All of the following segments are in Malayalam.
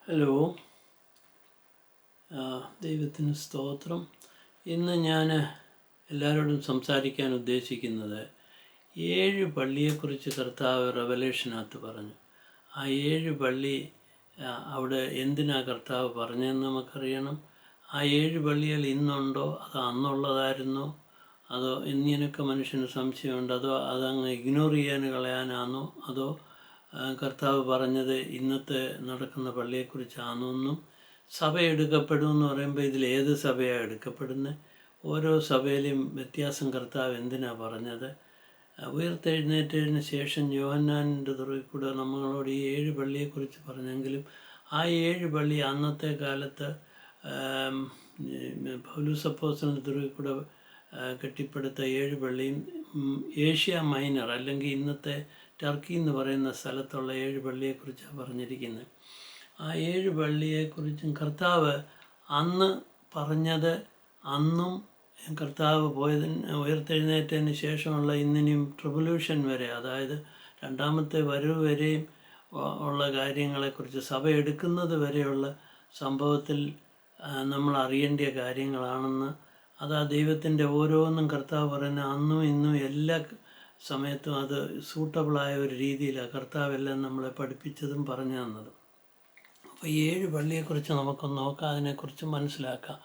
ഹലോ, ദൈവത്തിന് സ്തോത്രം. ഇന്ന് ഞാൻ എല്ലാവരോടും സംസാരിക്കാൻ ഉദ്ദേശിക്കുന്നത് 7 പള്ളിയെക്കുറിച്ച് കർത്താവ് റെവലേഷനകത്ത് പറഞ്ഞു. ആ 7 പള്ളി അവിടെ എന്തിനാണ് കർത്താവ് പറഞ്ഞതെന്ന് നമുക്കറിയണം. ആ 7 പള്ളികൾ ഇന്നുണ്ടോ, അതോ അന്നുള്ളതായിരുന്നോ, അതോ എന്നിനൊക്കെ മനുഷ്യന് സംശയമുണ്ട്. അതോ അതങ്ങ് ഇഗ്നോർ ചെയ്യാൻ കളയാനാണോ, അതോ കർത്താവ് പറഞ്ഞത് ഇന്നത്തെ നടക്കുന്ന പള്ളിയെക്കുറിച്ചാണെന്നും സഭ എടുക്കപ്പെടുമെന്ന് പറയുമ്പോൾ ഇതിൽ ഏത് സഭയാണ് എടുക്കപ്പെടുന്നത്, ഓരോ സഭയിലും വ്യത്യാസം കർത്താവ് എന്തിനാണ് പറഞ്ഞത്. ഉയർത്തെഴുന്നേറ്റതിന് ശേഷം യോഹന്നാൻ്റെ തുറവിൽ കൂടെ നമ്മളോട് ഈ 7 പള്ളിയെക്കുറിച്ച് പറഞ്ഞെങ്കിലും ആ 7 പള്ളി അന്നത്തെ കാലത്ത് പൗലോസ് അപ്പോസ്തലൻ്റെ തുറവിൽ കൂടെ കെട്ടിപ്പടുത്ത 7 പള്ളിയും ഏഷ്യ മൈനർ അല്ലെങ്കിൽ ഇന്നത്തെ ടർക്കി എന്ന് പറയുന്ന സ്ഥലത്തുള്ള 7 പള്ളിയെക്കുറിച്ചാണ് പറഞ്ഞിരിക്കുന്നത്. ആ 7 പള്ളിയെക്കുറിച്ചും കർത്താവ് അന്ന് പറഞ്ഞത് അന്നും കർത്താവ് ഉയർത്തെഴുന്നേറ്റതിന് ശേഷമുള്ള ഇന്നിനും ട്രിബുലേഷൻ വരെ, അതായത് രണ്ടാമത്തെ വരവ് വരെയും ഉള്ള കാര്യങ്ങളെക്കുറിച്ച് സഭ എടുക്കുന്നത് വരെയുള്ള സംഭവത്തിൽ നമ്മൾ അറിയേണ്ട കാര്യങ്ങളാണെന്ന്. അത് ആ ദൈവത്തിൻ്റെ ഓരോന്നും കർത്താവ് പറയുന്ന അന്നും ഇന്നും എല്ലാ സമയത്തും അത് സൂട്ടബിളായ ഒരു രീതിയിലാണ് കർത്താവ് എല്ലാം നമ്മളെ പഠിപ്പിച്ചതും പറഞ്ഞു തന്നതും. അപ്പോൾ 7 പള്ളിയെക്കുറിച്ച് നമുക്കൊന്ന് നോക്കാം, അതിനെക്കുറിച്ച് മനസ്സിലാക്കാം.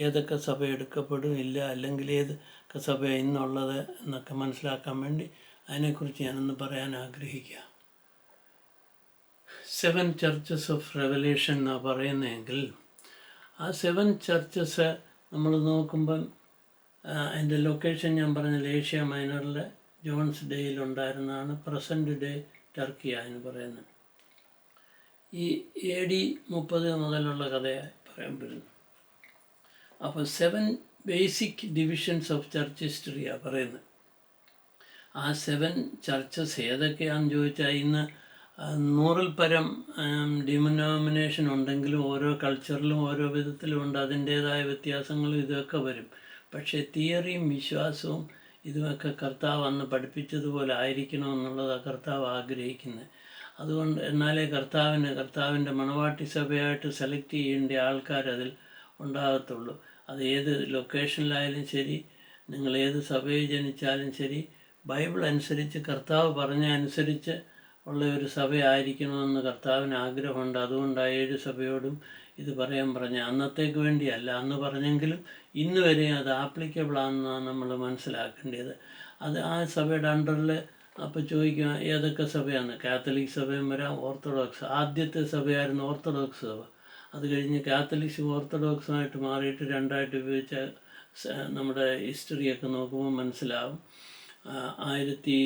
ഏതൊക്കെ സഭ എടുക്കപ്പെടും ഇല്ല, അല്ലെങ്കിൽ ഏതൊക്കെ സഭ ഇന്നുള്ളത് എന്നൊക്കെ മനസ്സിലാക്കാൻ വേണ്ടി അതിനെക്കുറിച്ച് ഞാനൊന്ന് പറയാൻ ആഗ്രഹിക്കുക. 7 ചർച്ചസ് ഓഫ് റെവലേഷൻ എന്നാണ് പറയുന്നതെങ്കിൽ ആ 7 ചർച്ചസ് നമ്മൾ നോക്കുമ്പം അതിൻ്റെ ലൊക്കേഷൻ ഞാൻ പറഞ്ഞില്ല, ഏഷ്യ മൈനറിൽ ജോൺസ് ഡേയിൽ ഉണ്ടായിരുന്നതാണ്. പ്രസൻറ്റ് ഡേ ടർക്കിയാണ് പറയുന്നത്. ഈ AD 30 മുതലുള്ള കഥയായി പറയാൻ പറ്റുന്നു. അപ്പോൾ 7 ബേസിക് ഡിവിഷൻസ് ഓഫ് ചർച്ച് ഹിസ്റ്ററിയാണ് പറയുന്നത്. ആ 7 ചർച്ചസ് ഏതൊക്കെയാണെന്ന് ചോദിച്ചാൽ ഇന്ന് 100-ൽ പരം ഡിനോമിനേഷൻ ഉണ്ടെങ്കിലും ഓരോ കൾച്ചറിലും ഓരോ വിധത്തിലും ഉണ്ട്. അതിൻ്റേതായ വ്യത്യാസങ്ങളും ഇതൊക്കെ വരും. പക്ഷേ തിയറിയും വിശ്വാസവും ഇതുമൊക്കെ കർത്താവ് അന്ന് പഠിപ്പിച്ചതുപോലെ ആയിരിക്കണമെന്നുള്ളതാണ് കർത്താവ് ആഗ്രഹിക്കുന്നത്. അതുകൊണ്ട് എന്നാലേ കർത്താവിൻ്റെ മണവാട്ടി സഭയായിട്ട് സെലക്ട് ചെയ്യേണ്ട ആൾക്കാരതിൽ ഉണ്ടാകത്തുള്ളൂ. അത് ഏത് ലൊക്കേഷനിലായാലും ശരി, നിങ്ങൾ ഏത് സഭയിൽ ജനിച്ചാലും ശരി, ബൈബിൾ അനുസരിച്ച് കർത്താവ് പറഞ്ഞ അനുസരിച്ച് ഉള്ള ഒരു സഭയായിരിക്കണമെന്ന് കർത്താവിന് ആഗ്രഹമുണ്ട്. അതുകൊണ്ട് ആ 7 സഭയോടും ഇത് പറയാൻ പറഞ്ഞ അന്നത്തേക്ക് വേണ്ടിയല്ല, അന്ന് പറഞ്ഞെങ്കിലും ഇന്ന് വരെ അത് ആപ്ലിക്കബിൾ ആണെന്നാണ് നമ്മൾ മനസ്സിലാക്കേണ്ടത്. അത് ആ സഭയുടെ അണ്ടറിൽ അപ്പോൾ ചോദിക്കുക ഏതൊക്കെ സഭയാണ്. കാത്തലിക് സഭയും വരാം, ഓർത്തഡോക്സ്. ആദ്യത്തെ സഭയായിരുന്നു ഓർത്തഡോക്സ് സഭ. അത് കഴിഞ്ഞ് കാത്തലിക്സും ഓർത്തഡോക്സുമായിട്ട് മാറിയിട്ട് രണ്ടായിട്ട് ഉപയോഗിച്ച നമ്മുടെ ഹിസ്റ്ററിയൊക്കെ നോക്കുമ്പോൾ മനസ്സിലാവും. 1050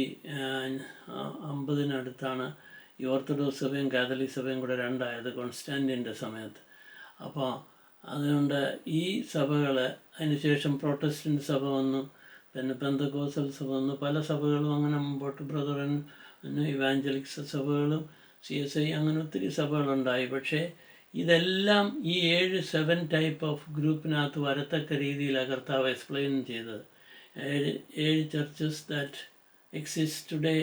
ഈ ഓർത്തഡോക്സ് സഭയും കാത്തലിക് സഭയും കൂടെ രണ്ടായത് കോൺസ്റ്റാൻറ്റിൻ്റെ സമയത്ത്. അപ്പോൾ അതുകൊണ്ട് ഈ സഭകൾ അതിനുശേഷം പ്രൊട്ടസ്റ്റൻ്റ് സഭ വന്നു, പിന്നെ പെന്തക്കോസ്റ്റൽ സഭ വന്നു, പല സഭകളും അങ്ങനെ മുമ്പോട്ട് ബ്രദറൻ ഇവാഞ്ചലിക്സ് സഭകളും CSI അങ്ങനെ ഒത്തിരി സഭകളുണ്ടായി. പക്ഷേ ഇതെല്ലാം ഈ 7 ടൈപ്പ് ഓഫ് ഗ്രൂപ്പിനകത്ത് വരത്തക്ക രീതിയിലാണ് കർത്താവ് എക്സ്പ്ലെയിൻ ചെയ്തത്. 7 churches that exist today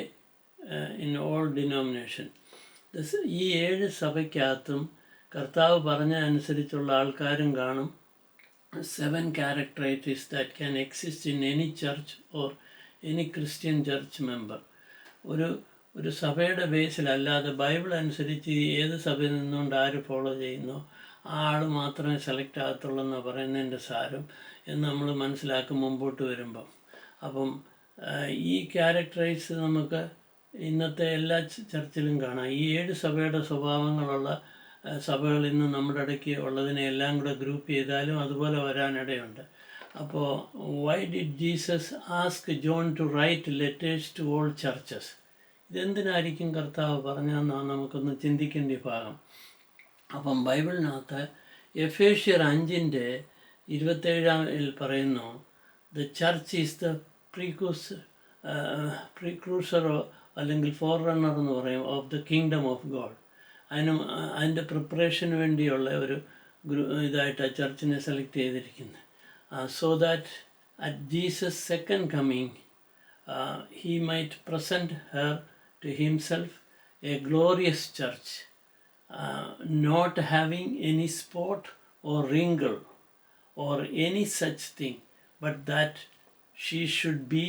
in all denomination. ഈ 7 സഭയ്ക്കകത്തും കർത്താവ് പറഞ്ഞ അനുസരിച്ചുള്ള ആൾക്കാരും കാണും. 7 characteristics that can exist in any church or any Christian church member. ഒരു സഭയുടെ ബേസിലല്ലാതെ ബൈബിൾ അനുസരിച്ച് ഏത് സഭയിൽ നിന്നുകൊണ്ട് ആര് ഫോളോ ചെയ്യുന്നോ ആ ആൾ മാത്രമേ സെലക്ട് ആകത്തുള്ളൂ എന്നാണ് പറയുന്നതിൻ്റെ സാരം എന്ന് നമ്മൾ മനസ്സിലാക്കും മുമ്പോട്ട് വരുമ്പം. അപ്പം ഈ ക്യാരക്ടറൈസ് നമുക്ക് ഇന്നത്തെ എല്ലാ ചർച്ചിലും കാണാം. ഈ 7 സഭയുടെ സ്വഭാവങ്ങളുള്ള സഭകൾ ഇന്ന് നമ്മുടെ ഇടയ്ക്ക് ഉള്ളതിനെ എല്ലാം കൂടെ ഗ്രൂപ്പ് ചെയ്താലും അതുപോലെ വരാനിടയുണ്ട്. അപ്പോൾ why did Jesus ask John to write letters to all churches? ഇതെന്തിനായിരിക്കും കർത്താവ് പറഞ്ഞതെന്നാണ് നമുക്കൊന്ന് ചിന്തിക്കേണ്ട ഭാഗം. അപ്പം ബൈബിളിനകത്ത് എഫേഷ്യർ 5:27 പറയുന്നു, ദ ചർച്ച് ഈസ് ദ പ്രീക്രൂസറോ അല്ലെങ്കിൽ ഫോർ റണ്ണർ എന്ന് പറയും of the kingdom of God. അതിൻ്റെ പ്രിപ്പറേഷന് വേണ്ടിയുള്ള ഒരു ഇതായിട്ടാണ് ചർച്ചിനെ സെലക്ട് ചെയ്തിരിക്കുന്നത്. So that at Jesus second coming he might present her to himself a glorious church, not having any spot or wrinkle or any such thing, but that she should be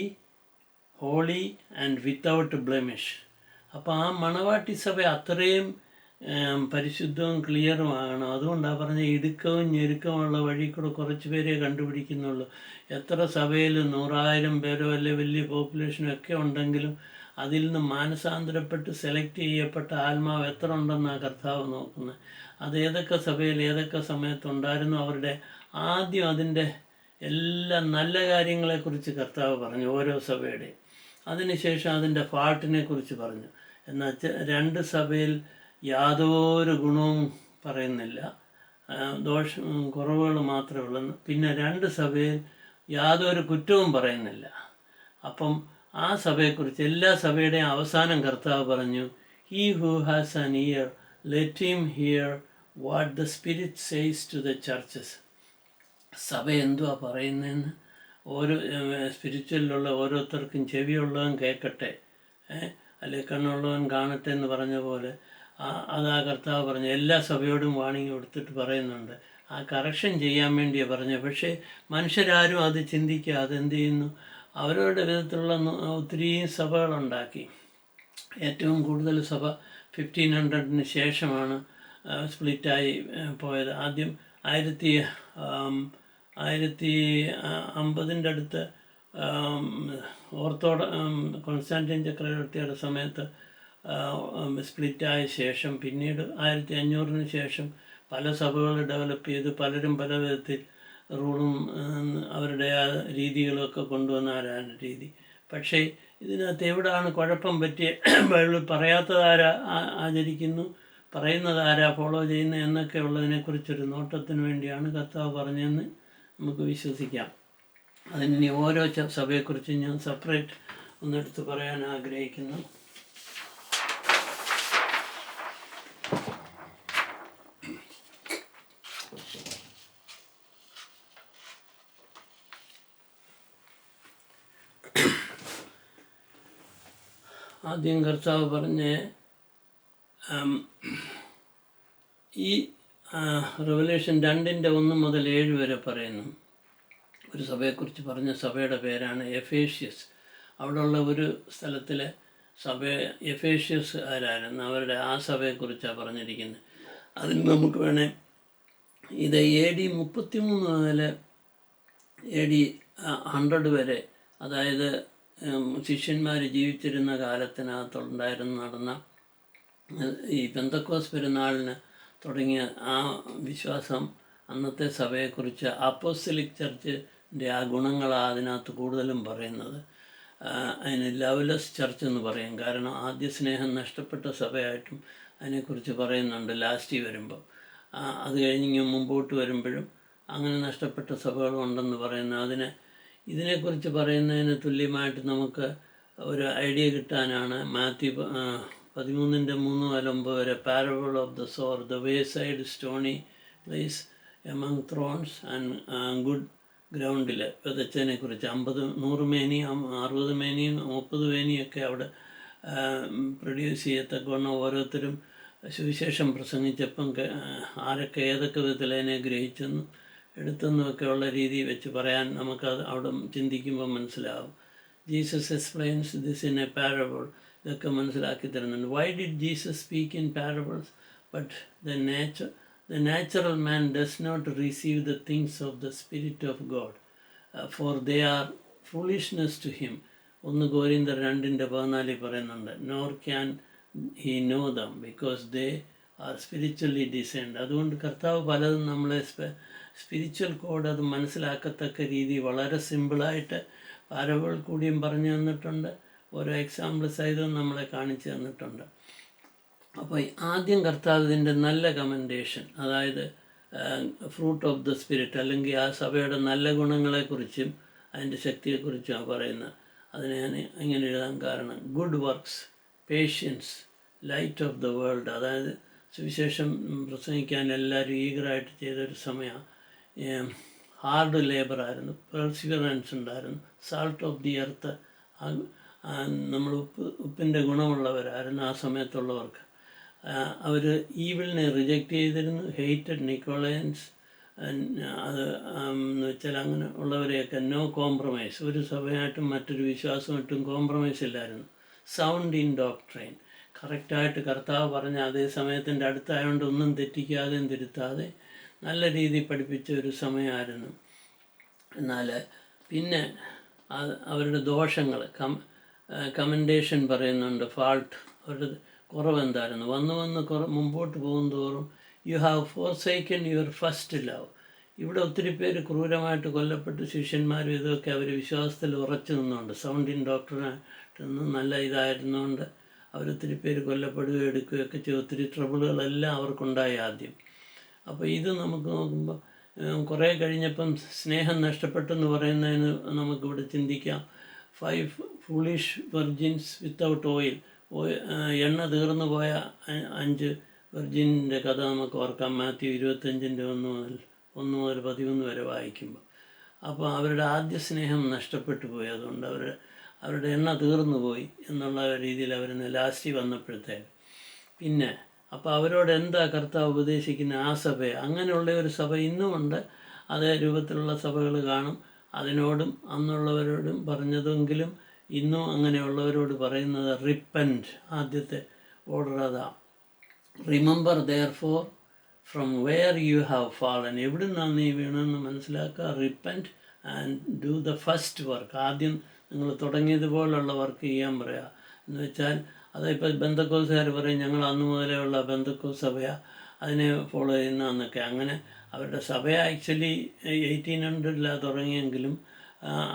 holy and without blemish. അപ്പോൾ ആ മണവാട്ടി സഭ അത്രയും പരിശുദ്ധവും ക്ലിയറുമാണ്. അതുകൊണ്ടാണ് പറഞ്ഞ ഇടുക്കവും ഞെരുക്കമുള്ള വഴി കൂടെ കുറച്ച് പേരെ കണ്ടുപിടിക്കുന്നുള്ളൂ. എത്ര സഭയിൽ 100,000 പേരോ അല്ലെ വലിയ പോപ്പുലേഷനും ഒക്കെ ഉണ്ടെങ്കിലും അതിൽ നിന്ന് മാനസാന്തരപ്പെട്ട് സെലക്ട് ചെയ്യപ്പെട്ട ആത്മാവ് എത്ര ഉണ്ടെന്നാണ് കർത്താവ് നോക്കുന്നത്. അത് ഏതൊക്കെ സഭയിൽ ഏതൊക്കെ സമയത്തുണ്ടായിരുന്നു. അവരുടെ ആദ്യം അതിൻ്റെ എല്ലാ നല്ല കാര്യങ്ങളെക്കുറിച്ച് കർത്താവ് പറഞ്ഞു, ഓരോ സഭയുടെയും. അതിനുശേഷം അതിൻ്റെ ഫാൾട്ടിനെ കുറിച്ച് പറഞ്ഞു. എന്നാൽ 2 സഭയിൽ യാതൊരു ഗുണവും പറയുന്നില്ല, കുറവുകൾ മാത്രമേ ഉള്ളൂ. പിന്നെ 2 സഭയിൽ യാതൊരു കുറ്റവും പറയുന്നില്ല. അപ്പം ആ സഭയെക്കുറിച്ച് എല്ലാ സഭയുടെയും അവസാനം കർത്താവ് പറഞ്ഞു, he who has an ear let him hear what the spirit says to the churches. സഭ എന്തുവാ പറയുന്നതെന്ന് ഓരോ സ്പിരിച്വലിലുള്ള ഓരോരുത്തർക്കും ചെവിയുള്ളവൻ കേൾക്കട്ടെ, അല്ലെ കണ്ണുള്ളവൻ കാണട്ടെ എന്ന് പറഞ്ഞ പോലെ അതാ കർത്താവ് പറഞ്ഞു. എല്ലാ സഭയോടും വാണിംഗ് കൊടുത്തിട്ട് പറയുന്നുണ്ട്. ആ കറക്ഷൻ ചെയ്യാൻ വേണ്ടിയാണ് പറഞ്ഞത്. പക്ഷേ മനുഷ്യരാരും അത് ചിന്തിക്കുക. അതെന്ത് ചെയ്യുന്നു, അവരവരുടെ വിധത്തിലുള്ള ഒത്തിരി സഭകളുണ്ടാക്കി. ഏറ്റവും കൂടുതൽ സഭ 1500 ശേഷമാണ് സ്പ്ലിറ്റായി പോയത്. ആദ്യം 1050 അടുത്ത് കോൺസ്റ്റാന്റൈൻ ചക്രവർത്തിയുടെ സമയത്ത് സ്പ്ലിറ്റായ ശേഷം പിന്നീട് 1500 ശേഷം പല സഭകൾ ഡെവലപ്പ് ചെയ്ത് പലരും പല വിധത്തിൽ റൂളും അവരുടെ ആ രീതികളൊക്കെ കൊണ്ടുവന്നാരാണ് രീതി. പക്ഷേ ഇതിനകത്ത് എവിടെയാണ് കുഴപ്പം പറ്റിയ, ബൈബിൾ പറയാത്തതാരാ ആചരിക്കുന്നു, പറയുന്നതാരാ ഫോളോ ചെയ്യുന്നത് എന്നൊക്കെ ഉള്ളതിനെക്കുറിച്ചൊരു നോട്ടത്തിന് വേണ്ടിയാണ് കർത്താവ് പറഞ്ഞതെന്ന് നമുക്ക് വിശ്വസിക്കാം. അതിനി ഓരോ സഭയെക്കുറിച്ച് ഞാൻ സെപ്പറേറ്റ് ഒന്നെടുത്ത് പറയാൻ ആഗ്രഹിക്കുന്നു. ആദ്യം കർത്താവ് പറഞ്ഞ് ഈ റെവലേഷൻ 2:1 മുതൽ 7 വരെ പറയുന്നു. ഒരു സഭയെക്കുറിച്ച് പറഞ്ഞ സഭയുടെ പേരാണ് എഫേഷ്യസ്. അവിടെയുള്ള ഒരു സ്ഥലത്തിലെ സഭ എഫേഷ്യസ് ആരായിരുന്നു, അവരുടെ ആ സഭയെക്കുറിച്ചാണ് പറഞ്ഞിരിക്കുന്നത്. അതിന് നമുക്ക് വേണേൽ ഇത് AD 33 മുതൽ AD 100 വരെ, അതായത് ശിഷ്യന്മാർ ജീവിച്ചിരുന്ന കാലത്തിനകത്തുണ്ടായിരുന്നു നടന്ന ഈ പെന്തക്കോസ് പെരുന്നാളിന് തുടങ്ങിയ ആ വിശ്വാസം, അന്നത്തെ സഭയെക്കുറിച്ച് അപ്പോസ്തലിക് ചർച്ചിൻ്റെ ആ ഗുണങ്ങളാണ് അതിനകത്ത് കൂടുതലും പറയുന്നത്. അതിന് ലവ്ലെസ് ചർച്ച് എന്ന് പറയും. കാരണം ആദ്യ സ്നേഹം നഷ്ടപ്പെട്ട സഭയായിട്ടും അതിനെക്കുറിച്ച് പറയുന്നുണ്ട് ലാസ്റ്റിൽ വരുമ്പോൾ. അത് കഴിഞ്ഞ് മുമ്പോട്ട് വരുമ്പോഴും അങ്ങനെ നഷ്ടപ്പെട്ട സഭകളുണ്ടെന്ന് പറയുന്നു. ഇതിനെക്കുറിച്ച് പറയുന്നതിന് തുല്യമായിട്ട് നമുക്ക് ഒരു ഐഡിയ കിട്ടാനാണ് മാത്യു 13:3-9 വരെ parable of the sower, the way side stony place among thorns and good ഗ്രൗണ്ടിൽ വിതച്ചതിനെ കുറിച്ച് 100 മേനിയും 60 മേനിയും 30 മേനിയൊക്കെ അവിടെ പ്രൊഡ്യൂസ് ചെയ്യത്തക്കവണ്ണം ഓരോരുത്തരും സുവിശേഷം പ്രസംഗിച്ചപ്പം ആരൊക്കെ ഏതൊക്കെ വിധത്തിൽ അതിനെ ഗ്രഹിച്ചെന്നും എടുത്തെന്നുമൊക്കെ ഉള്ള രീതി വെച്ച് പറയാൻ നമുക്കത് അവിടെ ചിന്തിക്കുമ്പോൾ മനസ്സിലാവും. Jesus explains this in A parable. ഇതൊക്കെ മനസ്സിലാക്കി തരുന്നുണ്ട്. Y did Jesus speak in parables? But the natural man does not receive the things of the Spirit of God, for they are foolishness to him. 1 Corinthians 2:14 പറയുന്നുണ്ട്. Nor can he know them because they are spiritually discerned. അതുകൊണ്ട് കർത്താവ് പലതും നമ്മളെ സ്പിരിച്വൽ കോഡ് അത് മനസ്സിലാക്കത്തക്ക രീതി വളരെ സിമ്പിളായിട്ട് പാരബിൾ കൂടിയും പറഞ്ഞു തന്നിട്ടുണ്ട്. ഓരോ എക്സാമ്പിൾ സഹിതം നമ്മളെ കാണിച്ചു തന്നിട്ടുണ്ട്. അപ്പോൾ ആദ്യം കർത്താവ് ഇതിൻ്റെ നല്ല കമൻഡേഷൻ, അതായത് ഫ്രൂട്ട് ഓഫ് ദ സ്പിരിറ്റ്, അല്ലെങ്കിൽ ആ സഭയുടെ നല്ല ഗുണങ്ങളെക്കുറിച്ചും അതിൻ്റെ ശക്തിയെക്കുറിച്ചുമാണ് പറയുന്നത്. അതിനെ ഞാൻ ഇങ്ങനെ എഴുതാൻ കാരണം, good works, patience, light of the world. അതായത് സുവിശേഷം പ്രസംഗിക്കാൻ എല്ലാവരും ഈഗറായിട്ട് ചെയ്തൊരു സമയമാണ്. ഹാർഡ് ലേബറായിരുന്നു, പെർസിവറൻസ് ഉണ്ടായിരുന്നു. സാൾട്ട് ഓഫ് ദി എർത്ത്, നമ്മൾ ഉപ്പിൻ്റെ ഗുണമുള്ളവരായിരുന്നു ആ സമയത്തുള്ളവർക്ക്. അവർ ഈവിളിനെ റിജക്റ്റ് ചെയ്തിരുന്നു, ഹെയ്റ്റഡ് നിക്കോളയൻസ്. അത് എന്ന് വെച്ചാൽ അങ്ങനെ ഉള്ളവരെയൊക്കെ നോ കോംപ്രമൈസ്, ഒരു സഭയായിട്ടും മറ്റൊരു വിശ്വാസമായിട്ടും കോംപ്രമൈസ് ഇല്ലായിരുന്നു. സൗണ്ട് ഇൻ ഡോക്ട്രൈൻ, കറക്റ്റായിട്ട് കർത്താവ് പറഞ്ഞ അതേ സമയത്തിൻ്റെ അടുത്തായതുകൊണ്ട് ഒന്നും തെറ്റിക്കാതെയും തിരുത്താതെ നല്ല രീതിയിൽ പഠിപ്പിച്ച ഒരു സമയമായിരുന്നു. എന്നാൽ പിന്നെ അവരുടെ ദോഷങ്ങൾ കമൻഡേഷൻ പറയുന്നുണ്ട്, ഫാൾട്ട്, അവരുടെ കുറവെന്തായിരുന്നു. വന്ന് മുമ്പോട്ട് പോകും തോറും you have forsaken your first love. ഇവിടെ ഒത്തിരി പേര് ക്രൂരമായിട്ട് കൊല്ലപ്പെട്ട്, ശിഷ്യന്മാരും ഇതൊക്കെ അവർ വിശ്വാസത്തിൽ ഉറച്ചു നിന്നുകൊണ്ട്, സൗണ്ട് ഇൻ ഡോക്ടറിനായിട്ടൊന്നും നല്ല ഇതായിരുന്നുകൊണ്ട് അവരൊത്തിരി പേര് കൊല്ലപ്പെടുകയോ എടുക്കുകയൊക്കെ ചെയ്ത് ഒത്തിരി ട്രബിളുകളെല്ലാം അവർക്കുണ്ടായി ആദ്യം. അപ്പോൾ ഇത് നമുക്ക് നോക്കുമ്പോൾ കുറേ കഴിഞ്ഞപ്പം സ്നേഹം നഷ്ടപ്പെട്ടെന്ന് പറയുന്നതിന് നമുക്കിവിടെ ചിന്തിക്കാം. 5 ഫൂളിഷ് വെർജിൻസ് വിത്തൗട്ട് ഓയിൽ, എണ്ണ തീർന്നു പോയ 5 വെർജിൻ്റെ കഥ നമുക്ക് ഓർക്കാം. മാത്യു 25-ൻ്റെ 1 മുതൽ 13 വരെ വായിക്കുമ്പോൾ. അപ്പോൾ അവരുടെ ആദ്യ സ്നേഹം നഷ്ടപ്പെട്ടു പോയി, അതുകൊണ്ട് അവരുടെ എണ്ണ തീർന്നു പോയി എന്നുള്ള രീതിയിൽ അവർ ലാസ്റ്റ് വന്നപ്പോഴത്തേക്ക്. പിന്നെ അപ്പോൾ അവരോട് എന്താ കർത്താവ് ഉപദേശിക്കുന്ന ആ സഭയെ, അങ്ങനെയുള്ള ഒരു സഭ ഇന്നുമുണ്ട്. അതേ രൂപത്തിലുള്ള സഭകൾ കാണും. അതിനോടും അന്നുള്ളവരോടും പറഞ്ഞതെങ്കിലും ഇന്നും അങ്ങനെയുള്ളവരോട് പറയുന്നത് റിപ്പൻറ്റ്, ആദ്യത്തെ ഓർഡർ അതാ. Remember therefore from where you have fallen, എവിടെ നിന്നാണ് നീ വീണെന്ന് മനസ്സിലാക്കുക. Repent and do the first work, ആദ്യം നിങ്ങൾ തുടങ്ങിയതുപോലുള്ള വർക്ക് ചെയ്യാൻ പറയുക. എന്ന് വെച്ചാൽ അതിപ്പോൾ ബന്ധക്കോസുകാർ പറയും ഞങ്ങൾ അന്ന് മുതലേ ഉള്ള ബന്ധക്കോസ് സഭയാണ്, അതിനെ ഫോളോ ചെയ്യുന്നതെന്നൊക്കെ. അങ്ങനെ അവരുടെ സഭ ആക്ച്വലി 1800 തുടങ്ങിയെങ്കിലും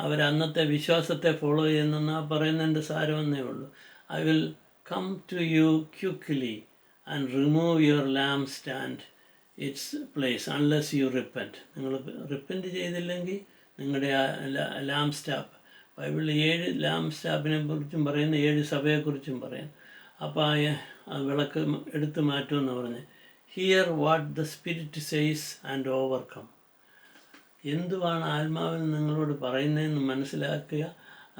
അവരന്നത്തെ വിശ്വാസത്തെ ഫോളോ ചെയ്യുന്നെന്ന് പറയുന്നതിൻ്റെ സാരമെന്നേ ഉള്ളൂ. I will come to you quickly and remove your lamp stand its place unless you repent. നിങ്ങൾ റിപ്പൻറ്റ് ചെയ്തില്ലെങ്കിൽ നിങ്ങളുടെ ലാംപ് സ്റ്റാപ്പ്, ബൈബിളിൽ 7 ലാംപ് സ്റ്റാപ്പിനെ കുറിച്ചും പറയുന്നു, 7 സഭയെക്കുറിച്ചും പറയുന്നു. അപ്പോൾ ആ വിളക്ക് എടുത്തു മാറ്റുമെന്ന് പറഞ്ഞ് hear what the spirit says and overcome, എന്തുവാണ് ആത്മാവിൽ നിങ്ങളോട് പറയുന്നതെന്ന് മനസ്സിലാക്കുക,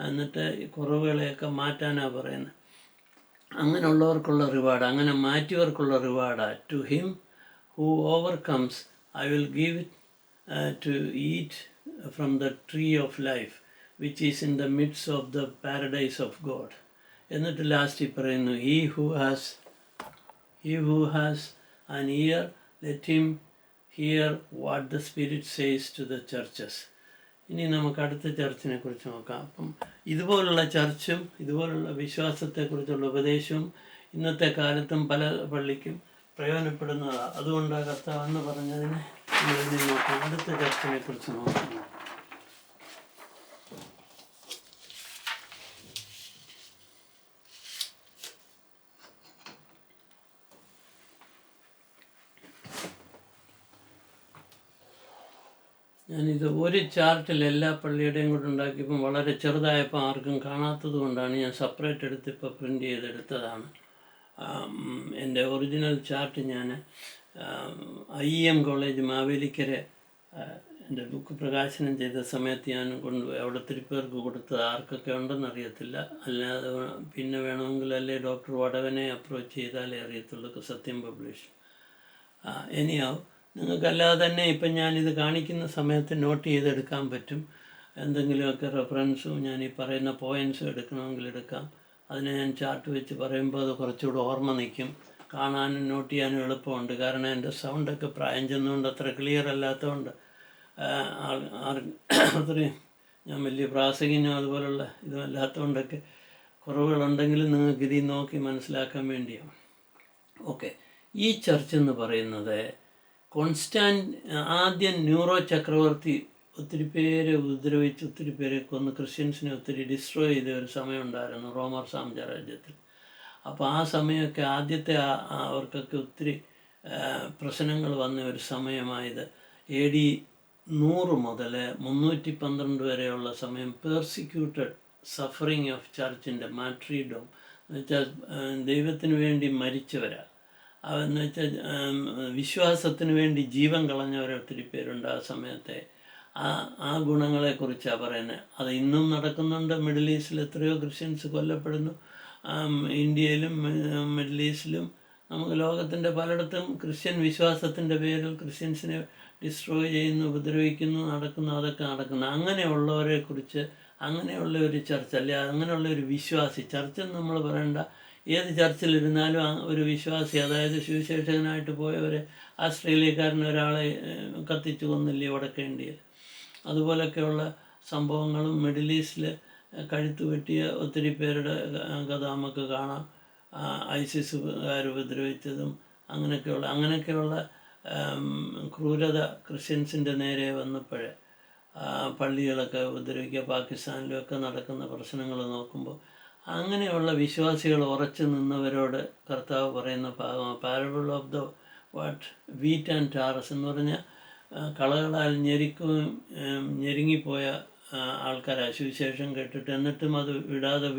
എന്നിട്ട് കുറവുകളെയൊക്കെ മാറ്റാനാണ് പറയുന്നത്. അങ്ങനെയുള്ളവർക്കുള്ള റിവാർഡ്, അങ്ങനെ മാറ്റിയവർക്കുള്ള റിവാർഡാണ്. To him who overcomes I will give to eat from the tree of life which is in the midst of the paradise of God. എന്നിട്ട് ലാസ്റ്റ് പറയുന്നു he who has an ear let him hear what the Spirit says to the churches. ഇനി നമുക്ക് അടുത്ത ചർച്ചിനെ കുറിച്ച് നോക്കാം. അപ്പം ഇതുപോലുള്ള ചർച്ചും ഇതുപോലുള്ള വിശ്വാസത്തെക്കുറിച്ചുള്ള ഉപദേശവും ഇന്നത്തെ കാലത്തും പല പള്ളിക്കും പ്രയോജനപ്പെടുന്നതാണ്. അതുകൊണ്ടാണ് കർത്താവ് എന്ന് പറഞ്ഞതിനെ നമ്മൾ നോക്കാം. അടുത്ത ചർച്ചിനെ കുറിച്ച് നോക്കാം. ഞാനിത് ഒരു ചാർട്ടിൽ എല്ലാ പള്ളിയുടെയും കൂടെ ഉണ്ടാക്കിയപ്പം വളരെ ചെറുതായപ്പോൾ ആർക്കും കാണാത്തത് കൊണ്ടാണ് ഞാൻ സെപ്പറേറ്റ് എടുത്ത് ഇപ്പോൾ പ്രിൻ്റ് ചെയ്തെടുത്തതാണ്. എൻ്റെ ഒറിജിനൽ ചാർട്ട് ഞാൻ IEM കോളേജ് മാവേലിക്കര എൻ്റെ ബുക്ക് പ്രകാശനം ചെയ്ത സമയത്ത് ഞാൻ കൊണ്ടുപോയി അവിടെ ഒത്തിരി പേർക്ക് കൊടുത്തത്. ആർക്കൊക്കെ ഉണ്ടെന്നറിയത്തില്ല, അല്ലാതെ പിന്നെ വേണമെങ്കിൽ അല്ലേ ഡോക്ടർ വടവനെ അപ്രോച്ച് ചെയ്താലേ അറിയത്തുള്ളൂ, സത്യം പബ്ലിഷ്. എനിയാവും നിങ്ങൾക്കല്ലാതെ തന്നെ ഇപ്പം ഞാനിത് കാണിക്കുന്ന സമയത്ത് നോട്ട് ചെയ്തെടുക്കാൻ പറ്റും. എന്തെങ്കിലുമൊക്കെ റെഫറൻസും ഞാൻ ഈ പറയുന്ന പോയിൻറ്റ്സും എടുക്കണമെങ്കിൽ എടുക്കാം. അതിനെ ഞാൻ ചാർട്ട് വെച്ച് പറയുമ്പോൾ അത് കുറച്ചുകൂടെ ഓർമ്മ നിൽക്കും, കാണാനും നോട്ട് ചെയ്യാനും എളുപ്പമുണ്ട്. കാരണം എൻ്റെ സൗണ്ടൊക്കെ പ്രായം ചെന്നുകൊണ്ട് അത്ര ക്ലിയർ അല്ലാത്തതുകൊണ്ട് അത്രയും ഞാൻ വലിയ പ്രാസംഗികനോ അതുപോലുള്ള ഇതും അല്ലാത്തതുകൊണ്ടൊക്കെ കുറവുകളുണ്ടെങ്കിലും നിങ്ങൾക്ക് ഇതിൽ നോക്കി മനസ്സിലാക്കാൻ വേണ്ടിയാണ്. ഓക്കെ, ഈ ചർച്ച് എന്ന് പറയുന്നത് ആദ്യം ന്യൂറോ ചക്രവർത്തി ഒത്തിരി പേരെ ഉപദ്രവിച്ച് ഒത്തിരി പേരെ കൊന്ന് ക്രിസ്ത്യൻസിനെ ഒത്തിരി ഡിസ്ട്രോയ് ചെയ്ത ഒരു സമയമുണ്ടായിരുന്നു റോമർ സാമ്രാജ്യത്തിൽ. അപ്പോൾ ആ സമയമൊക്കെ ആദ്യത്തെ അവർക്കൊക്കെ ഒത്തിരി പ്രശ്നങ്ങൾ വന്ന ഒരു സമയമായത് AD 100 മുതൽ 312 വരെയുള്ള സമയം. പേഴ്സിക്യൂട്ടഡ് സഫറിങ് ഓഫ് ചർച്ചിൻ്റെ മാട്രീഡോം എന്ന് വെച്ചാൽ ദൈവത്തിന് വേണ്ടി മരിച്ചവരാണ്. എന്ന് വെച്ചാൽ വിശ്വാസത്തിന് വേണ്ടി ജീവൻ കളഞ്ഞവരെ ഒത്തിരി പേരുണ്ട് ആ സമയത്തെ. ആ ഗുണങ്ങളെക്കുറിച്ചാണ് പറയുന്നത്. അത് ഇന്നും നടക്കുന്നുണ്ട്. മിഡിൽ ഈസ്റ്റിൽ എത്രയോ ക്രിസ്ത്യൻസ് കൊല്ലപ്പെടുന്നു. ഇന്ത്യയിലും മിഡിൽ ഈസ്റ്റിലും നമുക്ക് ലോകത്തിൻ്റെ പലയിടത്തും ക്രിസ്ത്യൻ വിശ്വാസത്തിൻ്റെ പേരിൽ ക്രിസ്ത്യൻസിനെ ഡിസ്ട്രോയ് ചെയ്യുന്നു, ഉപദ്രവിക്കുന്നു, നടക്കുന്നു, അതൊക്കെ നടക്കുന്നു. അങ്ങനെയുള്ളവരെ കുറിച്ച്, അങ്ങനെയുള്ള ഒരു ചർച്ച അല്ലെ അങ്ങനെയുള്ള ഒരു വിശ്വാസി, ചർച്ചെന്ന് നമ്മൾ പറയേണ്ട, ഏത് ചർച്ചിലിരുന്നാലും ഒരു വിശ്വാസി, അതായത് സുവിശേഷകനായിട്ട് പോയവരെ ആസ്ട്രേലിയക്കാരൻ ഒരാളെ കത്തിച്ചു കൊന്നില്ലേ വടക്കേ ഇന്ത്യയിൽ, അതുപോലൊക്കെയുള്ള സംഭവങ്ങളും മിഡിൽ ഈസ്റ്റിൽ കഴുത്ത് വെട്ടിയ ഒത്തിരി പേരുടെ കഥ നമുക്ക് കാണാം. ഐസിസുകാർ ഉപദ്രവിച്ചതും അങ്ങനെയൊക്കെയുള്ള ക്രൂരത ക്രിസ്ത്യൻസിൻ്റെ നേരെ വന്നപ്പോഴേ പള്ളികളൊക്കെ ഉപദ്രവിക്കുക, പാകിസ്ഥാനിലുമൊക്കെ നടക്കുന്ന പ്രശ്നങ്ങൾ നോക്കുമ്പോൾ അങ്ങനെയുള്ള വിശ്വാസികൾ ഉറച്ചു നിന്നവരോട് കർത്താവ് പറയുന്ന ഭാഗമാണ് parable of the what wheat and tares എന്ന് പറഞ്ഞാൽ കളകളാൽ ഞെരുങ്ങിപ്പോയ ആൾക്കാരാണ് സുവിശേഷം കേട്ടിട്ട് എന്നിട്ടും അത് വിടാതെ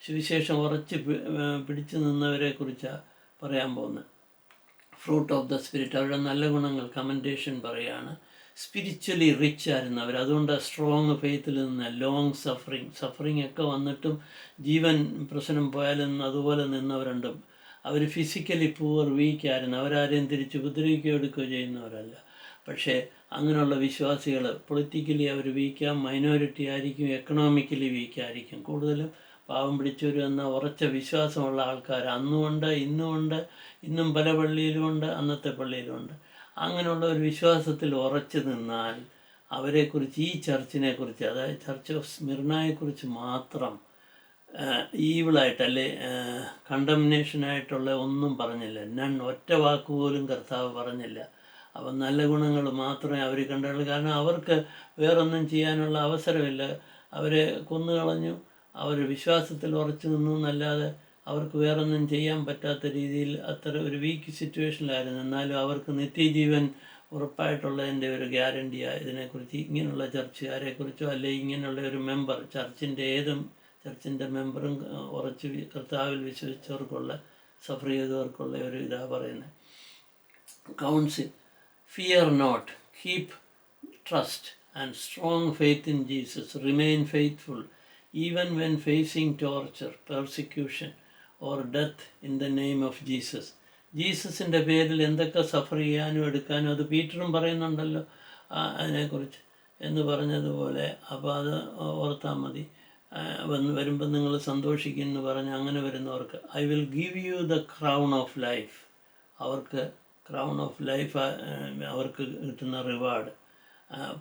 സുവിശേഷം ഉറച്ച് പിടിച്ചു നിന്നവരെ കുറിച്ചാണ് പറയാൻ പോകുന്നത്. ഫ്രൂട്ട് ഓഫ് ദ സ്പിരിറ്റ്, അവരുടെ നല്ല ഗുണങ്ങൾ കമൻറ്റേഷൻ പറയുകയാണ്. സ്പിരിച്വലി റിച്ച് ആയിരുന്നു അവർ, അതുകൊണ്ട് സ്ട്രോങ് ഫെയ്ത്തിൽ നിന്ന് ലോങ് സഫറിങ് ഒക്കെ വന്നിട്ടും ജീവൻ പ്രശ്നം പോയാലും അതുപോലെ നിന്നവരുണ്ട്. അവർ ഫിസിക്കലി പൂവർ വീക്കായിരുന്നു, അവരാരെയും തിരിച്ച് ഉപദ്രവിക്കുകയോ എടുക്കുകയോ ചെയ്യുന്നവരല്ല. പക്ഷേ അങ്ങനെയുള്ള വിശ്വാസികൾ പൊളിറ്റിക്കലി അവർ വീക്കാം, മൈനോറിറ്റി ആയിരിക്കും, എക്കണോമിക്കലി വീക്കായിരിക്കും. കൂടുതലും പാവം പിടിച്ചവർ എന്ന ഉറച്ച വിശ്വാസമുള്ള ആൾക്കാർ അന്നുമുണ്ട്, ഇന്നും പല പള്ളിയിലുമുണ്ട്, അന്നത്തെ പള്ളിയിലുമുണ്ട്. അങ്ങനെയുള്ള ഒരു വിശ്വാസത്തിൽ ഉറച്ചു നിന്നാൽ അവരെക്കുറിച്ച്, ഈ ചർച്ചിനെക്കുറിച്ച്, അതായത് ചർച്ച് ഓഫ് സ്മിർണയെക്കുറിച്ച് മാത്രം ഈവിളായിട്ടല്ലേ കണ്ടംനേഷനായിട്ടുള്ള ഒന്നും പറഞ്ഞില്ല. ഒറ്റ വാക്കുപോലും കർത്താവ് പറഞ്ഞില്ല. അപ്പം നല്ല ഗുണങ്ങൾ മാത്രമേ അവർ കണ്ടുള്ളൂ. കാരണം അവർക്ക് വേറൊന്നും ചെയ്യാനുള്ള അവസരമില്ല. അവരെ കൊന്നുകളഞ്ഞു, അവർ വിശ്വാസത്തിൽ ഉറച്ചു നിന്നു എന്നല്ലാതെ അവർക്ക് വേറൊന്നും ചെയ്യാൻ പറ്റാത്ത രീതിയിൽ അത്ര ഒരു വീക്ക് സിറ്റുവേഷനിലായിരുന്നു. എന്നാലും അവർക്ക് നിത്യജീവൻ ഉറപ്പായിട്ടുള്ളതിൻ്റെ ഒരു ഗ്യാരണ്ടിയാണ് ഇതിനെക്കുറിച്ച്. ഇങ്ങനെയുള്ള ചർച്ചുകാരെക്കുറിച്ചോ അല്ലെങ്കിൽ ഇങ്ങനെയുള്ള ഒരു മെമ്പർ, ചർച്ചിൻ്റെ മെമ്പറും ഉറച്ച് കർത്താവിൽ വിശ്വസിച്ചവർക്കുള്ള, സഫർ ചെയ്തവർക്കുള്ള ഒരു ഇതാണ് പറയുന്നത്. Counsel, fear not, keep trust and strong faith in Jesus, remain faithful even when facing torture, persecution or death in the name of Jesus. ജീസസിൻ്റെ പേരിൽ എന്തൊക്കെ സഫർ ചെയ്യാനും എടുക്കാനും, അത് പീറ്ററും പറയുന്നുണ്ടല്ലോ അതിനെക്കുറിച്ച് എന്ന് പറഞ്ഞതുപോലെ. അപ്പോൾ അത് ഓർത്താൽ മതി. വരുമ്പോൾ നിങ്ങൾ സന്തോഷിക്കുമെന്ന് പറഞ്ഞ് അങ്ങനെ വരുന്നവർക്ക് I will give you the crown of life, അവർക്ക് ക്രൗൺ ഓഫ് ലൈഫ് അവർക്ക് കിട്ടുന്ന റിവാർഡ്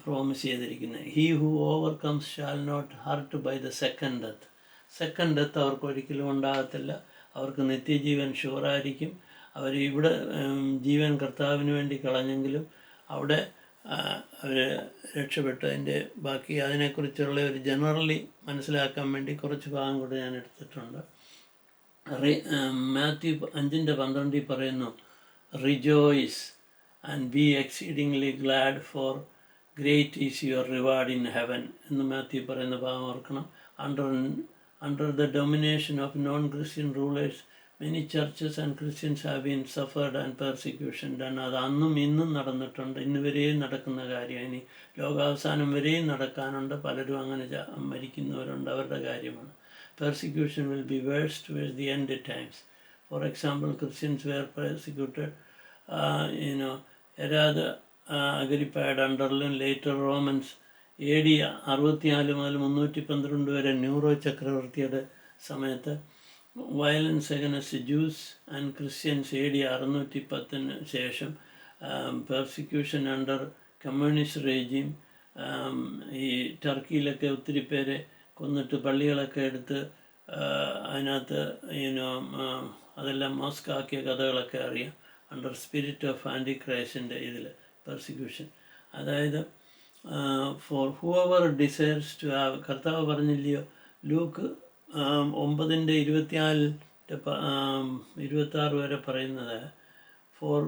പ്രോമിസ് ചെയ്തിരിക്കുന്നത്. He who overcomes shall not hurt by the second death അവർക്ക് ഒരിക്കലും ഉണ്ടാകത്തില്ല. അവർക്ക് നിത്യജീവൻ ഷുവറായിരിക്കും. അവർ ഇവിടെ ജീവൻ കർത്താവിന് വേണ്ടി കളഞ്ഞെങ്കിലും അവിടെ അവർ രക്ഷപ്പെട്ടതിൻ്റെ ബാക്കി അതിനെക്കുറിച്ചുള്ള ഒരു ജനറലി മനസ്സിലാക്കാൻ വേണ്ടി കുറച്ച് ഭാഗം കൂടെ ഞാൻ എടുത്തിട്ടുണ്ട്. മാത്യു 5:12 പറയുന്നു, rejoice and be exceedingly glad for great is your reward in heaven എന്ന് മാത്യു പറയുന്ന ഭാഗം ഓർക്കണം. Under the domination of non Christian rulers many churches and Christians have been suffered and persecution done. അത് അന്നും ഇന്നും നടന്നിട്ടുണ്ട്, ഇന്ന് വരെയും നടക്കുന്ന കാര്യം, ഇനി ലോകാവസാനം വരെയും നടക്കാനുണ്ട്. പലരും അങ്ങനെ മരിക്കുന്നവരുണ്ട്, അവരുടെ കാര്യമാണ്. Persecution will be worse towards the end times. For example, Christians were persecuted എരാത് അഗ്രിപ്പയുടെ അണ്ടറിലും ലേറ്റർ റോമൻസ് AD 64 മുതൽ 312 വരെ ന്യൂറോ ചക്രവർത്തിയുടെ സമയത്ത് violence against Jews and Christians AD 610 ശേഷം പെർസിക്യൂഷൻ അണ്ടർ കമ്മ്യൂണിസ്റ്റ് റേജീം. ഈ ടർക്കിയിലൊക്കെ ഒത്തിരി പേരെ കൊന്നിട്ട് പള്ളികളൊക്കെ എടുത്ത് അതിനകത്ത് അതെല്ലാം മോസ്ക് ആക്കിയ കഥകളൊക്കെ അറിയാം. അണ്ടർ സ്പിരിറ്റ് ഓഫ് ആൻറ്റി ക്രൈസ്റ്റിൻ്റെ ഇതിൽ പെർസിക്യൂഷൻ, അതായത് for whoever desires to have, കർത്താവ് പറഞ്ഞില്ലയോ ലൂക്ക് 9:24-26 വരെ പറയുന്നത്, for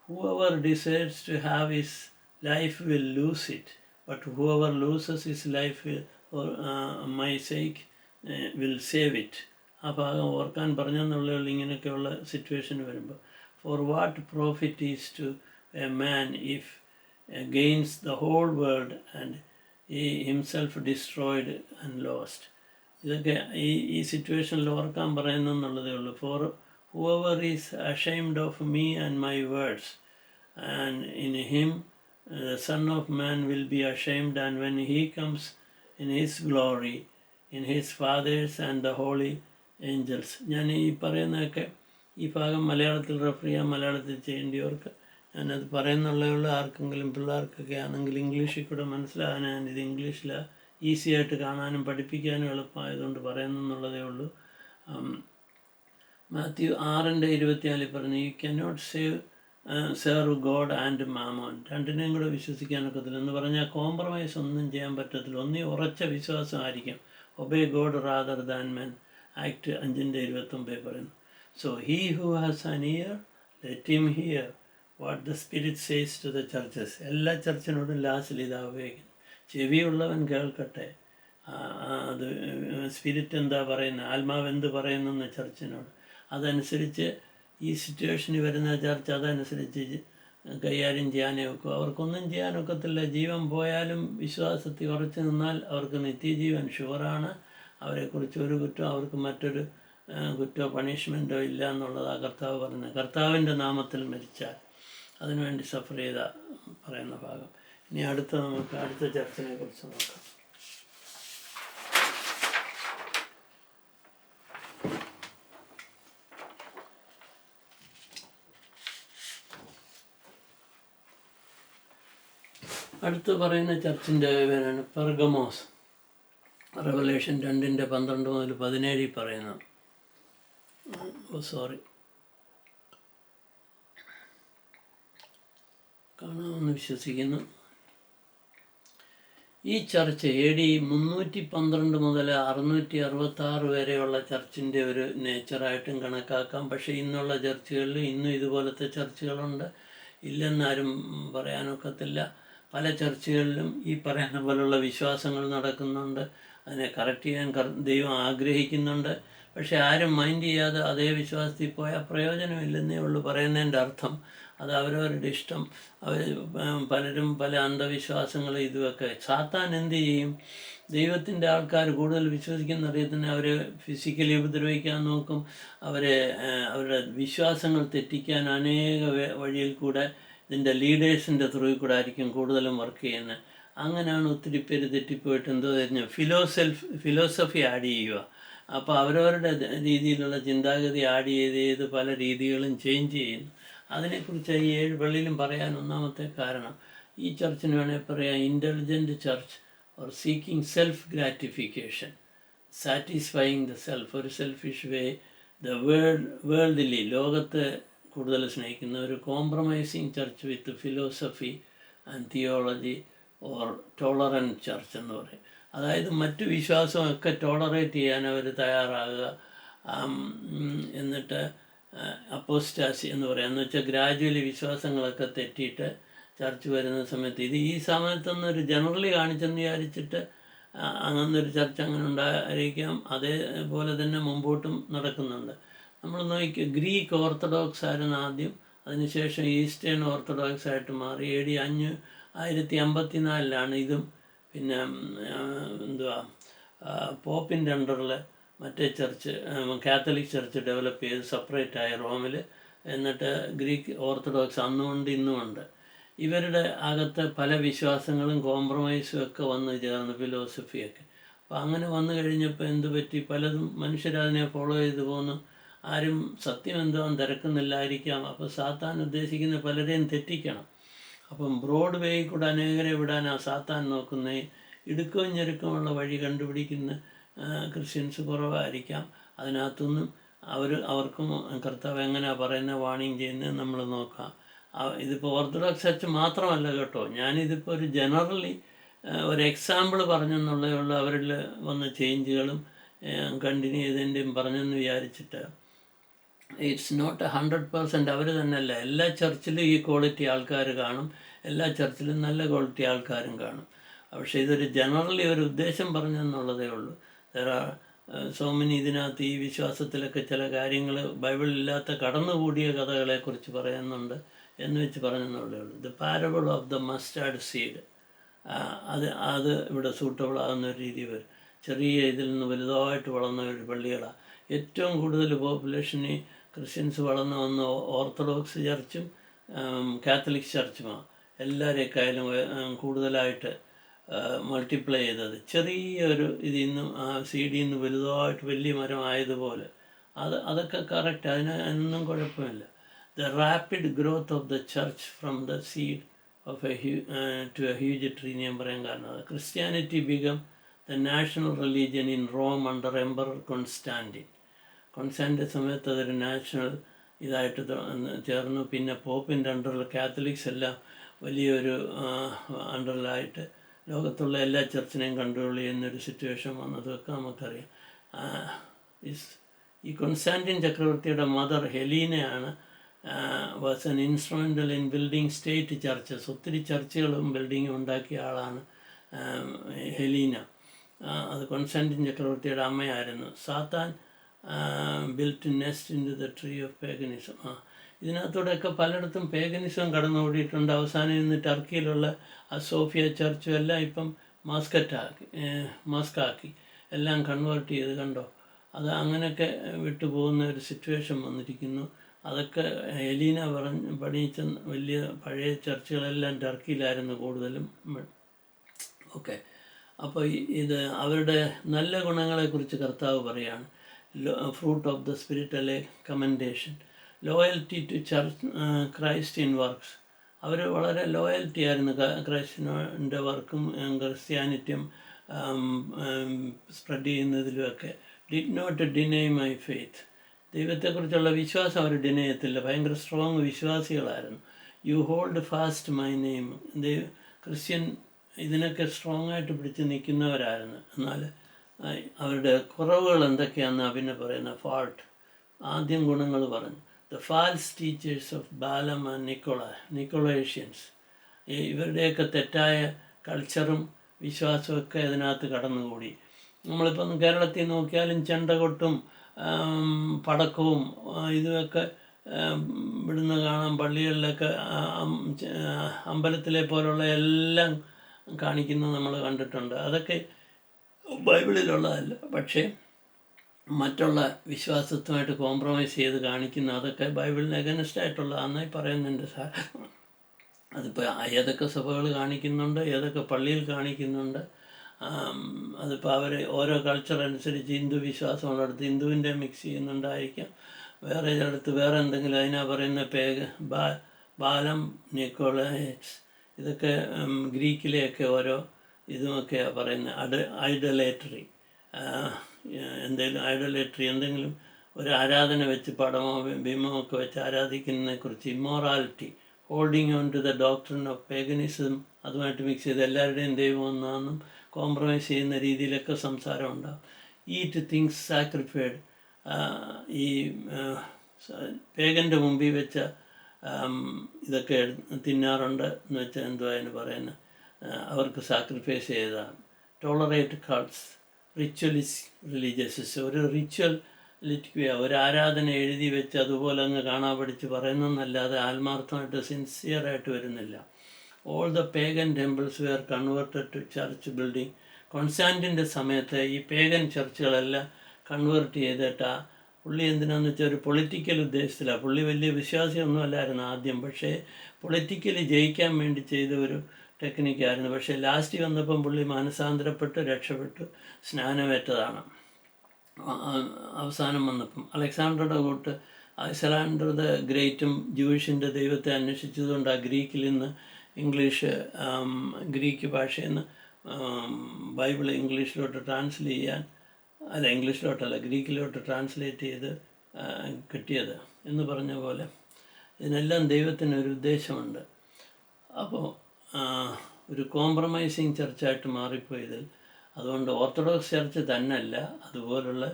whoever desires to have his life will lose it, but whoever loses his life for my sake will save it. ആ ഭാഗം ഓർക്കാൻ പറഞ്ഞെന്നുള്ളൂ. ഇങ്ങനെയൊക്കെയുള്ള സിറ്റുവേഷൻ വരുമ്പോൾ, for what profit is to a man if gains the whole world and he himself destroyed and lost. ഇതൊക്കെ ഈ സിറ്റുവേഷനിൽ ഓർക്കാൻ പറയുന്നെന്നുള്ളതേ ഉള്ളൂ. For whoever is ashamed of me and my words, and in him the Son of Man will be ashamed, and when he comes in his glory, in his fathers and the holy angels. ഞാൻ ഈ പറയുന്നതൊക്കെ ഈ ഭാഗം മലയാളത്തിൽ റെഫർ ചെയ്യാൻ മലയാളത്തിൽ ചെയ്യേണ്ടിയവർക്ക് ഞാനത് പറയുന്നുള്ളതുള്ള ആർക്കെങ്കിലും പിള്ളേർക്കൊക്കെ ആണെങ്കിൽ ഇംഗ്ലീഷിൽ കൂടെ മനസ്സിലാകാൻ ഞാനിത് ഇംഗ്ലീഷിൽ ഈസി ആയിട്ട് കാണാനും പഠിപ്പിക്കാനും എളുപ്പമായതുകൊണ്ട് പറയുന്നെന്നുള്ളതേ ഉള്ളൂ. മാത്യു 6:24 പറഞ്ഞു, you cannot serve God and Mammon. രണ്ടിനെയും കൂടെ വിശ്വസിക്കാനൊക്കത്തില്ല എന്ന് പറഞ്ഞാൽ കോംപ്രമൈസ് ഒന്നും ചെയ്യാൻ പറ്റത്തില്ല. ഒന്നീ ഉറച്ച വിശ്വാസമായിരിക്കും. Obey God rather than men. Act 5:29 പറയുന്നു. So he who has an ear let him hear what the spirit says to the churches. എല്ലാ ചർച്ചിനോടും ലാസ്റ്റിൽ ഇതാ ഉപയോഗിക്കുന്നു, ചെവിയുള്ളവൻ കേൾക്കട്ടെ. അത് സ്പിരിറ്റ് എന്താ പറയുന്നത്, ആത്മാവ് എന്ത് പറയുന്നെന്ന് ചർച്ചിനോട്. അതനുസരിച്ച് ഈ സിറ്റുവേഷനിൽ വരുന്ന ചർച്ച അതനുസരിച്ച് കൈകാര്യം ചെയ്യാനേ ഒക്കും. അവർക്കൊന്നും ചെയ്യാനൊക്കത്തില്ല. ജീവൻ പോയാലും വിശ്വാസത്തിൽ ഉറച്ചു നിന്നാൽ അവർക്ക് നിത്യജീവൻ ഷുവറാണ്. അവരെക്കുറിച്ച് ഒരു കുറ്റം, അവർക്ക് മറ്റൊരു കുറ്റമോ പണിഷ്മെൻറ്റോ ഇല്ല എന്നുള്ളതാണ് കർത്താവ് പറയുന്നത്. കർത്താവിൻ്റെ നാമത്തിൽ മരിച്ചാൽ അതിനുവേണ്ടി സഫർ ചെയ്ത പറയുന്ന ഭാഗം. ഇനി നമുക്ക് അടുത്ത ചർച്ചിനെ കുറിച്ച് നോക്കാം. അടുത്ത് പറയുന്ന ചർച്ചിൻ്റെ പേരാണ് പെർഗമോസ്. റെവലേഷൻ 2:12-17 പറയുന്നു. കാണാമെന്ന് വിശ്വസിക്കുന്നു. ഈ ചർച്ച് AD 312 മുതൽ 666 വരെയുള്ള ചർച്ചിൻ്റെ ഒരു നേച്ചറായിട്ടും കണക്കാക്കാം. പക്ഷേ ഇന്നുള്ള ചർച്ചുകളിൽ ഇന്നും ഇതുപോലത്തെ ചർച്ചുകളുണ്ട്, ഇല്ലെന്നാരും പറയാനൊക്കത്തില്ല. പല ചർച്ചുകളിലും ഈ പറയുന്ന പോലുള്ള വിശ്വാസങ്ങൾ നടക്കുന്നുണ്ട്. അതിനെ കറക്റ്റ് ചെയ്യാൻ ദൈവം ആഗ്രഹിക്കുന്നുണ്ട്. പക്ഷെ ആരും മൈൻഡ് ചെയ്യാതെ അതേ വിശ്വാസത്തിൽ പോയാൽ പ്രയോജനമില്ലെന്നേ ഉള്ളൂ. പറയുന്നതിൻ്റെ അർത്ഥം അത് അവരവരുടെ ഇഷ്ടം. പലരും പല അന്ധവിശ്വാസങ്ങൾ ഇതുമൊക്കെ. സാത്താൻ എന്ത് ചെയ്യും? ദൈവത്തിൻ്റെ ആൾക്കാർ കൂടുതൽ വിശ്വസിക്കുന്ന അറിയത്തിന് അവരെ ഫിസിക്കലി ഉപദ്രവിക്കാൻ നോക്കും. അവരുടെ വിശ്വാസങ്ങൾ തെറ്റിക്കാൻ അനേക വഴിയിൽ കൂടെ ഇതിൻ്റെ ലീഡേഴ്സിൻ്റെ ത്രൂയിൽ കൂടെ ആയിരിക്കും കൂടുതലും വർക്ക് ചെയ്യുന്നത്. അങ്ങനെയാണ് ഒത്തിരി പേര് തെറ്റിപ്പോയിട്ട് എന്തോ കഴിഞ്ഞാൽ ഫിലോസഫി ആഡ് ചെയ്യുക. അപ്പോൾ അവരവരുടെ രീതിയിലുള്ള ചിന്താഗതി ആഡ് ചെയ്ത് പല രീതികളും ചേഞ്ച് ചെയ്യുന്നു. അതിനെക്കുറിച്ച് ഈ 7 പള്ളിയിലും പറയാൻ ഒന്നാമത്തെ കാരണം, ഈ ചർച്ചിന് വേണേൽ പറയാം intelligent church or seeking self gratification, satisfying the self, ഒരു സെൽഫിഷ് വേ, ദ വേൾഡ്ലി, ലോകത്തെ കൂടുതൽ സ്നേഹിക്കുന്ന ഒരു compromising church with philosophy and theology or tolerant church എന്ന് പറയും. അതായത് മറ്റു വിശ്വാസമൊക്കെ ടോളറേറ്റ് ചെയ്യാൻ അവർ തയ്യാറാകുക. എന്നിട്ട് അപ്പോസ്റ്റാസി എന്ന് പറയാം, എന്ന് വെച്ചാൽ ഗ്രാജുവലി വിശ്വാസങ്ങളൊക്കെ തെറ്റിയിട്ട് ചർച്ച് വരുന്ന സമയത്ത് ഈ സമയത്തൊന്നും ഒരു ജനറലി കാണിച്ചെന്ന് വിചാരിച്ചിട്ട് അങ്ങനൊരു ചർച്ച അങ്ങനെ ഉണ്ടായിരിക്കാം. അതേപോലെ തന്നെ മുമ്പോട്ടും നടക്കുന്നുണ്ട്. നമ്മൾ നോക്കി, ഗ്രീക്ക് ഓർത്തഡോക്സ് ആയിരുന്നു ആദ്യം, അതിനുശേഷം ഈസ്റ്റേൺ ഓർത്തഡോക്സ് ആയിട്ട് മാറി. AD 554 ഇതും. പിന്നെ പോപ്പിൻ്റെ അണ്ടറിൽ മറ്റേ ചർച്ച്, കാത്തലിക് ചർച്ച് ഡെവലപ്പ് ചെയ്ത് സെപ്പറേറ്റായി റോമിൽ. എന്നിട്ട് ഗ്രീക്ക് ഓർത്തഡോക്സ് അന്നുമുണ്ട് ഇന്നുമുണ്ട്. ഇവരുടെ അകത്ത് പല വിശ്വാസങ്ങളും കോംപ്രമൈസും ഒക്കെ വന്ന് ചേർന്ന്, ഫിലോസഫിയൊക്കെ. അപ്പോൾ അങ്ങനെ വന്നു കഴിഞ്ഞപ്പോൾ എന്ത് പറ്റി? പലതും മനുഷ്യരതിനെ ഫോളോ ചെയ്ത് പോന്നു. ആരും സത്യം എന്തോന്നും തിരക്കുന്നില്ലായിരിക്കാം. അപ്പോൾ സാത്താൻ ഉദ്ദേശിക്കുന്ന പലരെയും തെറ്റിക്കണം. അപ്പം ബ്രോഡ് വേയിൽ കൂടെ അനേകരെ വിടാനാണ് സാത്താൻ നോക്കുന്നത്. ഇടുക്കവും ഞെരുക്കമുള്ള വഴി കണ്ടുപിടിക്കുന്ന ക്രിസ്ത്യൻസ് കുറവായിരിക്കാം. അതിനകത്തുനിന്നും അവർക്കും കർത്താവ് എങ്ങനെയാണ് പറയുന്നത്, വാണിംഗ് ചെയ്യുന്നത് നമ്മൾ നോക്കാം. ഇതിപ്പോൾ ഓർത്തഡോക്സ് ചർച്ച് മാത്രമല്ല കേട്ടോ, ഞാനിതിപ്പോൾ ഒരു ജനറലി ഒരു എക്സാമ്പിൾ പറഞ്ഞെന്നുള്ളതുള്ള അവരിൽ വന്ന ചേഞ്ചുകളും കണ്ടിന്യൂ ചെയ്തതിൻ്റെയും പറഞ്ഞെന്ന് വിചാരിച്ചിട്ട്. It's not 100%. അവർ തന്നെയല്ല, എല്ലാ ചർച്ചിലും ഈ ക്വാളിറ്റി ആൾക്കാർ കാണും, എല്ലാ ചർച്ചിലും നല്ല ക്വാളിറ്റി ആൾക്കാരും കാണും. പക്ഷേ ഇതൊരു ജനറലി ഒരു ഉദ്ദേശം പറഞ്ഞെന്നുള്ളതേ ഉള്ളൂ. സോമനി ഇതിനകത്ത് ഈ വിശ്വാസത്തിലൊക്കെ ചില കാര്യങ്ങൾ ബൈബിളില്ലാത്ത കടന്നുകൂടിയ കഥകളെക്കുറിച്ച് പറയുന്നുണ്ട് എന്ന് വെച്ച് പറഞ്ഞെന്നുള്ളേ ഉള്ളൂ. The parable of the mustard seed, അത് ഇവിടെ സൂട്ടബിൾ ആകുന്ന ഒരു രീതി വരും. ചെറിയ ഇതിൽ നിന്ന് വലുതായിട്ട് വളർന്ന ഒരു പള്ളികളാണ്. ഏറ്റവും കൂടുതൽ പോപ്പുലേഷന് ക്രിസ്ത്യൻസ് വളർന്നു വന്ന ഓർത്തഡോക്സ് ചർച്ചും കാത്തലിക് ചർച്ചുമാണ് എല്ലാവരെക്കായാലും കൂടുതലായിട്ട് മൾട്ടിപ്ലൈ ചെയ്തത്. ചെറിയൊരു ഇതിൽ നിന്നും ആ സീഡിൽ നിന്ന് വലുതായിട്ട് വലിയ മരം ആയതുപോലെ അതൊക്കെ കറക്റ്റ്, അതിനൊന്നും കുഴപ്പമില്ല. The rapid growth of the church from the seed of to a huge tree ഞാൻ പറയാൻ കാരണം Christianity become the national religion in Rome under emperor കോൺസ്റ്റാൻറ്റിൻ്റെ സമയത്ത് അതൊരു നാഷണൽ ഇതായിട്ട് ചേർന്നു. പിന്നെ പോപ്പിൻ്റെ അണ്ടറിൽ കാത്തലിക്സ് എല്ലാം വലിയൊരു അണ്ടറിലായിട്ട് ലോകത്തുള്ള എല്ലാ ചർച്ചിനെയും കൺട്രോൾ ചെയ്യുന്നൊരു സിറ്റുവേഷൻ വന്നതൊക്കെ നമുക്കറിയാം. ഈ കോൺസ്റ്റാൻറ്റിൻ ചക്രവർത്തിയുടെ മദർ ഹെലീനയാണ് was an instrumental in building state churches. ഒത്തിരി ചർച്ചുകളും ബിൽഡിങ്ങും ഉണ്ടാക്കിയ ആളാണ് ഹെലീന. അത് കോൺസ്റ്റാൻറ്റിൻ ചക്രവർത്തിയുടെ അമ്മയായിരുന്നു. Satan built nest into the tree of paganism. ഇതിനകത്തൂടെയൊക്കെ പലയിടത്തും പേഗനിസം കടന്നുകൂടിയിട്ടുണ്ട്. അവസാനം ഇന്ന് ടർക്കിയിലുള്ള സോഫിയ ചർച്ചും എല്ലാം ഇപ്പം മാസ്കാക്കി എല്ലാം കൺവേർട്ട് ചെയ്ത് കണ്ടോ. അത് അങ്ങനെയൊക്കെ വിട്ടുപോകുന്ന ഒരു സിറ്റുവേഷൻ വന്നിരിക്കുന്നു. അതൊക്കെ ഹെലീന പണിയിച്ച വലിയ പഴയ ചർച്ചുകളെല്ലാം ടർക്കിയിലായിരുന്നു കൂടുതലും. ഓക്കെ, അപ്പോൾ ഇത് അവരുടെ നല്ല ഗുണങ്ങളെക്കുറിച്ച് കർത്താവ് പറയാണ്. ഫ്രൂട്ട് ഓഫ് ദ സ്പിരിറ്റ് അല്ലെ commendation, loyalty to church Christ in works. അവർ വളരെ ലോയൽറ്റി ആയിരുന്നു ക്രൈസ്റ്റിൻ്റെ വർക്കും ക്രിസ്ത്യാനിറ്റിയും സ്പ്രെഡ് ചെയ്യുന്നതിലുമൊക്കെ. Did not deny my faith. ദൈവത്തെക്കുറിച്ചുള്ള വിശ്വാസം അവർ ഡിനൈ ചെയ്യത്തില്ല, ഭയങ്കര സ്ട്രോങ് വിശ്വാസികളായിരുന്നു. You hold fast my name. Christian ഇതിനൊക്കെ സ്ട്രോങ് ആയിട്ട് പിടിച്ച് നിൽക്കുന്നവരായിരുന്നു. എന്നാൽ അവരുടെ കുറവുകൾ എന്തൊക്കെയാണെന്ന് പിന്നെ പറയുന്ന ഫാൾട്ട്. ആദ്യം ഗുണങ്ങൾ പറഞ്ഞു. The false teachers of Balaam and Nicolaitans. ഇവരുടെയൊക്കെ തെറ്റായ കൾച്ചറും വിശ്വാസമൊക്കെ അതിനകത്ത് കടന്നുകൂടി. നമ്മളിപ്പം കേരളത്തിൽ നോക്കിയാലും ചെണ്ടകൊട്ടും പടക്കവും ഇതുമൊക്കെ ഇവിടുന്ന് കാണാം. പള്ളികളിലൊക്കെ അമ്പലത്തിലെ പോലുള്ള എല്ലാം കാണിക്കുന്നത് നമ്മൾ കണ്ടിട്ടുണ്ട്. അതൊക്കെ ബൈബിളിലുള്ളതല്ല, പക്ഷേ മറ്റുള്ള വിശ്വാസത്തുമായിട്ട് കോംപ്രമൈസ് ചെയ്ത് കാണിക്കുന്ന അതൊക്കെ ബൈബിളിന് അഗൈൻസ്റ്റ് ആയിട്ടുള്ളതാണെന്നായി പറയുന്നുണ്ട് സാർ. അതിപ്പോൾ ഏതൊക്കെ സഭകൾ കാണിക്കുന്നുണ്ട്, ഏതൊക്കെ പള്ളിയിൽ കാണിക്കുന്നുണ്ട്. അതിപ്പോൾ അവർ ഓരോ കൾച്ചർ അനുസരിച്ച് ഹിന്ദു വിശ്വാസമുള്ളിടത്ത് ഹിന്ദുവിൻ്റെ മിക്സ് ചെയ്യുന്നുണ്ടായിരിക്കാം, വേറെ ചിലടത്ത് വേറെ എന്തെങ്കിലും. അതിനാ പറയുന്ന ബാലം നിക്കോളൈറ്റ്സ്. ഇതൊക്കെ ഗ്രീക്കിലെയൊക്കെ ഓരോ ഇതുമൊക്കെയാണ് പറയുന്നത്. ഐഡലേറ്ററി, എന്തെങ്കിലും ഐഡലേറ്ററി, എന്തെങ്കിലും ഒരു ആരാധന വെച്ച് പടമോ ബിംബമോ ഒക്കെ വെച്ച് ആരാധിക്കുന്നതിനെക്കുറിച്ച്. Immorality, holding on to the doctrine of paganism, അതുമായിട്ട് മിക്സ് ചെയ്ത് എല്ലാവരുടെയും ദൈവം ഒന്നാണെന്നും കോംപ്രമൈസ് ചെയ്യുന്ന രീതിയിലൊക്കെ സംസാരം ഉണ്ടാകും. Eat things sacrificed. ഈ പേഗൻ്റെ മുമ്പിൽ വെച്ച ഇതൊക്കെ തിന്നാറുണ്ട് എന്ന് വെച്ചാൽ എന്തുവാ അതിന് പറയുന്നത്, അവർക്ക് സാക്രിഫൈസ് ചെയ്തതാണ്. Tolerate cults, ritualist religions. ഒരു റിച്വൽ ലിറ്റ്വിയ, ഒരു ആരാധന എഴുതി വെച്ച് അതുപോലെ അങ്ങ് കാണാൻ പഠിച്ച് പറയുന്നതെന്നല്ലാതെ ആത്മാർത്ഥമായിട്ട് സിൻസിയറായിട്ട് വരുന്നില്ല. All the pagan temples were converted to church building. കോൺസ്റ്റാൻറ്റിൻ്റെ സമയത്ത് ഈ പേഗൻ ചർച്ചുകളെല്ലാം കൺവേർട്ട് ചെയ്തിട്ടാ. പുള്ളി എന്തിനാന്ന് വെച്ചാൽ ഒരു പൊളിറ്റിക്കൽ ഉദ്ദേശത്തിലാണ്. പുള്ളി വലിയ വിശ്വാസിയൊന്നും അല്ലായിരുന്നു ആദ്യം, പക്ഷേ പൊളിറ്റിക്കലി ജയിക്കാൻ വേണ്ടി ചെയ്ത ഒരു ടെക്നിക്കായിരുന്നു. പക്ഷേ ലാസ്റ്റ് വന്നപ്പം പുള്ളി മാനസാന്തരപ്പെട്ട് രക്ഷപ്പെട്ടു സ്നാനമേറ്റതാണ്. അവസാനം വന്നപ്പം അലക്സാണ്ടറുടെ കൂട്ട് അലക്സാണ്ടർ ദ ഗ്രേറ്റും ജൂയിഷിൻ്റെ ദൈവത്തെ അന്വേഷിച്ചതുകൊണ്ട് ആ ഗ്രീക്കിൽ നിന്ന് ഗ്രീക്ക് ഭാഷയിൽ നിന്ന് ബൈബിൾ ഇംഗ്ലീഷിലോട്ട് ട്രാൻസ്ലേറ്റ് ചെയ്യാൻ, ഇംഗ്ലീഷിലോട്ടല്ല ഗ്രീക്കിലോട്ട് ട്രാൻസ്ലേറ്റ് ചെയ്ത് കിട്ടിയത് എന്ന് പറഞ്ഞ പോലെ ഇതിനെല്ലാം ദൈവത്തിനൊരു ഉദ്ദേശമുണ്ട്. അപ്പോൾ ഒരു കോംപ്രമൈസിങ് ചർച്ചായിട്ട് മാറിപ്പോയതിൽ അതുകൊണ്ട് ഓർത്തഡോക്സ് ചർച്ച് തന്നെയല്ല, അതുപോലുള്ള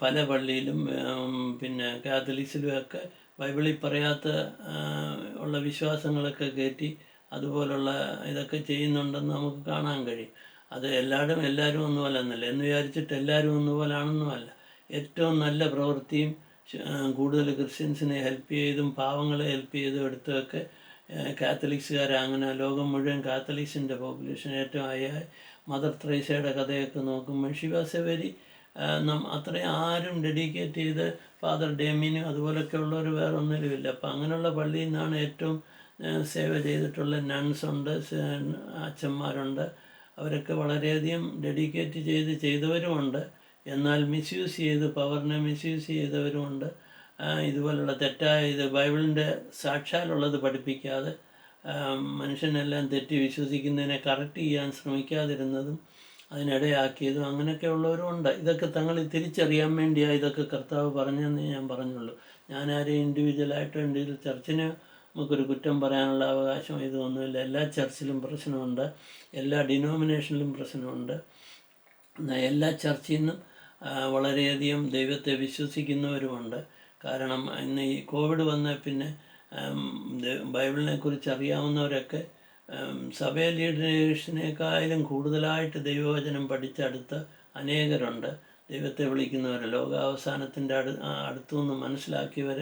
പല പള്ളിയിലും പിന്നെ കാത്തലിക്സിലുമൊക്കെ ബൈബിളിൽ പറയാത്ത ഉള്ള വിശ്വാസങ്ങളൊക്കെ കയറ്റി അതുപോലുള്ള ഇതൊക്കെ ചെയ്യുന്നുണ്ടെന്ന് നമുക്ക് കാണാൻ കഴിയും. അത് എല്ലാവരും ഒന്നുപോലെ എന്നല്ല, എന്ന് വിചാരിച്ചിട്ട് എല്ലാവരും ഒന്നുപോലാണെന്നുമല്ല. ഏറ്റവും നല്ല പ്രവൃത്തിയും കൂടുതൽ ക്രിസ്ത്യൻസിനെ ഹെൽപ്പ് ചെയ്തും പാവങ്ങളെ ഹെൽപ്പ് ചെയ്തും എടുത്തൊക്കെ കാത്തലിക്സുകാർ. അങ്ങനെ ലോകം മുഴുവൻ കാത്തലിക്സിൻ്റെ പോപ്പുലേഷൻ ഏറ്റവും മദർ ത്രേസ്യയുടെ കഥയൊക്കെ നോക്കുമ്പോൾ ഷി വാസ് എ വെരി അത്രയും ആരും ഡെഡിക്കേറ്റ് ചെയ്ത് ഫാദർ ഡേമിനും അതുപോലൊക്കെ ഉള്ളവർ വേറെ ഒന്നിലുമില്ല. അപ്പം അങ്ങനെയുള്ള പള്ളിയിൽ നിന്നാണ് ഏറ്റവും സേവ ചെയ്തിട്ടുള്ള നൺസ് ഉണ്ട്, അച്ഛന്മാരുണ്ട്. അവരൊക്കെ വളരെയധികം ഡെഡിക്കേറ്റ് ചെയ്തവരുമുണ്ട്. എന്നാൽ മിസ്യൂസ് ചെയ്ത് പവറിനെ മിസ്യൂസ് ചെയ്തവരുമുണ്ട്. ഇതുപോലുള്ള തെറ്റായ ബൈബിളിൻ്റെ സാക്ഷാലുള്ളത് പഠിപ്പിക്കാതെ മനുഷ്യനെല്ലാം തെറ്റി വിശ്വസിക്കുന്നതിനെ കറക്റ്റ് ചെയ്യാൻ ശ്രമിക്കാതിരുന്നതും അതിനിടയാക്കിയതും അങ്ങനെയൊക്കെ ഉള്ളവരും ഉണ്ട്. ഇതൊക്കെ തങ്ങളിൽ തിരിച്ചറിയാൻ വേണ്ടിയാണ് ഇതൊക്കെ കർത്താവ് പറഞ്ഞതെന്ന് ഞാൻ പറഞ്ഞുള്ളൂ. ഞാനാരെയും ഇൻഡിവിജ്വൽ ചർച്ചിന് നമുക്കൊരു കുറ്റം പറയാനുള്ള അവകാശം ഇതൊന്നുമില്ല. എല്ലാ ചർച്ചിലും പ്രശ്നമുണ്ട്, എല്ലാ ഡിനോമിനേഷനിലും പ്രശ്നമുണ്ട്. എല്ലാ ചർച്ചിൽ നിന്നും വളരെയധികം ദൈവത്തെ വിശ്വസിക്കുന്നവരുമുണ്ട്. കാരണം ഇന്ന് ഈ കോവിഡ് വന്ന പിന്നെ ബൈബിളിനെ കുറിച്ച് അറിയാവുന്നവരൊക്കെ സഭ ലീഡേഴ്സിനേക്കാളും കൂടുതലായിട്ട് ദൈവവചനം പഠിച്ചടുത്ത അനേകരുണ്ട്. ദൈവത്തെ വിളിക്കുന്നവർ, ലോകാവസാനത്തിൻ്റെ അടുത്തുനിന്ന് മനസ്സിലാക്കിയവർ,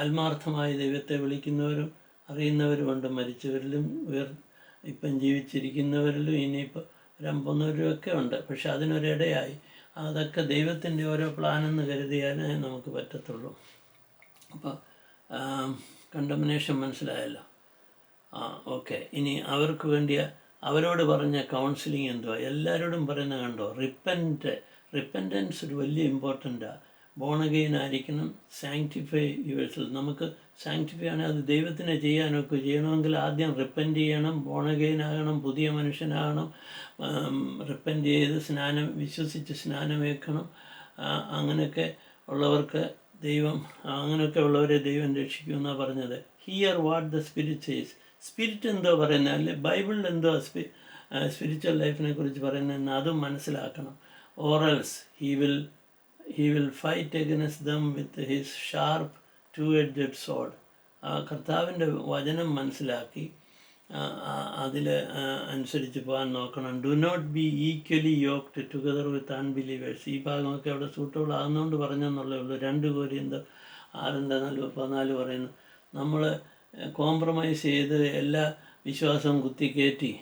ആത്മാർത്ഥമായി ദൈവത്തെ വിളിക്കുന്നവരും അറിയുന്നവരുമുണ്ട്. മരിച്ചവരിലും ഇപ്പം ജീവിച്ചിരിക്കുന്നവരിലും ഇനിയിപ്പോൾ രമ്പുന്നവരുമൊക്കെ ഉണ്ട്. പക്ഷെ അതിനൊരിടയായി അതൊക്കെ ദൈവത്തിൻ്റെ ഓരോ പ്ലാനെന്ന് കരുതിയാലേ നമുക്ക് പറ്റത്തുള്ളൂ. അപ്പോൾ കണ്ടംനേഷൻ മനസ്സിലായല്ലോ. ഓക്കെ. ഇനി അവർക്ക് വേണ്ടിയ അവരോട് പറഞ്ഞ കൗൺസിലിംഗ് എന്തുവാ? എല്ലാവരോടും പറയുന്ന കണ്ടോ, റിപ്പൻറ്റൻസ് ഒരു വലിയ ഇമ്പോർട്ടൻ്റാണ്. ബോൺ അഗെയിൻ ആയിരിക്കണം. Sanctify yourself. നമുക്ക് സാങ്ക്ടിഫൈ ആണെങ്കിൽ അത് ദൈവത്തിനെ ചെയ്യാനൊക്കെ ചെയ്യണമെങ്കിൽ ആദ്യം റിപ്പൻറ്റ് ചെയ്യണം, ബോൺ അഗെയിൻ ആകണം, പുതിയ മനുഷ്യനാകണം. റിപ്പൻറ്റ് ചെയ്ത് വിശ്വസിച്ച് സ്നാനമേൽക്കണം. അങ്ങനെയൊക്കെ ഉള്ളവർക്ക് അങ്ങനെയൊക്കെ ഉള്ളവരെ ദൈവം രക്ഷിക്കുമെന്നാണ് പറഞ്ഞത്. Here what the spirit says. Spirit എന്തോ പറയുന്നത്, അല്ലെ ബൈബിളിൽ എന്തോ സ്പിരിച്വൽ ലൈഫിനെ കുറിച്ച് പറയുന്നതെന്ന് അതും മനസ്സിലാക്കണം. ഓറൽസ് he will fight against them with his sharp two-edged sword. കർത്താവിൻ്റെ വചനം മനസ്സിലാക്കി അതിൽ അനുസരിച്ച് പോകാൻ നോക്കണം. Do not be equally yoked together with unbelievers. ഈ ഭാഗമൊക്കെ അവിടെ സൂട്ടബിൾ ആകുന്നതുകൊണ്ട് പറഞ്ഞെന്നുള്ളേ ഉള്ളൂ. 2 കൊരിന്ത്യർ 6:14 പറയുന്നു, നമ്മൾ കോംപ്രമൈസ് ചെയ്ത് എല്ലാ വിശ്വാസവും കുത്തിക്കയറ്റി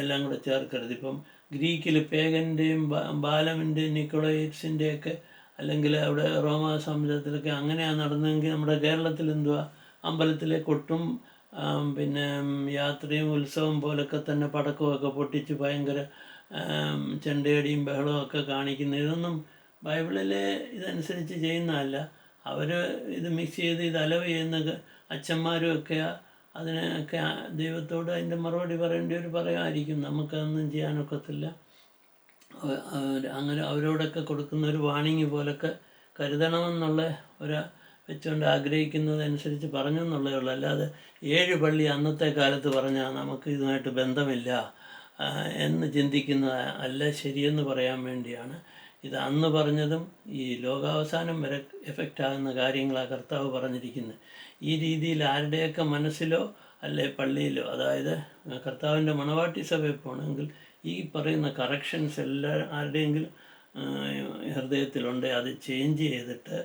എല്ലാം കൂടെ ചേർക്കരുത്. ഇപ്പം ഗ്രീക്കിൽ പേഗൻ്റെയും ബാലമിൻ്റെയും നിക്കോളൈറ്റ്സിൻ്റെയൊക്കെ അല്ലെങ്കിൽ അവിടെ റോമാ സമുദ്രത്തിലൊക്കെ അങ്ങനെയാണ് നടന്നതെങ്കിൽ നമ്മുടെ കേരളത്തിൽ എന്തുവാ, അമ്പലത്തിലെ കൊട്ടും പിന്നെ യാത്രയും ഉത്സവം പോലൊക്കെ തന്നെ പടക്കമൊക്കെ പൊട്ടിച്ച് ഭയങ്കര ചെണ്ടയടിയും ബഹളവും ഒക്കെ കാണിക്കുന്നത്, ഇതൊന്നും ബൈബിളിലെ ഇതനുസരിച്ച് ചെയ്യുന്നതല്ല. അവർ ഇത് മിക്സ് ചെയ്ത് ഇത് അലവ് ചെയ്യുന്ന അച്ഛന്മാരും ഒക്കെ അതിനൊക്കെ ദൈവത്തോട് അതിൻ്റെ മറുപടി പറയേണ്ടവർ പറയുമായിരിക്കും. നമുക്കതൊന്നും ചെയ്യാനൊക്കത്തില്ല. അങ്ങനെ അവരോടൊക്കെ കൊടുക്കുന്ന ഒരു വാണിംഗ് പോലൊക്കെ കരുതണമെന്നുള്ള വെച്ചുകൊണ്ട് ആഗ്രഹിക്കുന്നതനുസരിച്ച് പറഞ്ഞു എന്നുള്ളതേ ഉള്ളൂ. അല്ലാതെ 7 പള്ളി അന്നത്തെ കാലത്ത് പറഞ്ഞാൽ നമുക്ക് ഇതുമായിട്ട് ബന്ധമില്ല എന്ന് ചിന്തിക്കുന്ന അല്ല ശരിയെന്ന് പറയാൻ വേണ്ടിയാണ്. ഇത് അന്ന് പറഞ്ഞതും ഈ ലോകാവസാനം വരെ എഫക്റ്റ് ആകുന്ന കാര്യങ്ങളാണ് കർത്താവ് പറഞ്ഞിരിക്കുന്നത്. ഈ രീതിയിൽ ആരുടെയൊക്കെ മനസ്സിലോ അല്ലെ പള്ളിയിലോ, അതായത് കർത്താവിൻ്റെ മണവാട്ടി സഭയിൽ പോകണമെങ്കിൽ ഈ പറയുന്ന കറക്ഷൻസ് ആരുടെയെങ്കിലും ഹൃദയത്തിലുണ്ട്. അത് ചേഞ്ച് ചെയ്തിട്ട്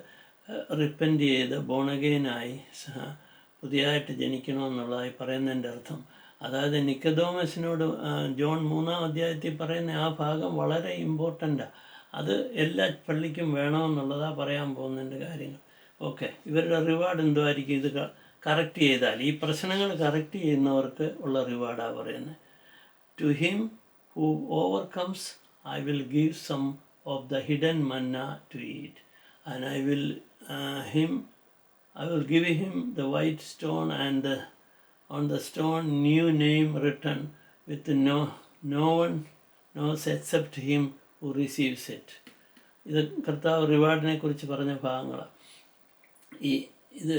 റിപ്പൻറ്റ് ചെയ്ത് ബോണഗെയിനായി പുതിയതായിട്ട് ജനിക്കണമെന്നുള്ളതായി പറയുന്നതിൻ്റെ അർത്ഥം. അതായത് നിക്കോദോമസിനോട് ജോൺ 3-ാം അധ്യായത്തിൽ പറയുന്ന ആ ഭാഗം വളരെ ഇമ്പോർട്ടൻ്റാണ്. അത് എല്ലാ പള്ളിക്കും വേണമെന്നുള്ളതാണ് പറയാൻ പോകുന്നതിൻ്റെ കാര്യങ്ങൾ. ഓക്കെ. ഇവരുടെ റിവാർഡ് എന്തുമായിരിക്കും? ഇത് കറക്റ്റ് ചെയ്താൽ, ഈ പ്രശ്നങ്ങൾ കറക്റ്റ് ചെയ്യുന്നവർക്ക് ഉള്ള റിവാർഡാണ് പറയുന്നത്. To him who overcomes I will give some of the hidden manna to eat and I will give him the white stone and on the stone new name written with no one knows except him who receives it. ഇത് കർത്താവ് റിവാർഡിനെ കുറിച്ച് പറഞ്ഞ ഭാഗങ്ങളാണ്. ഇത്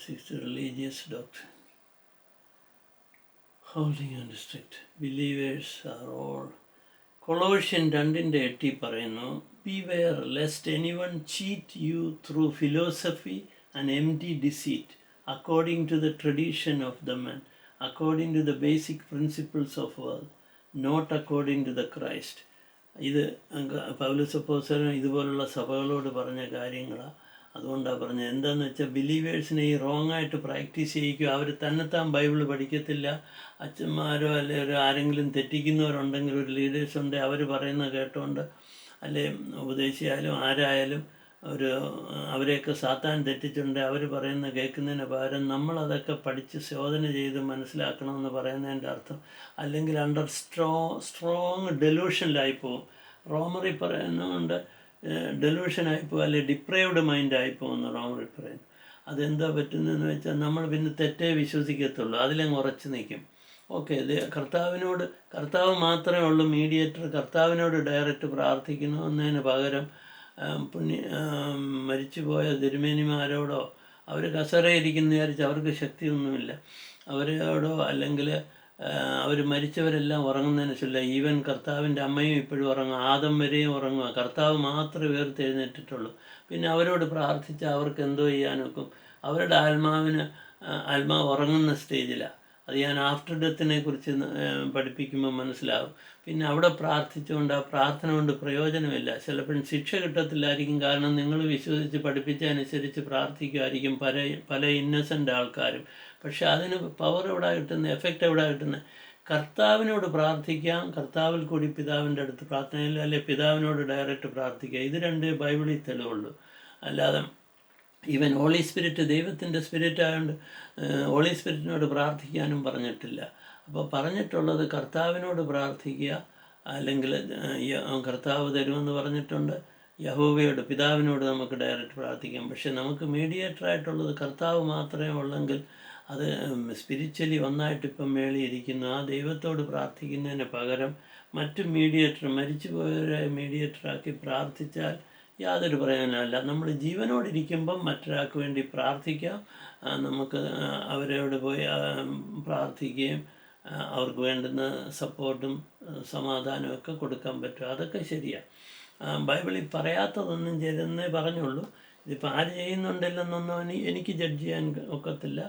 6th religious doctrine. Holding and strict believers are all. Colossian 2:8 പറയുന്നു, beware lest anyone cheat you through philosophy and empty deceit, according to the tradition of the man, according to the basic principles of world, not according to the Christ. ഇത് പൗലോസ് അപ്പോസ്തലൻ ഇതുപോലുള്ള സഭകളോട് പറഞ്ഞ കാര്യങ്ങളാണ്. അതുകൊണ്ടാണ് പറഞ്ഞത്. എന്താണെന്ന് വെച്ചാൽ ബിലീവേഴ്സിനെ ഈ റോങ് ആയിട്ട് പ്രാക്ടീസ് ചെയ്യിക്കുക. അവർ തന്നെത്താൻ ബൈബിൾ പഠിക്കത്തില്ല. അച്ഛന്മാരോ അല്ലെ ഒരു ആരെങ്കിലും തെറ്റിക്കുന്നവരുണ്ടെങ്കിൽ, ഒരു ലീഡേഴ്സ് ഉണ്ടെങ്കിൽ അവർ പറയുന്നത് കേട്ടുകൊണ്ട്, അല്ലെ ഉപദേശിയായാലും ആരായാലും അവരെയൊക്കെ സാത്താൻ തെറ്റിച്ചുണ്ട് അവർ പറയുന്നത് കേൾക്കുന്നതിന് പകരം നമ്മളതൊക്കെ പഠിച്ച് ശോധന ചെയ്ത് മനസ്സിലാക്കണമെന്ന് പറയുന്നതിൻ്റെ അർത്ഥം, അല്ലെങ്കിൽ അണ്ടർ സ്ട്രോങ് ഡെലൂഷനിലായിപ്പോവും. റോമറി പറയുന്നതുകൊണ്ട് ഡെലൂഷനായിപ്പോവും, അല്ലെങ്കിൽ ഡിപ്രൈവ്ഡ് മൈൻഡായിപ്പോകുന്നു റോമറി പറയുന്നു. അതെന്താ പറ്റുന്നതെന്ന് വെച്ചാൽ നമ്മൾ പിന്നെ തെറ്റേ വിശ്വസിക്കത്തുള്ളൂ, അതിലങ്ങ് ഉറച്ചു നിൽക്കും. ഓക്കെ, ഇത് കർത്താവ് മാത്രമേ ഉള്ളൂ മീഡിയേറ്റർ. കർത്താവിനോട് ഡയറക്റ്റ് പ്രാർത്ഥിക്കുന്നു എന്നതിന് പകരം മരിച്ചുപോയ തിരുമേനിമാരോടോ, അവർ കസേരയിരിക്കുന്ന വിചാരിച്ച് അവർക്ക് ശക്തിയൊന്നുമില്ല, അവരോടോ അല്ലെങ്കിൽ അവർ മരിച്ചവരെല്ലാം ഉറങ്ങുന്നതിനനുസരിച്ചില്ല. ഈവൻ കർത്താവിൻ്റെ അമ്മയും ഇപ്പോഴും ഉറങ്ങുക, ആദം വരെയും ഉറങ്ങുക, കർത്താവ് മാത്രമേ ഉയർത്തെഴുന്നേറ്റിട്ടുള്ളൂ. പിന്നെ അവരോട് പ്രാർത്ഥിച്ചാൽ അവർക്ക് എന്തോ ചെയ്യാനൊക്കും? അവരുടെ ആത്മാവ് ഉറങ്ങുന്ന സ്റ്റേജിലാണ്. അത് ഞാൻ ആഫ്റ്റർ ഡെത്തിനെ കുറിച്ച് പഠിപ്പിക്കുമ്പോൾ മനസ്സിലാവും. പിന്നെ അവിടെ പ്രാർത്ഥിച്ചുകൊണ്ട് ആ പ്രാർത്ഥന കൊണ്ട് പ്രയോജനമില്ല. ചിലപ്പോൾ ശിക്ഷ കിട്ടത്തില്ലായിരിക്കും, കാരണം നിങ്ങൾ വിശ്വസിച്ച് പഠിപ്പിച്ചതനുസരിച്ച് പ്രാർത്ഥിക്കുമായിരിക്കും പല ഇന്നസെൻ്റ് ആൾക്കാരും. പക്ഷെ അതിന് പവർ എവിടെ കിട്ടുന്നത്, എഫക്റ്റ് എവിടെ കിട്ടുന്നത്? കർത്താവിനോട് പ്രാർത്ഥിക്കാം, കർത്താവിൽ കൂടി പിതാവിൻ്റെ അടുത്ത് പ്രാർത്ഥനയില്ല, അല്ലെ പിതാവിനോട് ഡയറക്റ്റ് പ്രാർത്ഥിക്കുക. ഇത് രണ്ട് ബൈബിളിൽ തെളിവുള്ളൂ. അല്ലാതെ ഈവൻ ഹോളി സ്പിരിറ്റ്, ദൈവത്തിൻ്റെ സ്പിരിറ്റ് ആയതുകൊണ്ട് ഹോളി സ്പിരിറ്റിനോട് പ്രാർത്ഥിക്കാനും പറഞ്ഞിട്ടില്ല. അപ്പോൾ പറഞ്ഞിട്ടുള്ളത് കർത്താവിനോട് പ്രാർത്ഥിക്കുക, അല്ലെങ്കിൽ കർത്താവ് തരുമെന്ന് പറഞ്ഞിട്ടുണ്ട്. യഹോവയോട്, പിതാവിനോട് നമുക്ക് ഡയറക്റ്റ് പ്രാർത്ഥിക്കാം. പക്ഷെ നമുക്ക് മീഡിയേറ്ററായിട്ടുള്ളത് കർത്താവ് മാത്രമേ ഉള്ളെങ്കിൽ അത് സ്പിരിച്വലി ഒന്നായിട്ടിപ്പം മേളിയിരിക്കുന്നു. ആ ദൈവത്തോട് പ്രാർത്ഥിക്കുന്നതിന് പകരം മറ്റു മരിച്ചുപോയവരെ മീഡിയേറ്ററാക്കി പ്രാർത്ഥിച്ചാൽ യാതൊരു പ്രയോജനമല്ല. നമ്മൾ ജീവനോടിരിക്കുമ്പം മറ്റൊരാൾക്ക് വേണ്ടി പ്രാർത്ഥിക്കാം. നമുക്ക് അവരോട് പോയി പ്രാർത്ഥിക്കുകയും അവർക്ക് വേണ്ടുന്ന സപ്പോർട്ടും സമാധാനവും ഒക്കെ കൊടുക്കാൻ പറ്റും. അതൊക്കെ ശരിയാണ്. ബൈബിളിൽ പറയാത്തതൊന്നും ചെയ്തെന്നേ പറഞ്ഞുള്ളൂ. ഇതിപ്പോൾ ആര് ചെയ്യുന്നുണ്ടില്ലെന്നൊന്നും എനിക്ക് ജഡ്ജ് ചെയ്യാൻ ഒക്കത്തില്ല.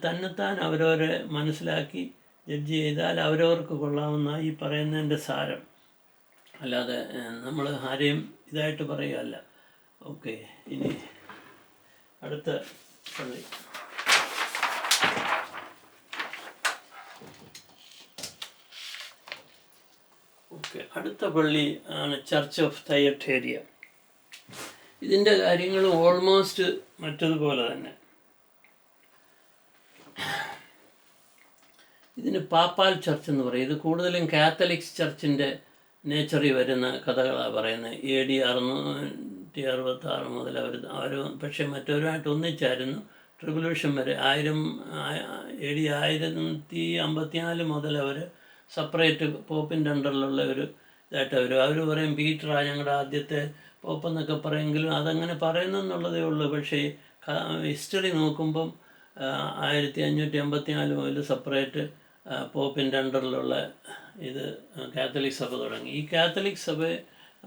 തന്നെത്താൻ അവരവരെ മനസ്സിലാക്കി ജഡ്ജ് ചെയ്താൽ അവരവർക്ക് കൊള്ളാവുന്ന ഈ പറയുന്നതിൻ്റെ സാരം. അല്ലാതെ നമ്മൾ ആരെയും ഇതായിട്ട് പറയുകയല്ല. ഓക്കെ, ഇനി അടുത്ത പള്ളി. ഓക്കെ, അടുത്ത പള്ളി ആണ് ചർച്ച് ഓഫ് തയറ്റേരിയ. ഇതിൻ്റെ കാര്യങ്ങൾ ഓൾമോസ്റ്റ് മറ്റതുപോലെ തന്നെ. ഇതിന് പാപ്പാൽ ചർച്ച് എന്ന് പറയും. ഇത് കൂടുതലും കാത്തലിക്സ് ചർച്ചിൻ്റെ നേച്ചറിൽ വരുന്ന കഥകളാണ് പറയുന്നത്. AD 666 മുതൽ അവർ പക്ഷേ മറ്റവരുമായിട്ട് ഒന്നിച്ചായിരുന്നു ട്രിബുലേഷൻ വരെ. AD 1054 മുതൽ അവർ സെപ്പറേറ്റ് പോപ്പിൻ്റെ അണ്ടറിലുള്ള ഒരു ഇതായിട്ട് അവർ പറയും പീറ്ററാണ് ഞങ്ങളുടെ ആദ്യത്തെ പോപ്പെന്നൊക്കെ പറയുമെങ്കിലും അതങ്ങനെ പറയുന്നെന്നുള്ളതേ ഉള്ളൂ. പക്ഷേ ഹിസ്റ്ററി നോക്കുമ്പം 1554 മുതൽ സെപ്പറേറ്റ് പോപ്പിൻ്റെ അണ്ടറിലുള്ള ഇത് കാത്തലിക് സഭ തുടങ്ങി. ഈ കാത്തലിക് സഭ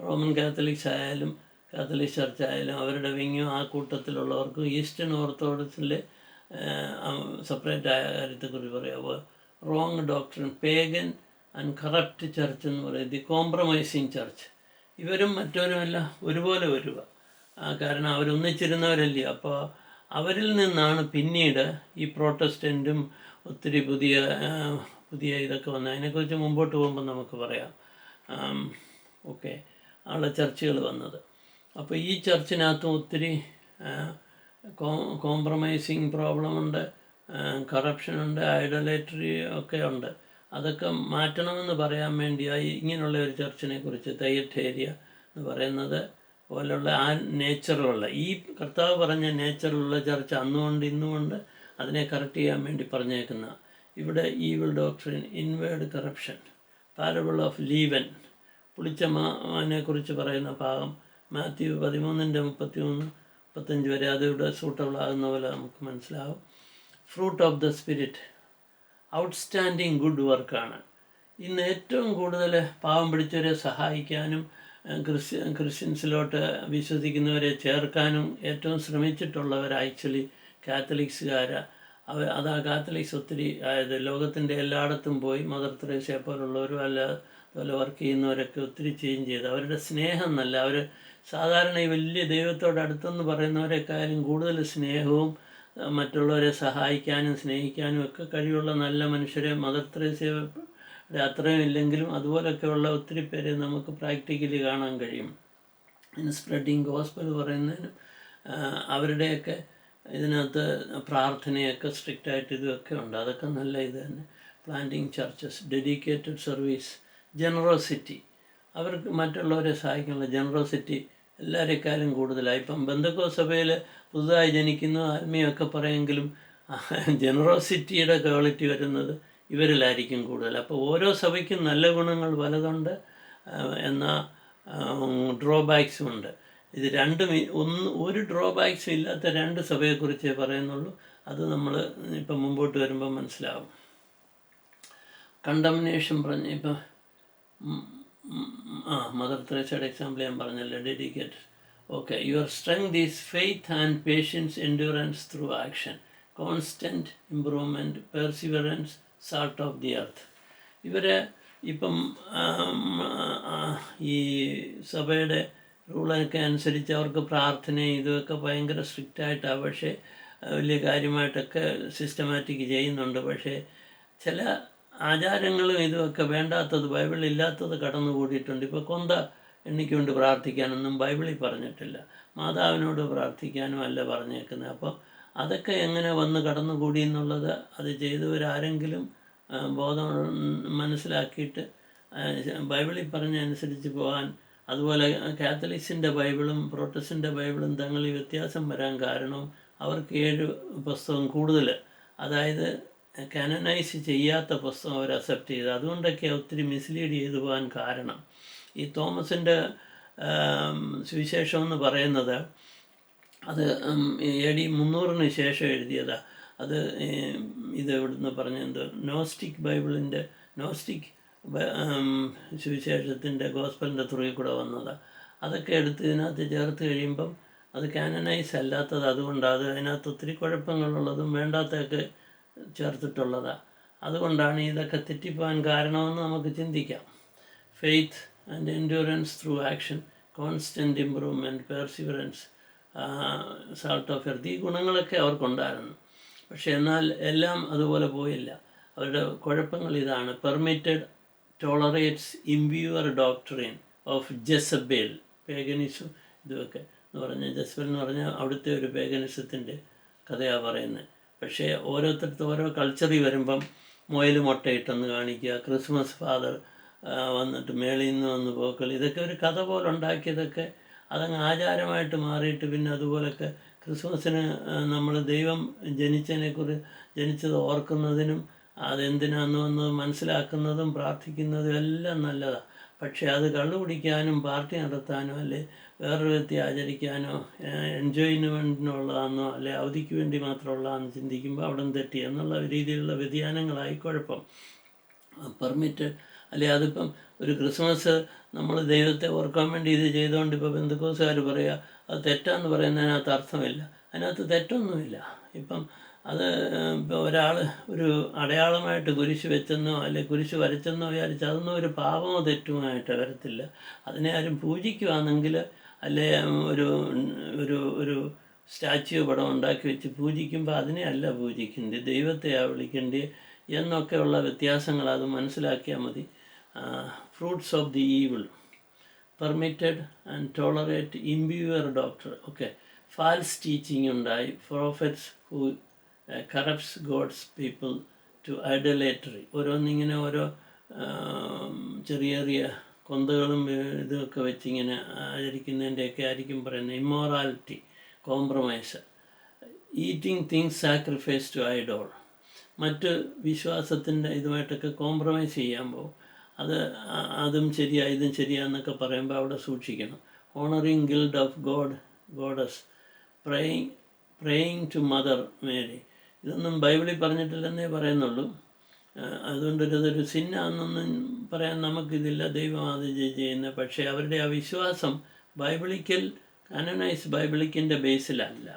റോമൻ കാത്തലിക്സ് ആയാലും കാത്തലിക് ചർച്ച് ആയാലും അവരുടെ വിങ്ങും ആ കൂട്ടത്തിലുള്ളവർക്കും ഈസ്റ്റേൺ ഓർത്തഡോക്സിലെ സെപ്പറേറ്റ് ആയ കാര്യത്തെക്കുറിച്ച് പറയാം. Wrong doctrine, pagan and corrupt church എന്ന് പറയും, ദി കോംപ്രമൈസിങ് ചർച്ച്. ഇവരും മറ്റവരുമെല്ലാം ഒരുപോലെ വരിക, കാരണം അവരൊന്നിച്ചിരുന്നവരല്ലേ. അപ്പോൾ അവരിൽ നിന്നാണ് പിന്നീട് ഈ പ്രോട്ടസ്റ്റൻറ്റും ഒത്തിരി പുതിയ ഇതൊക്കെ വന്നത്. അതിനെക്കുറിച്ച് മുമ്പോട്ട് പോകുമ്പോൾ നമുക്ക് പറയാം. ഓക്കെ, ആളുടെ ചർച്ചുകൾ വന്നത്. അപ്പോൾ ഈ ചർച്ചിനകത്തും ഒത്തിരി കോംപ്രമൈസിങ് പ്രോബ്ലമുണ്ട്, കറപ്ഷനുണ്ട്, ഐഡലേറ്ററി ഒക്കെ ഉണ്ട്. അതൊക്കെ മാറ്റണമെന്ന് പറയാൻ വേണ്ടിയായി ഇങ്ങനെയുള്ള ഒരു ചർച്ചിനെ കുറിച്ച് തയറ്റേരിയ എന്ന് പറയുന്നത് പോലുള്ള ആ നേച്ചറിലുള്ള, ഈ കർത്താവ് പറഞ്ഞ നേച്ചറിലുള്ള ചർച്ച അന്നുകൊണ്ട് ഇന്നുകൊണ്ട് അതിനെ കറക്റ്റ് ചെയ്യാൻ വേണ്ടി പറഞ്ഞേക്കുന്ന. ഇവിടെ evil doctrine, inward corruption, parable of leaven, പുളിച്ച മാവിനെ കുറിച്ച് പറയുന്ന ഭാഗം മാത്യു 13:33-35 വരെ അതിവിടെ സൂട്ടബിൾ ആകുന്ന പോലെ നമുക്ക് മനസ്സിലാവും. Fruit of the spirit, outstanding good വർക്കാണ്. ഇന്ന് ഏറ്റവും കൂടുതൽ പാവം പിടിച്ചവരെ സഹായിക്കാനും ക്രിസ്ത്യൻസിലോട്ട് വിശ്വസിക്കുന്നവരെ ചേർക്കാനും ഏറ്റവും ശ്രമിച്ചിട്ടുള്ളവർ ആക്ച്വലി കാത്തലിക്സുകാരാണ്. അതാ കാത്തലിക്സ് ഒത്തിരി ആയത്. ലോകത്തിൻ്റെ എല്ലായിടത്തും പോയി മദർ തെരേസയെ പോലുള്ളവരും അതുപോലെ വർക്ക് ചെയ്യുന്നവരൊക്കെ ഒത്തിരി ചേഞ്ച് ചെയ്ത് അവരുടെ സ്നേഹം എന്നല്ല, അവർ സാധാരണ ഈ വലിയ ദൈവത്തോട് അടുത്തെന്ന് പറയുന്നവരെക്കാളും കൂടുതൽ സ്നേഹവും മറ്റുള്ളവരെ സഹായിക്കാനും സ്നേഹിക്കാനും ഒക്കെ കഴിവുള്ള നല്ല മനുഷ്യരെ മദർ തെരേസയുടെ അത്രയും ഇല്ലെങ്കിലും അതുപോലൊക്കെയുള്ള ഒത്തിരി പേരെ നമുക്ക് പ്രാക്ടിക്കലി കാണാൻ കഴിയും. സ്പ്രെഡിങ് ഗോസ്പൽ പറയുന്നതിനും അവരുടെയൊക്കെ ഇതിനകത്ത് പ്രാർത്ഥനയൊക്കെ സ്ട്രിക്റ്റായിട്ട് ഇതൊക്കെ ഉണ്ട്. അതൊക്കെ നല്ല ഇത് തന്നെ. Planting churches, dedicated service, generosity, അവർക്ക് മറ്റുള്ളവരെ സഹായിക്കാനുള്ള ജനറോസിറ്റി എല്ലാവരെക്കാളും കൂടുതലായി. ഇപ്പം ബന്ധക്കോസ്ത് സഭയിൽ പുതുതായി ജനിക്കുന്ന ആത്മീയമൊക്കെ പറയുമെങ്കിലും ജനറോസിറ്റിയുടെ ക്വാളിറ്റി വരുന്നത് ഇവരിലായിരിക്കും കൂടുതൽ. അപ്പോൾ ഓരോ സഭയ്ക്കും നല്ല ഗുണങ്ങൾ പലതുണ്ട്, എന്നാൽ ഡ്രോബാക്സും ഉണ്ട്. ഇത് രണ്ടും ഒരു ഡ്രോബാക്സും ഇല്ലാത്ത രണ്ട് സഭയെക്കുറിച്ചേ പറയുന്നുള്ളൂ. അത് നമ്മൾ ഇപ്പം മുമ്പോട്ട് വരുമ്പോൾ മനസ്സിലാവും. കണ്ടംനേഷൻ പറഞ്ഞ് ഇപ്പം മദർ തെരേസയുടെ എക്സാമ്പിൾ ഞാൻ പറഞ്ഞല്ലോ, dedicated. Okay, your strength is faith and patience, endurance through action, constant improvement, perseverance, salt of the earth. ഇവരെ ഇപ്പം ഈ സഭയുടെ റൂളൊക്കെ അനുസരിച്ച് അവർക്ക് പ്രാർത്ഥനയും ഇതൊക്കെ ഭയങ്കര സ്ട്രിക്റ്റായിട്ടാണ്. പക്ഷേ വലിയ കാര്യമായിട്ടൊക്കെ സിസ്റ്റമാറ്റിക് ചെയ്യുന്നുണ്ട്. പക്ഷേ ചില ആചാരങ്ങളും ഇതുമൊക്കെ വേണ്ടാത്തത്, ബൈബിളില്ലാത്തത് കടന്നു കൂടിയിട്ടുണ്ട്. ഇപ്പോൾ കൊന്ത എണ്ണിക്കൊണ്ട് പ്രാർത്ഥിക്കാനൊന്നും ബൈബിളിൽ പറഞ്ഞിട്ടില്ല. മാതാവിനോട് പ്രാർത്ഥിക്കാനും അല്ല പറഞ്ഞേക്കുന്നത്. അപ്പോൾ അതൊക്കെ എങ്ങനെ വന്ന് കടന്നുകൂടി എന്നുള്ളത് അത് ചെയ്തവരാരെങ്കിലും ബോധം മനസ്സിലാക്കിയിട്ട് ബൈബിളിൽ പറഞ്ഞ അനുസരിച്ച് പോകാൻ. അതുപോലെ കാത്തലിക്സിൻ്റെ ബൈബിളും പ്രൊട്ടസ്റ്റൻ്റ് ബൈബിളും തങ്ങളിൽ വ്യത്യാസം വരാൻ കാരണം അവർക്ക് 7 പുസ്തകം കൂടുതൽ, അതായത് കാനനൈസ് ചെയ്യാത്ത പുസ്തകം അവർ അക്സെപ്റ്റ് ചെയ്ത്. അതുകൊണ്ടൊക്കെ ഒത്തിരി മിസ്ലീഡ് ചെയ്തു പോകാൻ കാരണം. ഈ തോമസിൻ്റെ സുവിശേഷം എന്ന് പറയുന്നത് അത് AD 300 ശേഷം എഴുതിയതാണ്. അത് ഇത് ഇവിടുന്ന് പറഞ്ഞത് നോസ്റ്റിക് ബൈബിളിൻ്റെ നോസ്റ്റിക് സുവിശേഷത്തിൻ്റെ ഗോസ്പലിൻ്റെ ത്രൂയിൽ കൂടെ വന്നതാണ്. അതൊക്കെ എടുത്ത് ഇതിനകത്ത് ചേർത്ത് കഴിയുമ്പം അത് കാനനൈസ് അല്ലാത്തത്. അതുകൊണ്ടാണ് അത് അതിനകത്ത് ഒത്തിരി കുഴപ്പങ്ങളുള്ളതും വേണ്ടാത്തതൊക്കെ ചേർത്തിട്ടുള്ളതാണ്. അതുകൊണ്ടാണ് ഇതൊക്കെ തെറ്റിപ്പോകാൻ കാരണമെന്ന് നമുക്ക് ചിന്തിക്കാം. Faith and endurance through action, constant improvement, perseverance, salt of earth, ഈ ഗുണങ്ങളൊക്കെ അവർക്കുണ്ടായിരുന്നു. പക്ഷെ എന്നാൽ എല്ലാം അതുപോലെ പോയില്ല. അവരുടെ കുഴപ്പങ്ങൾ ഇതാണ്. Permitted, ടോളറേറ്റ്സ് impure doctrine of ജെസബേൽ, paganism ഇതൊക്കെ എന്ന് പറഞ്ഞാൽ, ജെസബേൽ എന്ന് പറഞ്ഞാൽ അവിടുത്തെ ഒരു പേഗനിസത്തിൻ്റെ കഥയാണ് പറയുന്നത്. പക്ഷേ ഓരോരുത്തർക്കും ഓരോ കൾച്ചറിൽ വരുമ്പം മുയൽ മുട്ടയിട്ടെന്ന് കാണിക്കുക, ക്രിസ്മസ് ഫാദർ വന്നിട്ട് മേളിൽ നിന്ന് വന്ന് പോക്കൽ, ഇതൊക്കെ ഒരു കഥ പോലെ ഉണ്ടാക്കിയതൊക്കെ അതങ്ങ് ആചാരമായിട്ട് മാറിയിട്ട് പിന്നെ അതുപോലൊക്കെ ക്രിസ്മസിന് നമ്മൾ ദൈവം ജനിച്ചത് ഓർക്കുന്നതിനും അതെന്തിനാന്ന് വന്ന് മനസ്സിലാക്കുന്നതും പ്രാർത്ഥിക്കുന്നതും എല്ലാം നല്ലതാണ്. പക്ഷേ അത് കള്ളു കുടിക്കാനും പാർട്ടി നടത്താനോ അല്ലെ വേറൊരു വ്യക്തി ആചരിക്കാനോ എൻജോയ്മെൻറ്റിനുള്ളതാണെന്നോ അല്ലെ അവധിക്ക് വേണ്ടി മാത്രമുള്ളതാണെന്ന് ചിന്തിക്കുമ്പോൾ അവിടെ തെറ്റി എന്നുള്ള രീതിയിലുള്ള വ്യതിയാനങ്ങളായി കുഴപ്പം. പെർമിറ്റ് അല്ലെ അതിപ്പം ഒരു ക്രിസ്മസ് നമ്മൾ ദൈവത്തെ ഓർക്കാൻ വേണ്ടി ഇത് ചെയ്തുകൊണ്ട് ഇപ്പോൾ ബന്ധുക്കോസുകാർ പറയുക അത് തെറ്റാന്ന് പറയുന്നതിനകത്ത് അർത്ഥമില്ല. അതിനകത്ത് തെറ്റൊന്നുമില്ല. ഇപ്പം അത് ഇപ്പോൾ ഒരാൾ ഒരു അടയാളമായിട്ട് കുരിശ് വെച്ചെന്നോ അല്ലെ കുരിശ് വരച്ചെന്നോ വിചാരിച്ച് അതൊന്നും ഒരു പാപമോ തെറ്റുമായിട്ട് വരത്തില്ല. അതിനെ ആരും പൂജിക്കുകയാണെങ്കിൽ അല്ലെ ഒരു ഒരു ഒരു സ്റ്റാച്യു പടം ഉണ്ടാക്കി വെച്ച് പൂജിക്കുമ്പോൾ അതിനെ അല്ല പൂജിക്കേണ്ടത്, ദൈവത്തെയാണ് വിളിക്കേണ്ടത് എന്നൊക്കെയുള്ള വ്യത്യാസങ്ങൾ അത് മനസ്സിലാക്കിയാൽ മതി. Fruits of the evil, permitted and tolerate impure doctor, okay. False teaching ഉണ്ടായി, prophets who corrupts God's people to idolatry, ഓരോന്നിങ്ങനെ ഓരോ ചെറിയ ചെറിയ കൊന്തകളും ഇതൊക്കെ വെച്ചിങ്ങനെ ആചരിക്കുന്നതിൻ്റെയൊക്കെ ആയിരിക്കും പറയുന്നത്. Immorality, compromise, eating things sacrifice to idol, മറ്റ് വിശ്വാസത്തിൻ്റെ ഇതുമായിട്ടൊക്കെ കോംപ്രമൈസ് ചെയ്യുമ്പോൾ അതും ശരിയാ ഇതും ശരിയാന്നൊക്കെ പറയുമ്പോൾ അവിടെ സൂക്ഷിക്കണം. Honouring guild of goddess, praying to Mother Mary, ഇതൊന്നും ബൈബിളിൽ പറഞ്ഞിട്ടില്ലെന്നേ പറയുന്നുള്ളൂ. അതുകൊണ്ട് ഇതൊരു സിന്നാന്നൊന്നും പറയാൻ നമുക്കിതില്ല, ദൈവം അത് ചെയ്യുന്നത്. പക്ഷേ അവരുടെ ആ വിശ്വാസം ബൈബിളിക്കൽ കാനനൈസ് ബൈബിളിക്കിൻ്റെ ബേസിലല്ല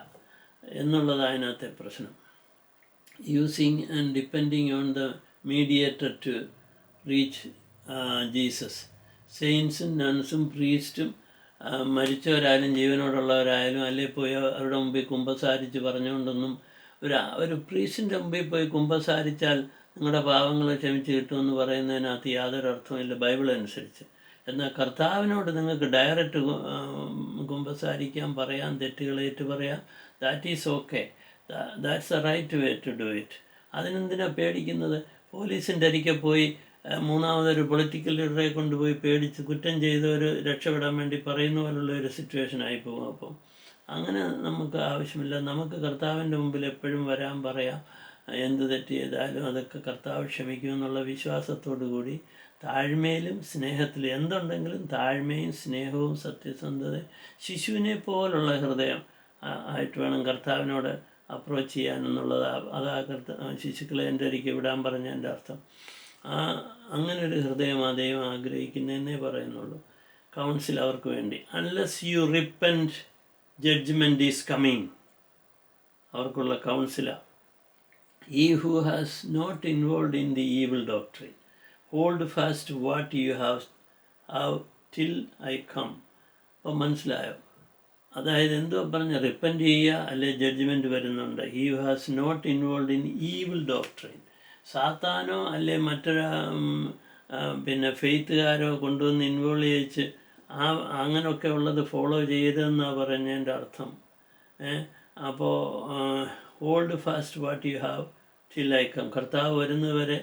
എന്നുള്ളത് അതിനകത്തെ പ്രശ്നം. Using and depending on the mediator to reach Jesus, സെയിൻസും നൺസും പ്രീസ്റ്റും മരിച്ചവരായാലും ജീവനോടുള്ളവരായാലും അല്ലെങ്കിൽ പോയി അവരുടെ മുമ്പിൽ കുമ്പസാരിച്ച് പറഞ്ഞുകൊണ്ടൊന്നും ഒരു പ്രീസിൻ്റെ മുമ്പിൽ പോയി കുമ്പസാരിച്ചാൽ നിങ്ങളുടെ പാവങ്ങൾ ക്ഷമിച്ച് കിട്ടുമെന്ന് പറയുന്നതിനകത്ത് യാതൊരു അർത്ഥമില്ല ബൈബിൾ അനുസരിച്ച്. എന്നാൽ കർത്താവിനോട് നിങ്ങൾക്ക് ഡയറക്റ്റ് കുമ്പസാരിക്കാൻ പറയാം, തെറ്റുകളേറ്റ് പറയാം. That is okay. That's a right way to do it. അതിനെന്തിനാണ് പേടിക്കുന്നത്? പോലീസിൻ്റെ അരികെ പോയി മൂന്നാമതൊരു പൊളിറ്റിക്കൽ ലീഡറെ കൊണ്ടുപോയി പേടിച്ച് കുറ്റം ചെയ്തവർ രക്ഷപ്പെടാൻ വേണ്ടി പറയുന്ന പോലുള്ള ഒരു സിറ്റുവേഷൻ ആയിപ്പോകും. അപ്പം അങ്ങനെ നമുക്ക് ആവശ്യമില്ല. നമുക്ക് കർത്താവിൻ്റെ മുമ്പിൽ എപ്പോഴും വരാൻ പറയാം. എന്ത് തെറ്റ് ചെയ്താലും അതൊക്കെ കർത്താവ് ക്ഷമിക്കുമെന്നുള്ള വിശ്വാസത്തോടു കൂടി താഴ്മയിലും സ്നേഹത്തിലും എന്തുണ്ടെങ്കിലും താഴ്മയും സ്നേഹവും സത്യസന്ധതയും ശിശുവിനെ പോലുള്ള ഹൃദയം ആയിട്ട് വേണം കർത്താവിനോട് അപ്രോച്ച് ചെയ്യാനെന്നുള്ളത്. അതാ ശിശുക്കളെ എൻ്റെ അരികെ വിടാൻ പറഞ്ഞതിൻ്റെ അർത്ഥം. അങ്ങനെ ഒരു ഹൃദയം ദൈവം ആഗ്രഹിക്കുന്നതെന്നേ പറയുന്നുള്ളൂ. കൗൺസിൽ അവർക്ക് വേണ്ടി. Unless you repent judgement is coming. അവർക്കുള്ള കൗൺസിലാണ്. He who has not involved in the evil doctrine, hold fast what you have till I come. അപ്പോൾ മനസ്സിലായോ? അതായത് എന്തോ പറഞ്ഞ റിപ്പൻറ്റ് ചെയ്യുക, അല്ലെ ജഡ്ജ്മെൻറ്റ് വരുന്നുണ്ട്. He who has not involve in evil doctrine. സാത്താനോ അല്ലെ മറ്റൊരു ഫെയ്ത്തുകാരോ കൊണ്ടുവന്ന് ഇൻവോൾവ് ചെയ്യിച്ച് അങ്ങനെയൊക്കെ ഉള്ളത് ഫോളോ ചെയ്യരുതെന്നാണ് പറഞ്ഞതിൻ്റെ അർത്ഥം. അപ്പോൾ hold fast what you have till I come. കർത്താവ് വരുന്നവരെ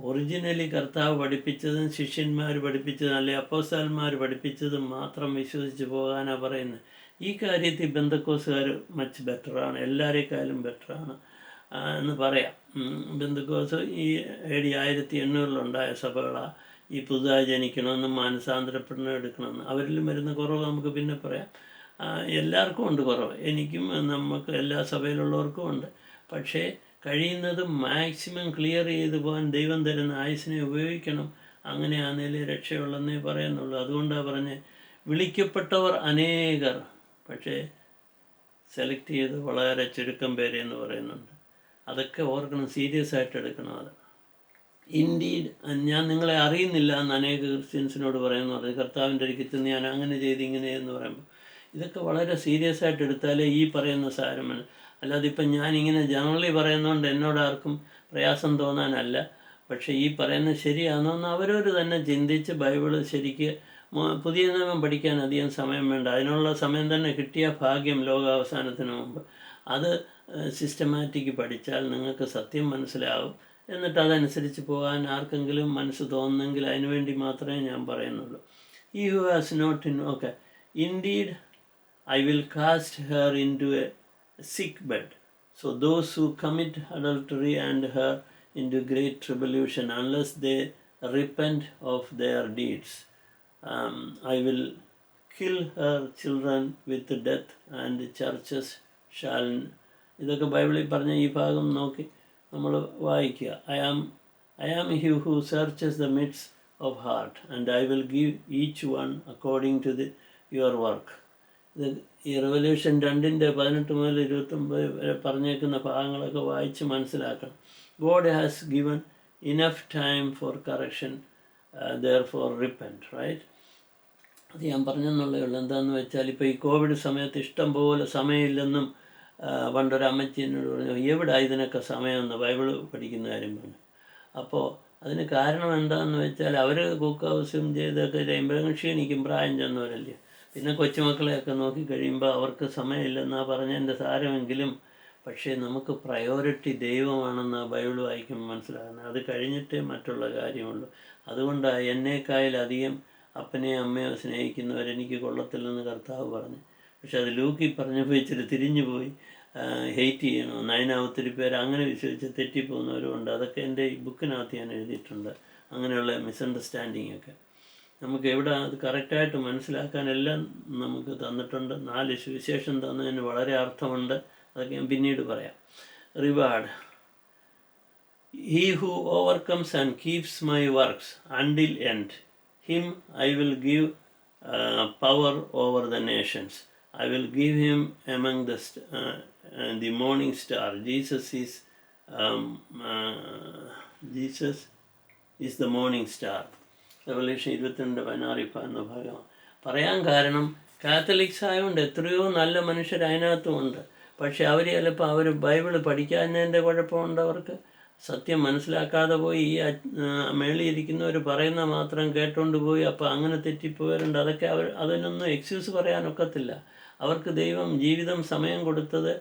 ഒറിജിനലി കർത്താവ് പഠിപ്പിച്ചതും ശിഷ്യന്മാർ പഠിപ്പിച്ചതും അല്ലെ അപ്പോസ്തലന്മാർ പഠിപ്പിച്ചതും മാത്രം വിശ്വസിച്ച് പോകാനാണ് പറയുന്നത്. ഈ കാര്യത്തിൽ ബെന്തക്കോസുകാർ മച്ച് ബെറ്ററാണ്, എല്ലാവരേക്കാളും ബെറ്ററാണ് എന്ന് പറയാം. ബെന്തക്കോസ് ഈ AD 1800 സഭകളാണ്. ഈ പുതുതായി ജനിക്കണമെന്നും മാനസാന്തരപ്പെടണം എടുക്കണമെന്ന് അവരിലും വരുന്ന കുറവ് നമുക്ക് പിന്നെ പറയാം. എല്ലാവർക്കും ഉണ്ട് കുറവ്, എനിക്കും നമുക്ക് എല്ലാ സഭയിലുള്ളവർക്കും ഉണ്ട്. പക്ഷേ കഴിയുന്നത് മാക്സിമം ക്ലിയർ ചെയ്ത് പോകാൻ ദൈവം തരുന്ന ആയുസിനെ ഉപയോഗിക്കണം. അങ്ങനെയാണെങ്കിലേ രക്ഷയുള്ളെന്നേ പറയുന്നുള്ളൂ. അതുകൊണ്ടാണ് പറഞ്ഞ് വിളിക്കപ്പെട്ടവർ അനേകർ, പക്ഷേ സെലക്ട് ചെയ്ത് വളരെ ചുരുക്കം പേരെ എന്ന് പറയുന്നുണ്ട്. അതൊക്കെ ഓർക്കണം, സീരിയസ് ആയിട്ട് എടുക്കണം. അത് ഇൻഡീഡ് ഞാൻ നിങ്ങളെ അറിയുന്നില്ല എന്ന് അനേക ക്രിസ്ത്യൻസിനോട് പറയുന്നു. അത് കർത്താവിൻ്റെ അരികത്ത് ഞാൻ അങ്ങനെ ചെയ്ത് ഇങ്ങനെ എന്ന് പറയുമ്പോൾ ഇതൊക്കെ വളരെ സീരിയസ് ആയിട്ട് എടുത്താലേ ഈ പറയുന്ന സാരമല്ല. അല്ലാതെ ഇപ്പം ഞാനിങ്ങനെ ജനറലി പറയുന്നതുകൊണ്ട് എന്നോട് ആർക്കും പ്രയാസം തോന്നാനല്ല. പക്ഷേ ഈ പറയുന്നത് ശരിയാണോ എന്ന് അവരവർ തന്നെ ചിന്തിച്ച് ബൈബിള് ശരിക്ക് പുതിയ നിയമം പഠിക്കാൻ അധികം സമയം വേണ്ട. അതിനുള്ള സമയം തന്നെ കിട്ടിയ ഭാഗ്യം ലോകാവസാനത്തിന് മുമ്പ്. അത് സിസ്റ്റമാറ്റിക് പഠിച്ചാൽ നിങ്ങൾക്ക് സത്യം മനസ്സിലാവും. എന്നിട്ട് അതനുസരിച്ച് പോകാൻ ആർക്കെങ്കിലും മനസ്സ് തോന്നുന്നെങ്കിൽ അതിനുവേണ്ടി മാത്രമേ ഞാൻ പറയുന്നുള്ളൂ. He who has not in okay indeed I will cast her into a sick bed. So those who commit adultery and her into great tribulation, unless they repent of their deeds. I will kill her children with death, and churches shall. ഇതൊക്കെ ബൈബിളിൽ പറഞ്ഞ ഈ ഭാഗം നോക്കി നമ്മൾ വായിക്കുക. I am he who searches the midst of heart, and I will give each one according to your work. ഇത് ഈ റെവല്യൂഷൻ 2:18 മുതൽ 29 വരെ പറഞ്ഞേക്കുന്ന ഭാഗങ്ങളൊക്കെ വായിച്ച് മനസ്സിലാക്കണം. God has given enough time for correction, therefore repent, right? അത് ഞാൻ പറഞ്ഞെന്നുള്ളേ ഉള്ളൂ. എന്താണെന്ന് വെച്ചാൽ ഇപ്പോൾ ഈ കോവിഡ് സമയത്ത് ഇഷ്ടം പോലെ സമയമില്ലെന്നും പണ്ടൊരു അമ്മച്ചി എന്നോട് പറഞ്ഞു, എവിടെ ഇതിനൊക്കെ സമയമെന്ന് ബൈബിൾ പഠിക്കുന്ന കാര്യം പറഞ്ഞു. അപ്പോൾ അതിന് കാരണം എന്താണെന്ന് വെച്ചാൽ അവർ കുക്ക് ഹൗസും ചെയ്തൊക്കെ കഴിയുമ്പോഴും ക്ഷീണിക്കും, പ്രായം ചെന്നവരല്ലേ. പിന്നെ കൊച്ചുമക്കളെയൊക്കെ നോക്കി കഴിയുമ്പോൾ അവർക്ക് സമയമില്ലെന്നാണ് പറഞ്ഞതിൻ്റെ സാരമെങ്കിലും, പക്ഷേ നമുക്ക് പ്രയോറിറ്റി ദൈവമാണെന്ന് ബൈബിൾ വായിക്കുമ്പോൾ മനസ്സിലാകുന്നത്. അത് കഴിഞ്ഞിട്ടേ മറ്റുള്ള കാര്യമുള്ളൂ. അതുകൊണ്ടാണ് എന്നേക്കാളധികം അപ്പനെയോ അമ്മയോ സ്നേഹിക്കുന്നവരെനിക്ക് കൊള്ളത്തില്ലെന്ന് കർത്താവ് പറഞ്ഞു. പക്ഷെ അത് ലൂക്കി പറഞ്ഞപ്പോൾ ഇച്ചിരി തിരിഞ്ഞു പോയി ഹെയ്റ്റ് ചെയ്യണമെന്ന്. അതിനാ ഒത്തിരി പേര് അങ്ങനെ വിശ്വസിച്ച് തെറ്റിപ്പോകുന്നവരുമുണ്ട്. അതൊക്കെ എൻ്റെ ഈ ബുക്കിനകത്ത് ഞാൻ എഴുതിയിട്ടുണ്ട്, അങ്ങനെയുള്ള മിസ്അണ്ടർസ്റ്റാൻഡിങ് ഒക്കെ. നമുക്ക് എവിടെ അത് കറക്റ്റായിട്ട് മനസ്സിലാക്കാനെല്ലാം നമുക്ക് തന്നിട്ടുണ്ട്. 4 സുവിശേഷം തന്നതിന് വളരെ അർത്ഥമുണ്ട്. അതൊക്കെ ഞാൻ പിന്നീട് പറയാം. Reward. He who overcomes and keeps my works until end, him I will give power over the Nations. I will give him among the morning star. Jesus is the morning star. Revolution 22:16 എന്ന ഭാഗമാണ് പറയാൻ കാരണം. കാത്തലിക്സ് ആയതുകൊണ്ട് എത്രയോ നല്ല മനുഷ്യർ അതിനകത്തുമുണ്ട്. പക്ഷെ അവർ ചിലപ്പോൾ അവർ ബൈബിൾ പഠിക്കാഞ്ഞതിൻ്റെ കുഴപ്പമുണ്ട്. അവർക്ക് സത്യം മനസ്സിലാക്കാതെ പോയി ഈ മേളിയിരിക്കുന്നവർ പറയുന്ന മാത്രം കേട്ടുകൊണ്ട് പോയി അപ്പോൾ അങ്ങനെ തെറ്റിപ്പോയവരുണ്ട്. അതൊക്കെ അതിനൊന്നും എക്സ്ക്യൂസ് പറയാനൊക്കത്തില്ല. അവർക്ക് ദൈവം ജീവിതം സമയം കൊടുത്തത്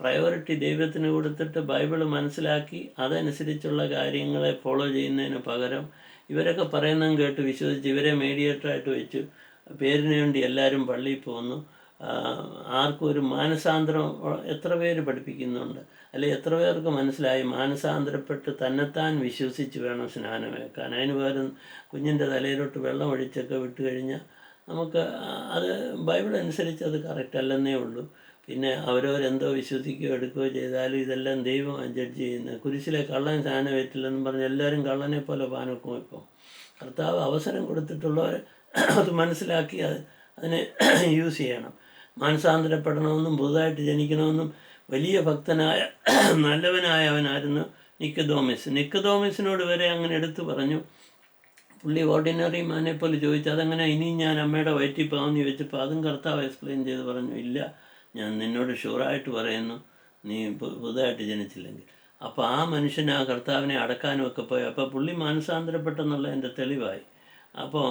പ്രയോറിറ്റി ദൈവത്തിന് കൊടുത്തിട്ട് ബൈബിൾ മനസ്സിലാക്കി അതനുസരിച്ചുള്ള കാര്യങ്ങളെ ഫോളോ ചെയ്യുന്നതിന് പകരം ഇവരൊക്കെ പറയുന്നതും കേട്ട് വിശ്വസിച്ച് ഇവരെ മീഡിയേറ്ററായിട്ട് വെച്ചു. പേരിന് വേണ്ടി എല്ലാവരും പള്ളിയിൽ പോകുന്നു. ആർക്കും ഒരു മാനസാന്തരം എത്ര പേര് പഠിപ്പിക്കുന്നുണ്ട്? അല്ലെ എത്ര പേർക്ക് മനസ്സിലായി മാനസാന്തരപ്പെട്ട് തന്നെത്താൻ വിശ്വസിച്ച് വേണം സ്നാനമേക്കാൻ? അതിന് പകരം കുഞ്ഞിൻ്റെ തലയിലോട്ട് വെള്ളം ഒഴിച്ചൊക്കെ വിട്ട് കഴിഞ്ഞാൽ നമുക്ക് അത് ബൈബിൾ അനുസരിച്ച് അത് കറക്റ്റ് അല്ലെന്നേ ഉള്ളൂ. പിന്നെ അവരവരെന്തോ വിശ്വസിക്കുകയോ എടുക്കുകയോ ചെയ്താലും ഇതെല്ലാം ദൈവമാണ് ജഡ്ജ് ചെയ്യുന്നത്. കുരിശിലെ കള്ളൻ സ്നാനമേറ്റില്ലെന്നും പറഞ്ഞ് എല്ലാവരും കള്ളനെ പോലെ പാനക്കും. ഇപ്പോൾ കർത്താവ് അവസരം കൊടുത്തിട്ടുള്ളവർ അത് മനസ്സിലാക്കി അതിനെ യൂസ് ചെയ്യണം. മാനസാന്തരപ്പെടണമെന്നും പുതുതായിട്ട് ജനിക്കണമെന്നും വലിയ ഭക്തനായ നല്ലവനായവനായിരുന്നു നിക്കതോമിസിനോട് വരെ അങ്ങനെ എടുത്തു പറഞ്ഞു. പുള്ളി ഓർഡിനറി മാനെ പോലെ ചോദിച്ചു, അതെങ്ങനെ ഇനിയും ഞാൻ അമ്മയുടെ വയറ്റിൽ പോകാമെന്ന് ചോദിച്ചപ്പോൾ അതും കർത്താവ് എക്സ്പ്ലെയിൻ ചെയ്ത് പറഞ്ഞു, ഇല്ല, ഞാൻ നിന്നോട് ഷുവറായിട്ട് പറയുന്നു, നീ പുതുതായിട്ട് ജനിച്ചില്ലെങ്കിൽ. അപ്പോൾ ആ മനുഷ്യൻ ആ കർത്താവിനെ അടക്കാനും ഒക്കെ പോയി. അപ്പോൾ പുള്ളി മാനസാന്തരപ്പെട്ടെന്നുള്ള എൻ്റെ തെളിവായി. അപ്പോൾ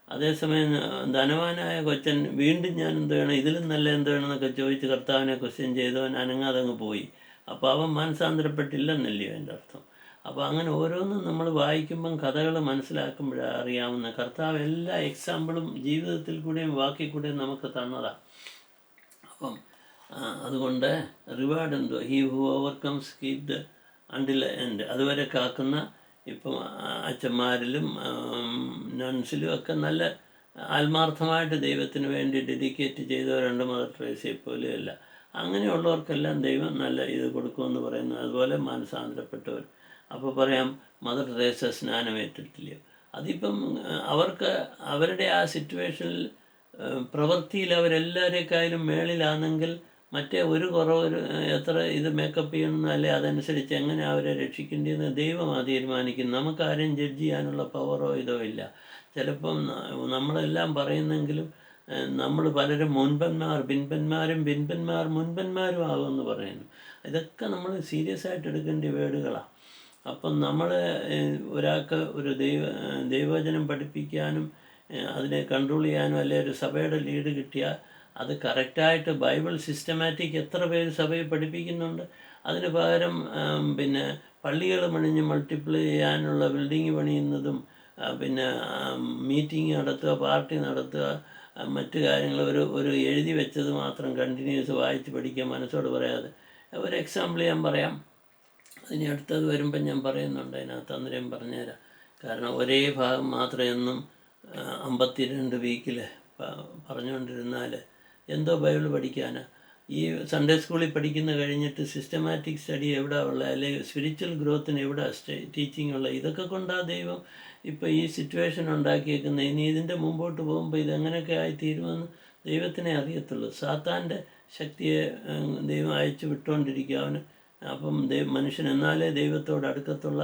അതേസമയം ധനവാനായ കൊച്ചൻ വീണ്ടും ഞാൻ എന്ത് വേണം, ഇതിലും നല്ല എന്ത് വേണമെന്നൊക്കെ ചോദിച്ച് കർത്താവിനെ ക്വസ്റ്റ്യൻ ചെയ്തവൻ അനങ്ങാതങ്ങ് പോയി. അപ്പോൾ അവൻ മാനസാന്തരപ്പെട്ടില്ലെന്നല്ലയോ എൻ്റെ അർത്ഥം. അപ്പോൾ അങ്ങനെ ഓരോന്നും നമ്മൾ വായിക്കുമ്പം കഥകൾ മനസ്സിലാക്കുമ്പോഴാണ് അറിയാവുന്ന കർത്താവ് എല്ലാ എക്സാമ്പിളും ജീവിതത്തിൽ കൂടെയും വാക്കിൽ കൂടെയും നമുക്ക് തന്നതാണ്. അപ്പം അതുകൊണ്ട് റിവാർഡ് എന്തോ, he who overcomes keep the until end, അതുവരെ കാക്കുന്ന ഇപ്പം അച്ഛന്മാരിലും നൺസിലും ഒക്കെ നല്ല ആത്മാർത്ഥമായിട്ട് ദൈവത്തിന് വേണ്ടി ഡെഡിക്കേറ്റ് ചെയ്തവരുണ്ട്. മദർ ട്രേസയെ പോലെയല്ല. അങ്ങനെയുള്ളവർക്കെല്ലാം ദൈവം നല്ല ഇത് കൊടുക്കുമെന്ന് പറയുന്നു. അതുപോലെ മാനസാന്തരപ്പെട്ടവർ. അപ്പോൾ പറയാം മദർ ട്രേസ സ്നാനമേറ്റിട്ടില്ലയോ? അതിപ്പം അവർക്ക് അവരുടെ ആ സിറ്റുവേഷനിൽ പ്രവൃത്തിയിൽ അവരെല്ലാവരേക്കായാലും മേളിലാണെങ്കിൽ മറ്റേ ഒരു കുറവ് എത്ര ഇത് മേക്കപ്പ് ചെയ്യണമെന്ന് അല്ലെ അതനുസരിച്ച് എങ്ങനെ അവരെ രക്ഷിക്കേണ്ടതെന്ന് ദൈവമാണ് തീരുമാനിക്കുന്നത്. നമുക്കാരെയും ജഡ്ജ് ചെയ്യാനുള്ള പവറോ ഇതോ ഇല്ല. ചിലപ്പം നമ്മളെല്ലാം പറയുന്നെങ്കിലും നമ്മൾ പലരും മുൻപന്മാർ പിൻപന്മാരും പിൻപന്മാർ മുൻപന്മാരും ആകുമെന്ന് പറയുന്നു. ഇതൊക്കെ നമ്മൾ സീരിയസ് ആയിട്ട് എടുക്കേണ്ട വേർഡുകളാണ്. അപ്പം നമ്മൾ ഒരാൾക്ക് ഒരു ദൈവവചനം പഠിപ്പിക്കാനും അതിനെ കൺട്രോൾ ചെയ്യാനും അല്ലെ ഒരു സഭയുടെ ലീഡ് കിട്ടിയാൽ അത് കറക്റ്റായിട്ട് ബൈബിൾ സിസ്റ്റമാറ്റിക് എത്ര പേര് സഭയെ പഠിപ്പിക്കുന്നുണ്ട്. അതിന് പകരം പിന്നെ പള്ളികൾ പണിഞ്ഞ് മൾട്ടിപ്ലൈ ചെയ്യാനുള്ള ബിൽഡിങ് പണിയുന്നതും പിന്നെ മീറ്റിംഗ് നടത്തുക, പാർട്ടി നടത്തുക, മറ്റു കാര്യങ്ങൾ ഒരു എഴുതി വെച്ചത് മാത്രം കണ്ടിന്യൂസ് വായിച്ച് പഠിക്കുക മനസ്സോട് പറയാതെ. ഒരു എക്സാമ്പിൾ ഞാൻ പറയാം, അതിന് അടുത്തത് വരുമ്പം ഞാൻ പറയുന്നുണ്ട് അതിനകത്ത്, അന്നേരം പറഞ്ഞുതരാം. കാരണം ഒരേ ഭാഗം മാത്രം എന്നും 52 വീക്കിൽ പറഞ്ഞുകൊണ്ടിരുന്നാൽ എന്തോ ബൈബിൾ പഠിക്കാനാണ്? ഈ സൺഡേ സ്കൂളിൽ പഠിക്കുന്ന കഴിഞ്ഞിട്ട് സിസ്റ്റമാറ്റിക് സ്റ്റഡി എവിടെ ഉള്ള, അല്ലെങ്കിൽ സ്പിരിച്വൽ ഗ്രോത്തിന് എവിടെ ടീച്ചിങ് ഉള്ള? ഇതൊക്കെ കൊണ്ടാണ് ദൈവം ഇപ്പോൾ ഈ സിറ്റുവേഷൻ ഉണ്ടാക്കിയേക്കുന്നത്. ഇനി ഇതിൻ്റെ മുമ്പോട്ട് പോകുമ്പോൾ ഇതെങ്ങനെയൊക്കെ ആയിത്തീരുമെന്ന് ദൈവത്തിനെ അറിയത്തുള്ളൂ. സാത്താൻ്റെ ശക്തിയെ ദൈവം അയച്ചു വിട്ടുകൊണ്ടിരിക്കുക അവന്. അപ്പം മനുഷ്യൻ എന്നാലേ ദൈവത്തോട് അടുക്കത്തുള്ള.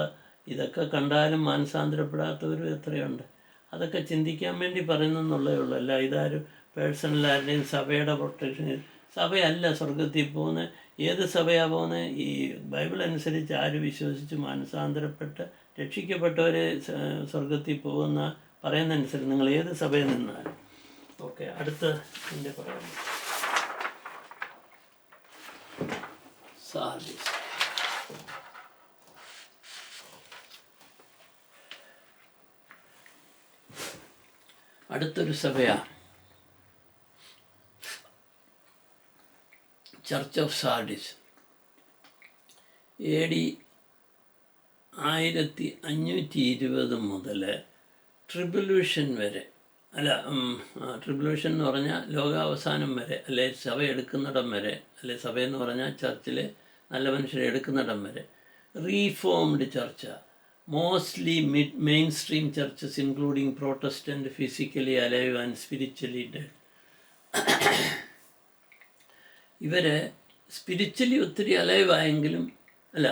ഇതൊക്കെ കണ്ടാലും മാനസാന്തരപ്പെടാത്തവരും എത്രയുണ്ട്. അതൊക്കെ ചിന്തിക്കാൻ വേണ്ടി പറയുന്നെന്നുള്ളേ ഉള്ളൂ. അല്ല ഇതാരും പേഴ്സണൽ ആരുടെയും സഭയുടെ പ്രൊട്ടക്ഷൻ. സഭയല്ല സ്വർഗത്തിൽ പോകുന്നത്. ഏത് സഭയാണ് പോകുന്നത്? ഈ ബൈബിൾ അനുസരിച്ച് ആര് വിശ്വസിച്ച് മാനസാന്തരപ്പെട്ട് രക്ഷിക്കപ്പെട്ടവരെ സ്വർഗത്തിൽ പോകുന്ന പറയുന്നതനുസരിച്ച് നിങ്ങൾ ഏത് സഭയിൽ നിന്നാലും. ഓക്കെ, അടുത്ത എൻ്റെ പറയുന്നത് സാർഡിസ്. അടുത്തൊരു സഭയാണ് ചർച്ച് ഓഫ് സാർഡിസ്. AD 1520 മുതൽ ട്രിബുലേഷൻ വരെ, അല്ല ട്രിബുലേഷൻ എന്ന് പറഞ്ഞാൽ ലോകാവസാനം വരെ, അല്ലെ സഭ എടുക്കുന്നിടം വരെ, അല്ലെ സഭയെന്ന് പറഞ്ഞാൽ ചർച്ചിലെ നല്ല മനുഷ്യരെ എടുക്കുന്നിടം വരെ റീഫോംഡ് ചർച്ച. Mostly mainstream churches including Protestant, physically alive and spiritually dead. ഇവർ സ്പിരിച്വലി ഒത്തിരി അലൈവ് ആയെങ്കിലും, അല്ല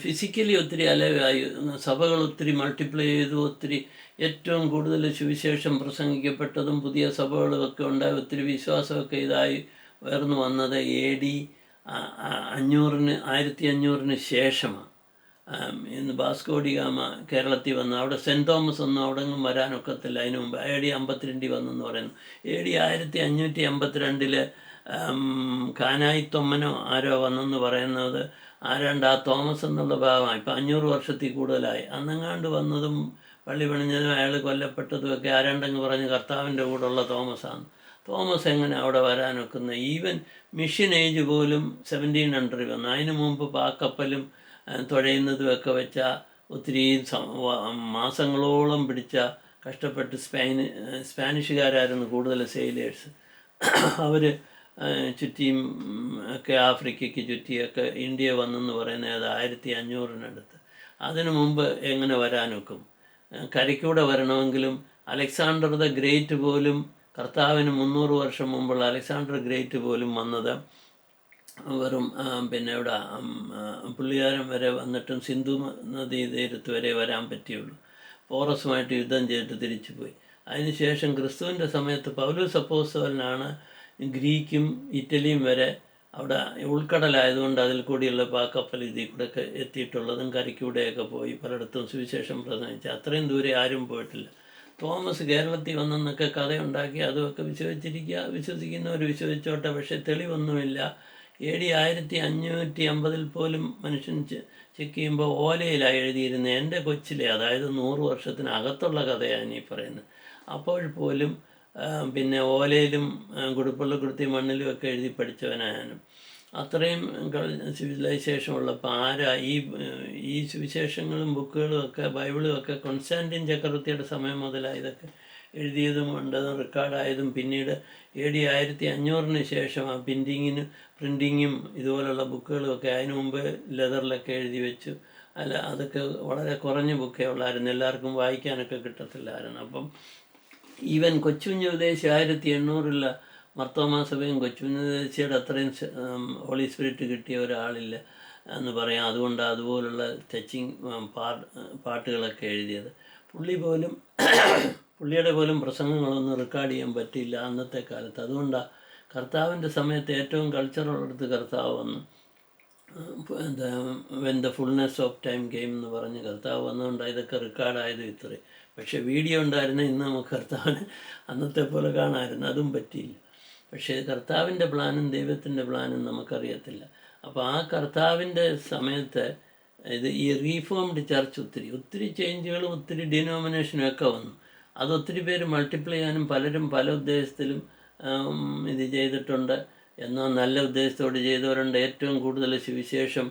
ഫിസിക്കലി ഒത്തിരി അലവായി, സഭകൾ ഒത്തിരി മൾട്ടിപ്ലൈ ചെയ്തു, ഒത്തിരി ഏറ്റവും കൂടുതൽ സുവിശേഷം പ്രസംഗിക്കപ്പെട്ടതും പുതിയ സഭകളുമൊക്കെ ഉണ്ടായി, ഒത്തിരി വിശ്വാസമൊക്കെ ഇതായി ഉയർന്നു വന്നത് AD 1500 ശേഷമാണ്. ഇന്ന് വാസ്കോഡി ഗാമ കേരളത്തിൽ വന്നു. അവിടെ സെൻറ്റ് തോമസ് ഒന്നും അവിടെ ഒന്നും വരാനൊക്കത്തില്ല. അതിന് മുമ്പ് AD 52 വന്നെന്ന് പറയുന്നു. AD 1552 കാനായി തൊമ്മനോ ആരോ വന്നെന്ന് പറയുന്നത് ആരാണ്ട് ആ തോമസ് എന്നുള്ള ഭാഗമാണ്. ഇപ്പം 500 വർഷത്തിൽ കൂടുതലായി. അന്നെങ്ങാണ്ട് വന്നതും പള്ളി പണിഞ്ഞതും അയാൾ കൊല്ലപ്പെട്ടതും ഒക്കെ ആരാണ്ടങ്ങ് പറഞ്ഞ് കർത്താവിൻ്റെ കൂടെയുള്ള തോമസാണ്. തോമസ് എങ്ങനെ അവിടെ വരാനൊക്കുന്നത്? ഈവൻ മിഷൻ ഏജ് പോലും 1700 വന്നു. അതിന് മുമ്പ് പാക്കപ്പലും തുഴയുന്നതുമൊക്കെ വെച്ചാൽ ഒത്തിരി മാസങ്ങളോളം പിടിച്ച കഷ്ടപ്പെട്ട് സ്പാനിഷുകാരായിരുന്നു കൂടുതൽ സെയിലേഴ്സ്. അവർ ചുറ്റിയും ഒക്കെ ആഫ്രിക്കയ്ക്ക് ചുറ്റിയൊക്കെ ഇന്ത്യ വന്നെന്ന് പറയുന്നത് 1500 അതിനു മുമ്പ് എങ്ങനെ വരാനൊക്കും? കരയ്ക്കൂടെ വരണമെങ്കിലും അലക്സാണ്ടർ ദ ഗ്രേറ്റ് പോലും, കർത്താവിന് 300 വർഷം മുമ്പുള്ള അലക്സാണ്ടർ ഗ്രേറ്റ് പോലും വന്നത് വെറും പിന്നെ ഇവിടെ പുള്ളിക്കാരൻ വരെ വന്നിട്ടും സിന്ധു നദീ തീരത്ത് വരെ വരാൻ പറ്റിയുള്ളൂ. പോറസുമായിട്ട് യുദ്ധം ചെയ്തിട്ട് തിരിച്ചു പോയി. അതിനുശേഷം ക്രിസ്തുവിൻ്റെ സമയത്ത് പൗലോസ് അപ്പോസ്തലനാണ് ഗ്രീക്കും ഇറ്റലിയും വരെ അവിടെ ഉൾക്കടലായതുകൊണ്ട് അതിൽ കൂടിയുള്ള പാക്കപ്പൽ ഇതിൽ കൂടെയൊക്കെ എത്തിയിട്ടുള്ളതും കരയ്ക്കൂടെയൊക്കെ പോയി പലയിടത്തും സുവിശേഷം പ്രസംഗിച്ച്. അത്രയും ദൂരെ ആരും പോയിട്ടില്ല. തോമസ് കേരളത്തിൽ വന്നെന്നൊക്കെ കഥയുണ്ടാക്കി അതുമൊക്കെ വിശ്വസിക്കുന്നവർ വിശ്വസിച്ചോട്ടെ. പക്ഷേ തെളിവൊന്നുമില്ല. AD 1550 പോലും മനുഷ്യൻ ചെക്ക് ചെയ്യുമ്പോൾ ഓലയിലാണ് എഴുതിയിരുന്നത്. എൻ്റെ കൊച്ചിലെ, അതായത് 100 വർഷത്തിനകത്തുള്ള കഥയാണ് ഈ പറയുന്നത്. അപ്പോൾ പോലും പിന്നെ ഓലയിലും കുടുപ്പള്ളക്കുടുത്തി മണ്ണിലും ഒക്കെ എഴുതി പഠിച്ചവനായാലും അത്രയും സിവിലൈസേഷൻ ഉള്ളപ്പോൾ ആരാ ഈ സുവിശേഷങ്ങളും ബുക്കുകളും ഒക്കെ ബൈബിളും ഒക്കെ കോൺസ്റ്റാന്റിൻ ചക്രവർത്തിയുടെ സമയം മുതലാണ് ഇതൊക്കെ എഴുതിയതും ഉണ്ടതും റെക്കോർഡായതും. പിന്നീട് AD 1500 ശേഷം ആ പ്രിൻറ്റിങ്ങും ഇതുപോലുള്ള ബുക്കുകളും ഒക്കെ. അതിനു മുമ്പ് ലെതറിലൊക്കെ എഴുതി വെച്ചു. അല്ല, അതൊക്കെ വളരെ കുറഞ്ഞ ബുക്കേ ഉള്ളായിരുന്നു, എല്ലാവർക്കും വായിക്കാനൊക്കെ കിട്ടത്തില്ലായിരുന്നു. അപ്പം ഈവൻ കൊച്ചുകുഞ്ഞുപദേശി 1800 മർത്തോമാ സഭയും കൊച്ചുകുഞ്ഞുപദേശിയുടെ അത്രയും ഹോളി സ്പിരിറ്റ് കിട്ടിയ ഒരാളില്ല എന്ന് പറയാം. അതുകൊണ്ട് അതുപോലുള്ള ടച്ചിങ് പാട്ടുകളൊക്കെ എഴുതിയത്. പുള്ളിയുടെ പോലും പ്രസംഗങ്ങളൊന്നും റെക്കോർഡ് ചെയ്യാൻ പറ്റിയില്ല അന്നത്തെ കാലത്ത്. അതുകൊണ്ടാണ് കർത്താവിൻ്റെ സമയത്ത് ഏറ്റവും കൾച്ചറുള്ളിടത്ത് കർത്താവ് വന്നു. When the fullness of time game എന്ന് പറഞ്ഞ് കർത്താവ് വന്നുകൊണ്ടാണ് ഇതൊക്കെ റെക്കോർഡായതും ഇത്രയും. പക്ഷേ വീഡിയോ ഉണ്ടായിരുന്ന ഇന്ന് നമുക്ക് കർത്താവിന് അന്നത്തെ പോലെ കാണാമായിരുന്നു. അതും പറ്റിയില്ല. പക്ഷേ കർത്താവിൻ്റെ പ്ലാനും ദൈവത്തിൻ്റെ പ്ലാനും നമുക്കറിയത്തില്ല. അപ്പോൾ ആ കർത്താവിൻ്റെ സമയത്ത് ഈ റീഫോംഡ് ചർച്ച് ഒത്തിരി ചേഞ്ചുകളും ഒത്തിരി ഡിനോമിനേഷനും ഒക്കെ വന്നു. അതൊത്തിരി പേര് മൾട്ടിപ്ലൈ ചെയ്യാനും പലരും പല ഉദ്ദേശത്തിലും ഇത് ചെയ്തിട്ടുണ്ട്. എന്നാൽ നല്ല ഉദ്ദേശത്തോട് ചെയ്തവരുണ്ട്. ഏറ്റവും കൂടുതൽ സുവിശേഷം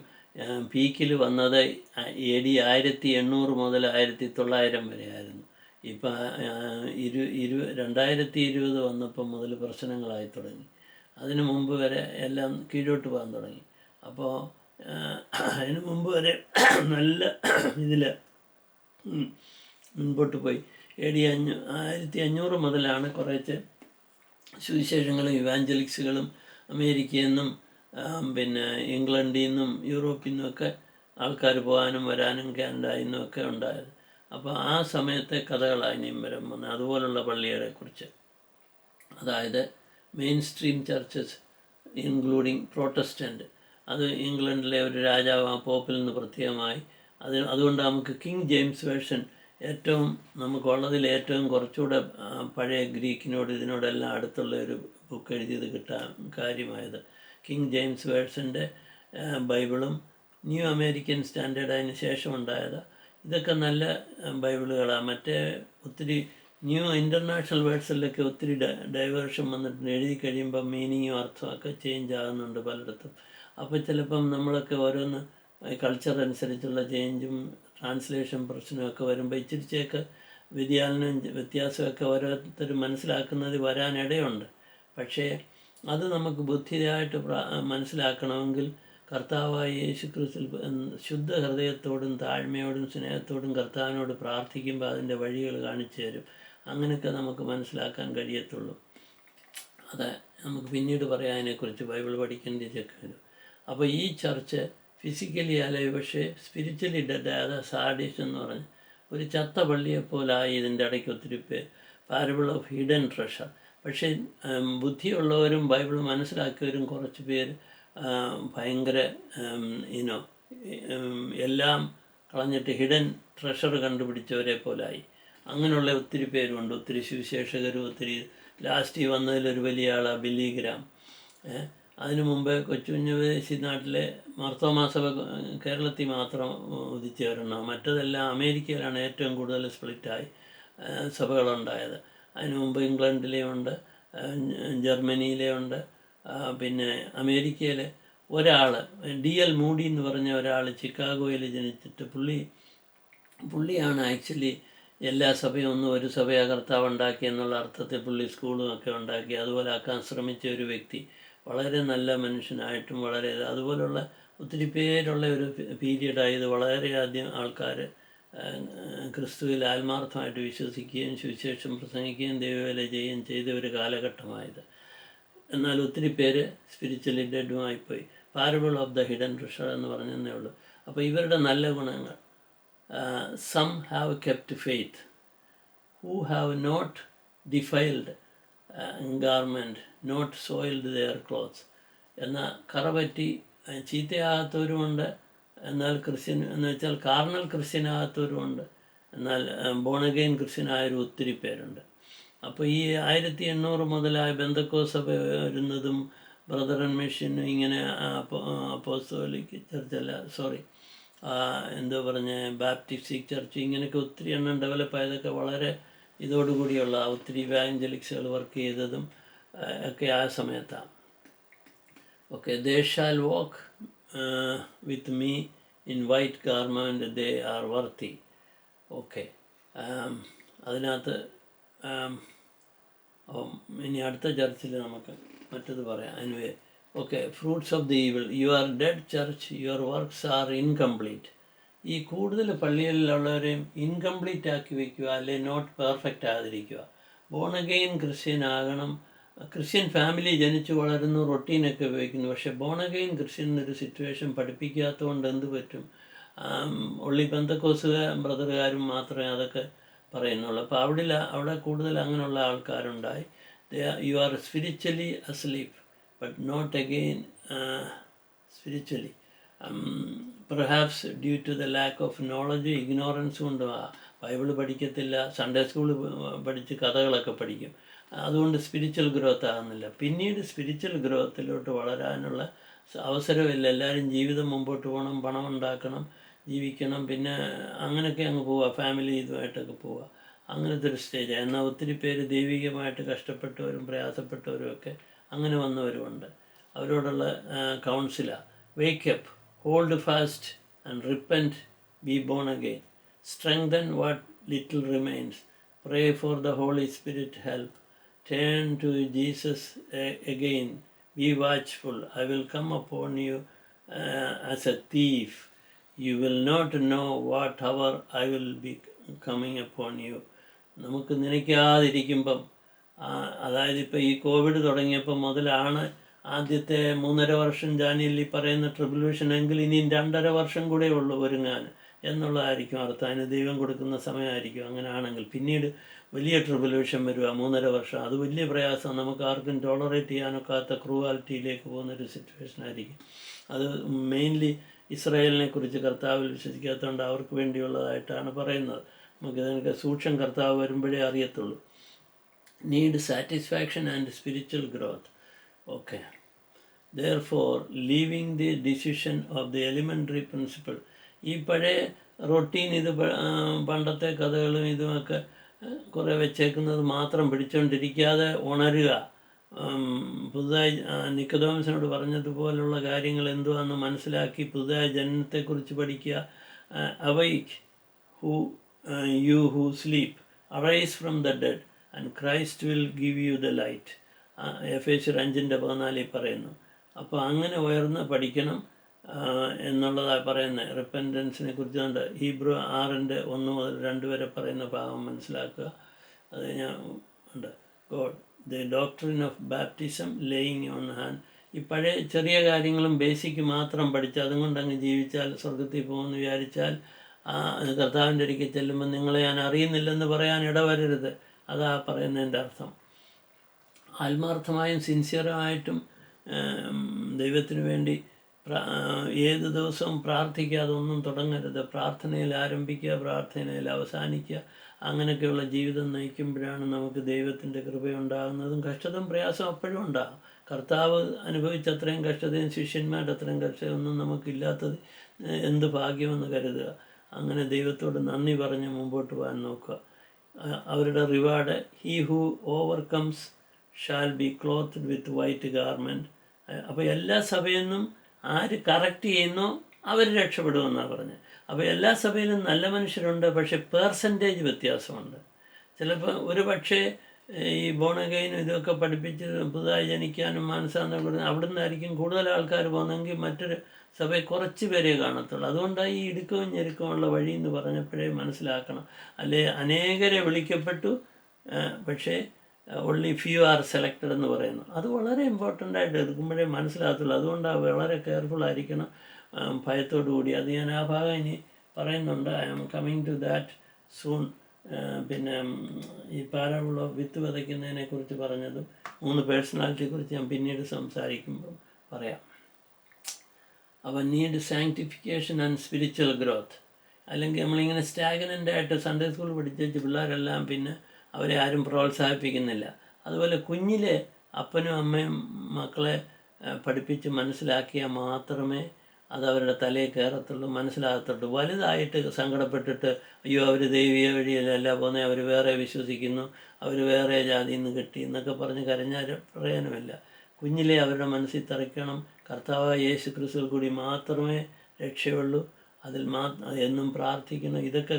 പീക്കിൽ വന്നത് AD 1800 മുതൽ 1900 വരെ ആയിരുന്നു. ഇപ്പം 2020 വന്നപ്പം മുതൽ പ്രശ്നങ്ങളായി തുടങ്ങി. അതിനു മുമ്പ് വരെ എല്ലാം കീഴോട്ട് പോകാൻ തുടങ്ങി. അപ്പോൾ അതിനു മുമ്പ് വരെ നല്ല ഇതിൽ മുൻപോട്ട് പോയി. AD 1500 മുതലാണ് കുറേശ്ശെ സുവിശേഷങ്ങളും ഇവാഞ്ചലിക്സുകളും അമേരിക്കയിൽ നിന്നും പിന്നെ ഇംഗ്ലണ്ടിൽ നിന്നും യൂറോപ്പിൽ നിന്നുമൊക്കെ ആൾക്കാർ പോകാനും വരാനും കാനഡയിൽ നിന്നുമൊക്കെ ഉണ്ടായത്. അപ്പോൾ ആ സമയത്തെ കഥകളാണ് ഇനിയും വരാൻ വന്നത്. അതുപോലുള്ള പള്ളികളെക്കുറിച്ച്, അതായത് main stream churches including Protestant, അത് ഇംഗ്ലണ്ടിലെ ഒരു രാജാവ് ആ പോപ്പിൽ നിന്ന് പ്രത്യേകമായി അതുകൊണ്ട് നമുക്ക് കിങ് ജെയിംസ് വേർഷൻ ഏറ്റവും നമുക്കുള്ളതിൽ ഏറ്റവും കുറച്ചുകൂടെ പഴയ ഗ്രീക്കിനോട് ഇതിനോടെല്ലാം അടുത്തുള്ള ഒരു ബുക്ക് എഴുതിയത് കിട്ടാൻ കാര്യമായത്. കിങ് ജെയിംസ് വേർഷൻ്റെ ബൈബിളും ന്യൂ അമേരിക്കൻ സ്റ്റാൻഡേർഡ് അതിന് ശേഷം ഉണ്ടായത്. ഇതൊക്കെ നല്ല ബൈബിളുകളാണ്. മറ്റേ ഒത്തിരി ന്യൂ ഇൻ്റർനാഷണൽ വേർഡ്സിലൊക്കെ ഒത്തിരി ഡൈവേർഷൻ വന്നിട്ടുണ്ട്. എഴുതി കഴിയുമ്പം മീനിങ്ങും അർത്ഥമൊക്കെ ചേഞ്ച് ആകുന്നുണ്ട് പലയിടത്തും. അപ്പോൾ ചിലപ്പം നമ്മളൊക്കെ ഓരോന്ന് കൾച്ചർ അനുസരിച്ചുള്ള ചേഞ്ചും ട്രാൻസ്ലേഷൻ പ്രശ്നമൊക്കെ വരുമ്പോൾ ഇച്ചിരിച്ചൊക്കെ വ്യത്യാസമൊക്കെ ഓരോരുത്തരും മനസ്സിലാക്കുന്നത് വരാനിടയുണ്ട്. പക്ഷേ അത് നമുക്ക് ബുദ്ധിയായിട്ട് മനസ്സിലാക്കണമെങ്കിൽ കർത്താവായ യേശു ക്രിസ്തുവിൽ ശുദ്ധ ഹൃദയത്തോടും താഴ്മയോടും സ്നേഹത്തോടും കർത്താവിനോട് പ്രാർത്ഥിക്കുമ്പോൾ അതിൻ്റെ വഴികൾ കാണിച്ചു തരും. അങ്ങനെയൊക്കെ നമുക്ക് മനസ്സിലാക്കാൻ കഴിയത്തുള്ളൂ. അത് നമുക്ക് പിന്നീട് പറയാം അതിനെക്കുറിച്ച്, ബൈബിൾ പഠിക്കേണ്ട ചെക്ക് വരും. അപ്പോൾ ഈ ചർച്ച് ഫിസിക്കലി അലൈവ് പക്ഷേ സ്പിരിച്വലി ഡെഡ്. അത് സാഡിസ് എന്ന് പറഞ്ഞ് ഒരു ചത്ത പള്ളിയെപ്പോലായി ഇതിൻ്റെ ഇടയ്ക്ക് ഒത്തിരി പേര്. Parable of hidden treasure. പക്ഷേ ബുദ്ധിയുള്ളവരും ബൈബിൾ മനസ്സിലാക്കിയവരും കുറച്ച് പേര് ഭയങ്കര ഇനോ എല്ലാം കളഞ്ഞിട്ട് ഹിഡൻ ട്രഷർ കണ്ടുപിടിച്ചവരെ പോലായി. അങ്ങനെയുള്ള ഒത്തിരി പേരുണ്ട്. ഒത്തിരി സുവിശേഷകരും ഒത്തിരി. ലാസ്റ്റ് വന്നതിലൊരു വലിയ ആളാണ് ബില്ലി ഗ്രാം. അതിനു മുമ്പ് കൊച്ചുകുഞ്ഞുദേശി നാട്ടിലെ മാർത്തോമാ സഭ കേരളത്തിൽ മാത്രം ഉദിച്ചവരെണ്ണം. മറ്റതെല്ലാം അമേരിക്കയിലാണ് ഏറ്റവും കൂടുതൽ സ്പ്ലിറ്റായി സഭകളുണ്ടായത്. അതിനു മുമ്പ് ഇംഗ്ലണ്ടിലെ ഉണ്ട്, ജർമ്മനിയിലെ ഉണ്ട്, പിന്നെ അമേരിക്കയിലെ ഒരാൾ DL മൂഡി എന്ന് പറഞ്ഞ ഒരാൾ ചിക്കാഗോയിൽ ജനിച്ചിട്ട് പുള്ളിയാണ് ആക്ച്വലി എല്ലാ സഭയും ഒന്നും ഒരു സഭയെ കർത്താവ് ഉണ്ടാക്കി എന്നുള്ള അർത്ഥത്തിൽ പുള്ളി സ്കൂളും ഒക്കെ ഉണ്ടാക്കി അതുപോലെ ആക്കാൻ ശ്രമിച്ച ഒരു വ്യക്തി. വളരെ നല്ല മനുഷ്യനായിട്ടും വളരെ അതുപോലുള്ള ഒത്തിരി പേരുള്ള ഒരു പീരീഡായത്. വളരെയധികം ആൾക്കാർ ക്രിസ്തുവിൽ ആത്മാർത്ഥമായിട്ട് വിശ്വസിക്കുകയും സുവിശേഷം പ്രസംഗിക്കുകയും ദൈവവേല ചെയ്യുകയും ചെയ്ത ഒരു കാലഘട്ടമായത്. എന്നാൽ ഒത്തിരി പേര് സ്പിരിച്വലി ഡെഡുമായിപ്പോയി. Parable of the hidden treasure എന്ന് പറഞ്ഞതേ ഉള്ളൂ. അപ്പോൾ ഇവരുടെ നല്ല ഗുണങ്ങൾ: some have kept faith, who have not defiled garment, not soiled their clothes. എന്നാൽ കറപറ്റി ചീത്തയാകാത്തവരുമുണ്ട്, എന്നാൽ ക്രിസ്ത്യൻ എന്ന് വെച്ചാൽ കാർണൽ ക്രിസ്ത്യനാകാത്തവരുമുണ്ട്, എന്നാൽ ബോണഗെയിൻ ക്രിസ്ത്യനായൊരു ഒത്തിരി പേരുണ്ട്. അപ്പോൾ ഈ 1800 മുതലായ ബെന്തക്കോസ്ത് സഭ വരുന്നതും ബ്രദർ ആൻഡ് മിഷനും ഇങ്ങനെ അപ്പോസ്തോലിക് ചർച്ചല്ല എന്തോ പറഞ്ഞ ബാപ്റ്റിസ്റ്റിക് ചർച്ച് ഇങ്ങനെയൊക്കെ ഒത്തിരി എണ്ണം ഡെവലപ്പായതൊക്കെ വളരെ ഇതോടുകൂടിയുള്ള ഒത്തിരി ഇവാഞ്ചലിക്സുകൾ വർക്ക് ചെയ്തതും ഒക്കെ ആ സമയത്താണ്. Okay, they shall walk with me in white garment, they are worthy. Okay, അതിനകത്ത് ഇനി അടുത്ത ചർച്ചിൽ നമുക്ക് മറ്റത് പറയാം. Anyway, okay, fruits of the evil. You are dead church, your works are incomplete. ഈ കൂടുതൽ പള്ളികളിലുള്ളവരെയും ഇൻകംപ്ലീറ്റ് ആക്കി വയ്ക്കുക, അല്ലെ നോട്ട് പെർഫെക്റ്റ് ആകാതിരിക്കുക. ബോൺ അഗെയിൻ ക്രിസ്ത്യൻ ആകണം. ക്രിസ്ത്യൻ ഫാമിലി ജനിച്ചു വളരുന്നു, റൊട്ടീനൊക്കെ ഉപയോഗിക്കുന്നു. പക്ഷേ ബോൺ അഗെയിൻ ക്രിസ്ത്യൻ എന്നൊരു സിറ്റുവേഷൻ പഠിപ്പിക്കാത്തതുകൊണ്ട് എന്ത് പറ്റും? ഉള്ളി പെന്തക്കോസ്ത് ബ്രദറുകാരും മാത്രമേ അതൊക്കെ പറയുന്നുള്ളൂ. അപ്പോൾ അവിടെ കൂടുതൽ അങ്ങനെയുള്ള ആൾക്കാരുണ്ടായി. You are spiritually asleep but not again spiritually. Perhaps due to the lack of knowledge, ignorance കൊണ്ട് ബൈബിള് പഠിക്കത്തില്ല, സൺഡേ സ്കൂൾ പഠിച്ച് കഥകളൊക്കെ പഠിക്കും. അതുകൊണ്ട് സ്പിരിച്വൽ ഗ്രോത്ത് ആകുന്നില്ല. പിന്നീട് സ്പിരിച്വൽ ഗ്രോത്തിലോട്ട് വളരാനുള്ള അവസരമില്ല. എല്ലാവരും ജീവിതം മുമ്പോട്ട് പോകണം, പണം ഉണ്ടാക്കണം, ജീവിക്കണം, പിന്നെ അങ്ങനെയൊക്കെ അങ്ങ് പോവുക, ഫാമിലി ഇതുമായിട്ടൊക്കെ പോവുക. അങ്ങനത്തെ ഒരു സ്റ്റേജാണ്. എന്നാൽ ഒത്തിരി പേര് ദൈവികമായിട്ട് കഷ്ടപ്പെട്ടവരും പ്രയാസപ്പെട്ടവരും ഒക്കെ അങ്ങനെ വന്നവരുമുണ്ട്. അവരോടുള്ള കൗൺസിലാണ്: wake up, hold fast and repent, be born again, strengthen what little remains, pray for the Holy Spirit help, turn to Jesus again, be watchful, I will come upon you as a thief, you will not know what hour I will be coming upon you. നമുക്ക് നനയ്ക്കാതിരിക്കുമ്പം, അതായത് ഇപ്പോൾ ഈ കോവിഡ് തുടങ്ങിയപ്പോൾ മുതലാണ് ആദ്യത്തെ 3.5 വർഷം ജാനുവരി പറയുന്ന ട്രിബുലേഷൻ എങ്കിൽ ഇനിയും 2.5 വർഷം കൂടെ ഉള്ളൂ ഒരുങ്ങാൻ എന്നുള്ളതായിരിക്കും അർത്ഥം. അതിന് ദൈവം കൊടുക്കുന്ന സമയമായിരിക്കും. അങ്ങനെയാണെങ്കിൽ പിന്നീട് വലിയ ട്രിബുലേഷൻ വരിക, 3.5 വർഷം. അത് വലിയ പ്രയാസം, നമുക്ക് ആർക്കും ടോളറേറ്റ് ചെയ്യാനൊക്കാത്ത ക്രൂവാലിറ്റിയിലേക്ക് പോകുന്നൊരു സിറ്റുവേഷൻ ആയിരിക്കും. അത് മെയിൻലി ഇസ്രായേലിനെ കുറിച്ച് കർത്താവിൽ വിശ്വസിക്കാത്തതുകൊണ്ട് അവർക്ക് വേണ്ടിയുള്ളതായിട്ടാണ് പറയുന്നത്. നമുക്കിതിനൊക്കെ സൂക്ഷ്മം കർത്താവ് വരുമ്പോഴേ അറിയത്തുള്ളൂ. Need satisfaction and spiritual growth. Okay, therefore leaving the decision of the elementary principle. ഈ പഴയ റൊട്ടീൻ, ഇത് പണ്ടത്തെ കഥകളും ഇതുമൊക്കെ കുറേ വെച്ചേക്കുന്നത് മാത്രം പിടിച്ചുകൊണ്ടിരിക്കാതെ ഉണരുക. പുതുതായി നിക്കോദോമസിനോട് പറഞ്ഞതുപോലുള്ള കാര്യങ്ങൾ എന്തുവാണെന്ന് മനസ്സിലാക്കി പുതുതായ ജനനത്തെക്കുറിച്ച് പഠിക്കുക. അവൈക്ക് you who sleep, arise from the dead and Christ will give you the light. എഫേസ്യർ 5:14 പറയുന്നു. അപ്പോൾ അങ്ങനെ ഉയർന്ന് പഠിക്കണം എന്നുള്ളതാണ് പറയുന്നത്. റിപ്പൻറ്റൻസിനെ കുറിച്ചുകൊണ്ട് ഹീബ്രു 6:1 മുതൽ 2 വരെ പറയുന്ന ഭാഗം മനസ്സിലാക്കുക. അത് ഞാൻ ഉണ്ട്. God, the doctrine of baptism, laying on hand. ഈ പഴയ ചെറിയ കാര്യങ്ങളും ബേസിക് മാത്രം പഠിച്ച് അതുകൊണ്ട് അങ്ങ് ജീവിച്ചാൽ സ്വർഗത്തിൽ പോകുമെന്ന് വിചാരിച്ചാൽ കർത്താവിൻ്റെ അടുക്കൽ ചെല്ലുമ്പോൾ നിങ്ങളെ ഞാൻ അറിയുന്നില്ലെന്ന് പറയാൻ ഇടവരരുത്. അതാ പറയുന്നതിൻ്റെ അർത്ഥം. ആത്മാർത്ഥമായും സിൻസിയറായിട്ടും ദൈവത്തിന് വേണ്ടി ഏത് ദിവസവും പ്രാർത്ഥിക്കാതെ ഒന്നും തുടങ്ങരുത്. പ്രാർത്ഥനയിൽ ആരംഭിക്കുക, പ്രാർത്ഥനയിൽ അവസാനിക്കുക. അങ്ങനെയൊക്കെയുള്ള ജീവിതം നയിക്കുമ്പോഴാണ് നമുക്ക് ദൈവത്തിൻ്റെ കൃപയുണ്ടാകുന്നതും. കഷ്ടതയും പ്രയാസം അപ്പോഴും ഉണ്ടാകും. കർത്താവ് അനുഭവിച്ച അത്രയും കഷ്ടതയും ശിഷ്യന്മാരുടെ അത്രയും കഷ്ടതയൊന്നും നമുക്കില്ലാത്തത് എന്ത് ഭാഗ്യമെന്ന് കരുതുക. അങ്ങനെ ദൈവത്തോട് നന്ദി പറഞ്ഞ് മുമ്പോട്ട് പോകാൻ നോക്കുക. അവരുടെ reward, he who overcomes shall be clothed with white garment. അപ്പോൾ എല്ലാ സഭയിൽ നിന്നും ആര് കറക്റ്റ് ചെയ്യുന്നോ അവർ രക്ഷപ്പെടുമെന്നാണ് പറഞ്ഞത്. അപ്പോൾ എല്ലാ സഭയിലും നല്ല മനുഷ്യരുണ്ട്, പക്ഷേ പേഴ്സൻറ്റേജ് വ്യത്യാസമുണ്ട്. ചിലപ്പോൾ ഒരു പക്ഷേ ഈ ബോണഗെയിനും ഇതൊക്കെ പഠിപ്പിച്ച് പുതുതായി ജനിക്കാനും മാനസാന്തരം അവിടെ നിന്നായിരിക്കും കൂടുതൽ ആൾക്കാർ പോകുന്നതെങ്കിൽ മറ്റൊരു സഭയിൽ കുറച്ച് പേരെ കാണത്തുള്ളൂ. അതുകൊണ്ടാണ് ഈ ഇടുക്കവും ഞെരുക്കമുള്ള വഴി എന്ന് പറഞ്ഞപ്പോഴേ മനസ്സിലാക്കണം. അല്ലെ അനേകരെ വിളിക്കപ്പെട്ടു, പക്ഷേ ഓൺലി ഫ്യൂ ആർ സെലക്റ്റഡ് എന്ന് പറയുന്നു. അത് വളരെ ഇമ്പോർട്ടൻ്റ് ആയിട്ട് എടുക്കുമ്പോഴേ മനസ്സിലാകത്തുള്ളൂ. അതുകൊണ്ടാണ് വളരെ കെയർഫുള്ളായിരിക്കണം, ഭയത്തോടു കൂടി. അത് ഞാൻ ആ ഭാഗം ഇനി പറയുന്നുണ്ട്. I am coming to that soon. പിന്നെ ഈ പാരബിൾ ഓഫ് വിത്ത് വിതയ്ക്കുന്നതിനെ കുറിച്ച് പറഞ്ഞതും 3 പേഴ്സണാലിറ്റിയെക്കുറിച്ച് ഞാൻ പിന്നീട് സംസാരിക്കുമ്പോൾ പറയാം. അപ്പോൾ need sanctification and spiritual growth. അല്ലെങ്കിൽ നമ്മളിങ്ങനെ സ്റ്റാഗ്നൻ്റായിട്ട് സൺഡേ സ്കൂൾ പഠിച്ചു പിള്ളേരെല്ലാം പിന്നെ അവരെ ആരും പ്രോത്സാഹിപ്പിക്കുന്നില്ല. അതുപോലെ കുഞ്ഞിലെ അപ്പനും അമ്മയും മക്കളെ പഠിപ്പിച്ച് മനസ്സിലാക്കിയാൽ മാത്രമേ അത് അവരുടെ തലയിൽ കയറത്തുള്ളൂ, മനസ്സിലാകത്തുള്ളൂ. വലുതായിട്ട് സങ്കടപ്പെട്ടിട്ട് അയ്യോ അവർ ദൈവീയ വഴിയിലല്ല പോകുന്നത്, അവർ വേറെ വിശ്വസിക്കുന്നു, അവർ വേറെ ജാതിയിൽ നിന്ന് കിട്ടി എന്നൊക്കെ പറഞ്ഞ് കരഞ്ഞാൽ പ്രയോജനമില്ല. കുഞ്ഞിലെ അവരുടെ മനസ്സിൽ തറയ്ക്കണം, കർത്താവായ യേശു ക്രിസ്തുവിൽ കൂടി മാത്രമേ രക്ഷയുള്ളൂ, അതിൽ എന്നും പ്രാർത്ഥിക്കണം. ഇതൊക്കെ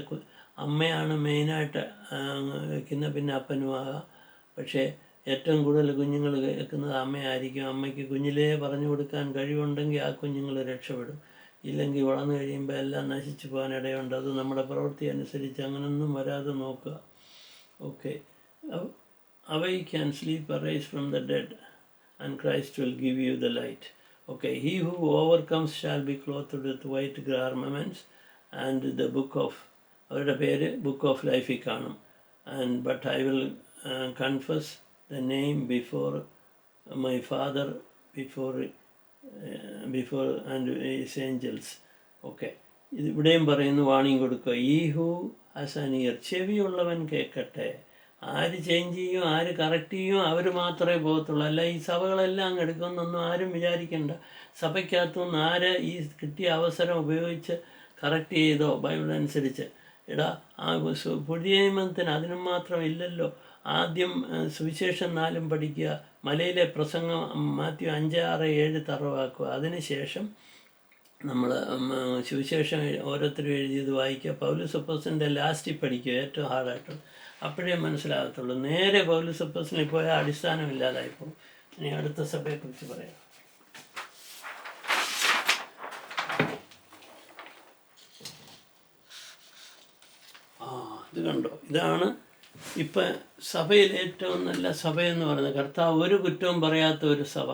അമ്മയാണ് മെയിനായിട്ട് വയ്ക്കുന്നത്, പിന്നെ അപ്പനുമാകാം. പക്ഷേ ഏറ്റവും കൂടുതൽ കുഞ്ഞുങ്ങൾ കേൾക്കുന്നത് അമ്മയായിരിക്കും. അമ്മയ്ക്ക് കുഞ്ഞിലേ പറഞ്ഞു കൊടുക്കാൻ കഴിവുണ്ടെങ്കിൽ ആ കുഞ്ഞുങ്ങൾ രക്ഷപ്പെടും. ഇല്ലെങ്കിൽ വളർന്നു കഴിയുമ്പോൾ എല്ലാം നശിച്ചു പോകാൻ ഇടയുണ്ട്. അത് നമ്മുടെ പ്രവൃത്തി അനുസരിച്ച് അങ്ങനൊന്നും വരാതെ നോക്കുക. Okay. Awake and sleep, arise from the dead, and Christ will give you the light. Okay, he who overcomes shall be clothed with white garments, and the book of അവരുടെ പേര് ബുക്ക് ഓഫ് ലൈഫിൽ കാണും. And but I will confess the name before my father before and his Angeles. Okay, ഇവിടെയും പറയുന്നു, വാണിംഗ് കൊടുക്കുക. ഈ ഹൂ ഹാസ് ആൻ ഇയർ, ചെവിയുള്ളവൻ കേൾക്കട്ടെ. ആര് ചേഞ്ച് ചെയ്യും, ആര് കറക്റ്റ് ചെയ്യും, അവർ മാത്രമേ പോകത്തുള്ളൂ. അല്ല ഈ സഭകളെല്ലാം അങ്ങ് എടുക്കുമെന്നൊന്നും ആരും വിചാരിക്കേണ്ട. സഭയ്ക്കകത്തുനിന്ന് ആര് ഈ കിട്ടിയ അവസരം ഉപയോഗിച്ച് കറക്റ്റ് ചെയ്തോ ബൈബിൾ അനുസരിച്ച്, എടാ ആ പുതിയ നിയമത്തിന് അതിനും മാത്രം ഇല്ലല്ലോ. ആദ്യം സുവിശേഷം 4 പഠിക്കുക, മലയിലെ പ്രസംഗം മാത്യു 5, 6, 7 തറവാക്കുക. അതിനുശേഷം നമ്മൾ സുവിശേഷം ഓരോരുത്തരും എഴുതിയത് വായിക്കുക. പൗലോസ് അപ്പോസ്തലൻ്റെ ലാസ്റ്റിൽ പഠിക്കുക, ഏറ്റവും ഹാർഡായിട്ട്. അപ്പോഴേ മനസ്സിലാകത്തുള്ളൂ. നേരെ പൗലോസ് അപ്പോസ്തലനിൽ പോയാൽ അടിസ്ഥാനമില്ലാതായിപ്പോൾ. ഇനി അടുത്ത സഭയെക്കുറിച്ച് പറയാം. ഇത് കണ്ടോ, ഇതാണ് ഇപ്പം സഭയിൽ ഏറ്റവും നല്ല സഭയെന്ന് പറയുന്നത്. കർത്താവ് ഒരു കുറ്റവും പറയാത്ത ഒരു സഭ,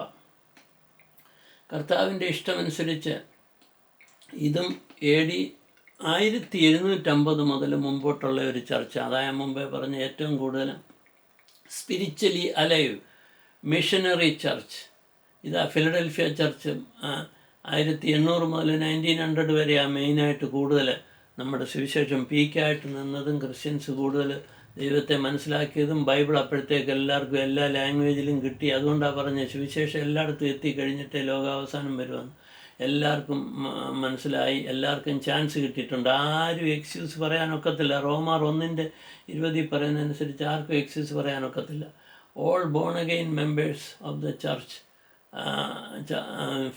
കർത്താവിൻ്റെ ഇഷ്ടമനുസരിച്ച്. ഇതും AD 1750 മുതൽ മുമ്പോട്ടുള്ള ഒരു ചർച്ച. അതായത് മുമ്പേ പറഞ്ഞ ഏറ്റവും കൂടുതൽ സ്പിരിച്വലി അലൈവ് മിഷനറി ചർച്ച്. ഇതാ ഫിലഡൽഫിയ ചർച്ച് 1800 മുതൽ 1900 വരെയാണ് മെയിനായിട്ട് കൂടുതൽ നമ്മുടെ സുവിശേഷം പീക്കായിട്ട് നിന്നതും. ക്രിസ്ത്യൻസ് കൂടുതൽ ദൈവത്തെ മനസ്സിലാക്കിയതും. ബൈബിൾ അപ്പോഴത്തേക്ക് എല്ലാവർക്കും എല്ലാ ലാംഗ്വേജിലും കിട്ടി. അതുകൊണ്ടാണ് പറഞ്ഞത് സുവിശേഷം എല്ലായിടത്തും എത്തിക്കഴിഞ്ഞിട്ടേ ലോകാവസാനം വരുമെന്ന്. എല്ലാവർക്കും മനസ്സിലായി, എല്ലാവർക്കും ചാൻസ് കിട്ടിയിട്ടുണ്ട്. ആരും എക്സ്ക്യൂസ് പറയാനൊക്കത്തില്ല. റോമർ 1:20 പറയുന്നതനുസരിച്ച് ആർക്കും എക്സ്ക്യൂസ് പറയാനൊക്കത്തില്ല. All born again members of the church,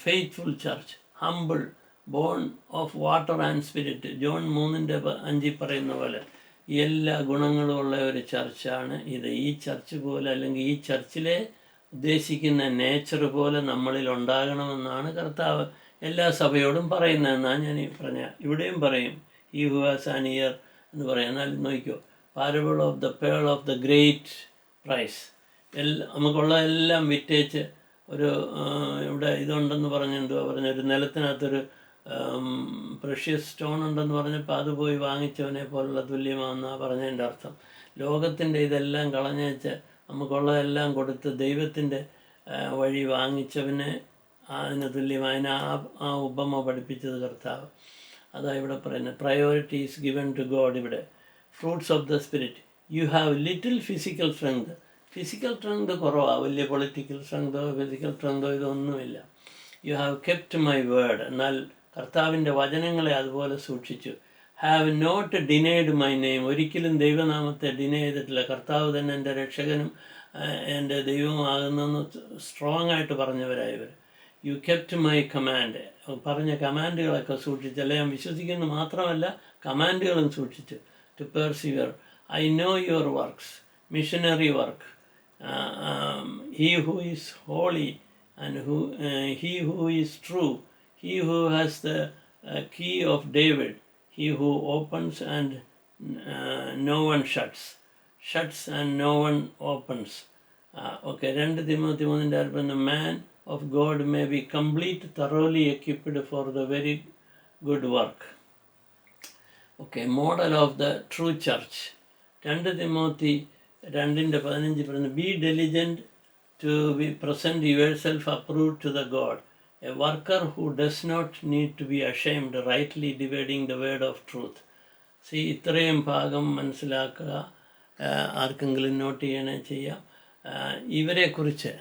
faithful church, humble, born of water and spirit, John 3:5 പറയുന്ന പോലെ എല്ലാ ഗുണങ്ങളും ഉള്ള ഒരു ചർച്ചാണ് ഇത്. ഈ ചർച്ച് പോലെ, അല്ലെങ്കിൽ ഈ ചർച്ചിലെ ഉദ്ദേശിക്കുന്ന നേച്ചർ പോലെ നമ്മളിൽ ഉണ്ടാകണമെന്നാണ് കർത്താവ് എല്ലാ സഭയോടും പറയുന്നതെന്നാണ് ഞാൻ പറഞ്ഞ. ഇവിടെയും പറയും ഈ ഹു ഹാസ് ആൻ ഇയർ എന്ന് പറയാം. എന്നാൽ നോക്കിക്കോ, parable of the pearl of the great price. നമുക്കുള്ള എല്ലാം വിറ്റേച്ച് ഒരു ഇവിടെ ഇതുണ്ടെന്ന് പറഞ്ഞ് എന്തുവാ പറഞ്ഞ ഒരു നിലത്തിനകത്തൊരു പ്രഷ്യസ് സ്റ്റോൺ ഉണ്ടെന്ന് പറഞ്ഞപ്പോൾ അത് പോയി വാങ്ങിച്ചവനെ പോലുള്ള തുല്യമാണെന്നാണ് പറഞ്ഞതിൻ്റെ അർത്ഥം. ലോകത്തിൻ്റെ ഇതെല്ലാം കളഞ്ഞേച്ച് നമുക്കുള്ളതെല്ലാം കൊടുത്ത് ദൈവത്തിൻ്റെ വഴി വാങ്ങിച്ചവനെ അതിന് തുല്യമായ ആ ഉപമ പഠിപ്പിച്ചത് കർത്താവ്. അതാ ഇവിടെ പറയുന്നത്. Priority is given to God. ഇവിടെ fruits of the spirit. You have little physical strength. Physical strength കുറവാണ്, വലിയ പൊളിറ്റിക്കൽ സ്ട്രെങ്തോ ഫിസിക്കൽ സ്ട്രെങ്തോ ഇതൊന്നുമില്ല. You have kept my word. എന്നാൽ കർത്താവിൻ്റെ വചനങ്ങളെ അതുപോലെ സൂക്ഷിച്ചു. Have not denied my name. ഒരിക്കലും ദൈവനാമത്തെ ഡിനൈ ചെയ്തിട്ടില്ല. കർത്താവ് തന്നെ എൻ്റെ രക്ഷകനും എൻ്റെ ദൈവമാകുന്നെന്ന് സ്ട്രോങ് ആയിട്ട് പറഞ്ഞവരായവർ. You kept my command. പറഞ്ഞ കമാൻഡുകളൊക്കെ സൂക്ഷിച്ചു. അല്ലെ, ഞാൻ വിശ്വസിക്കുന്നു മാത്രമല്ല കമാൻഡുകളും സൂക്ഷിച്ചു. To persevere. I know your works. Missionary work. He who is holy and he who is true. He who has the key of David, he who opens and no one shuts and no one opens. Okay, 2 Timothy 3:6. The man of God may be complete, thoroughly equipped for the very good work. Okay, model of the true church. 2 Timothy 2:15. Be diligent to be present yourself approved to the God, a worker who does not need to be ashamed, rightly dividing the word of truth. ഇത്രയും ഭാഗം മനസ്സിലാക്കുക. ആർക്കെങ്കിലും നോട്ട് ചെയ്യണേ ചെയ്യാം. ഇവരെക്കുറിച്ച്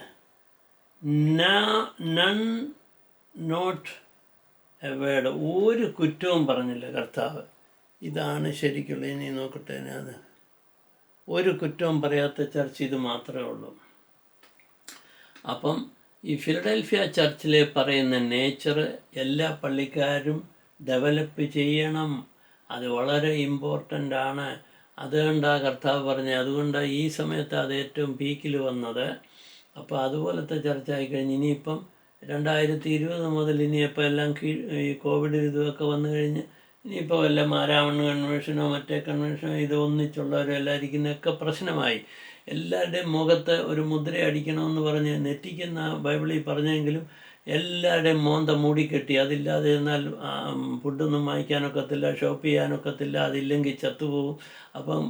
നൺ നോട്ട് എ വേർഡ്, ഒരു കുറ്റവും പറഞ്ഞില്ല കർത്താവ്. ഇതാണ് ശരിക്കുള്ള. ഇനി നോക്കട്ടെ, അത് ഒരു കുറ്റവും പറയാത്ത ചർച്ച് ഇത് മാത്രമേ ഉള്ളൂ. അപ്പം ഈ ഫിലഡൽഫിയ ചർച്ചിൽ പറയുന്ന നേച്ചർ എല്ലാ പള്ളിക്കാരും ഡെവലപ്പ് ചെയ്യണം. അത് വളരെ ഇമ്പോർട്ടൻ്റ് ആണ്. അതുകൊണ്ടാണ് കർത്താവ് പറഞ്ഞത്. അതുകൊണ്ടാണ് ഈ സമയത്ത് അത് ഏറ്റവും പീക്കിൽ വന്നത്. അപ്പോൾ അതുപോലത്തെ ചർച്ചയായി കഴിഞ്ഞ് ഇനിയിപ്പം 2020 മുതൽ ഇനിയിപ്പോൾ എല്ലാം ഈ കോവിഡ് ഇതൊക്കെ വന്നു കഴിഞ്ഞ് ഇനിയിപ്പോൾ വല്ല മാരാമണ്ണ് കൺവെൻഷനോ മറ്റേ കൺവെൻഷനോ ഇത് ഒന്നിച്ചുള്ളവരോ എല്ലായിരിക്കുന്നതൊക്കെ പ്രശ്നമായി. എല്ലാവരുടെയും മുഖത്ത് ഒരു മുദ്ര അടിക്കണമെന്ന് പറഞ്ഞ് നെറ്റിക്കുന്ന ബൈബിളിൽ പറഞ്ഞെങ്കിലും എല്ലാവരുടെയും മോന്ത മൂടിക്കെട്ടി. അതില്ലാതെ എന്നാൽ ഫുഡൊന്നും വാങ്ങിക്കാനൊക്കത്തില്ല, ഷോപ്പ് ചെയ്യാനൊക്കത്തില്ല, അതില്ലെങ്കിൽ ചത്തുപോകും. അപ്പം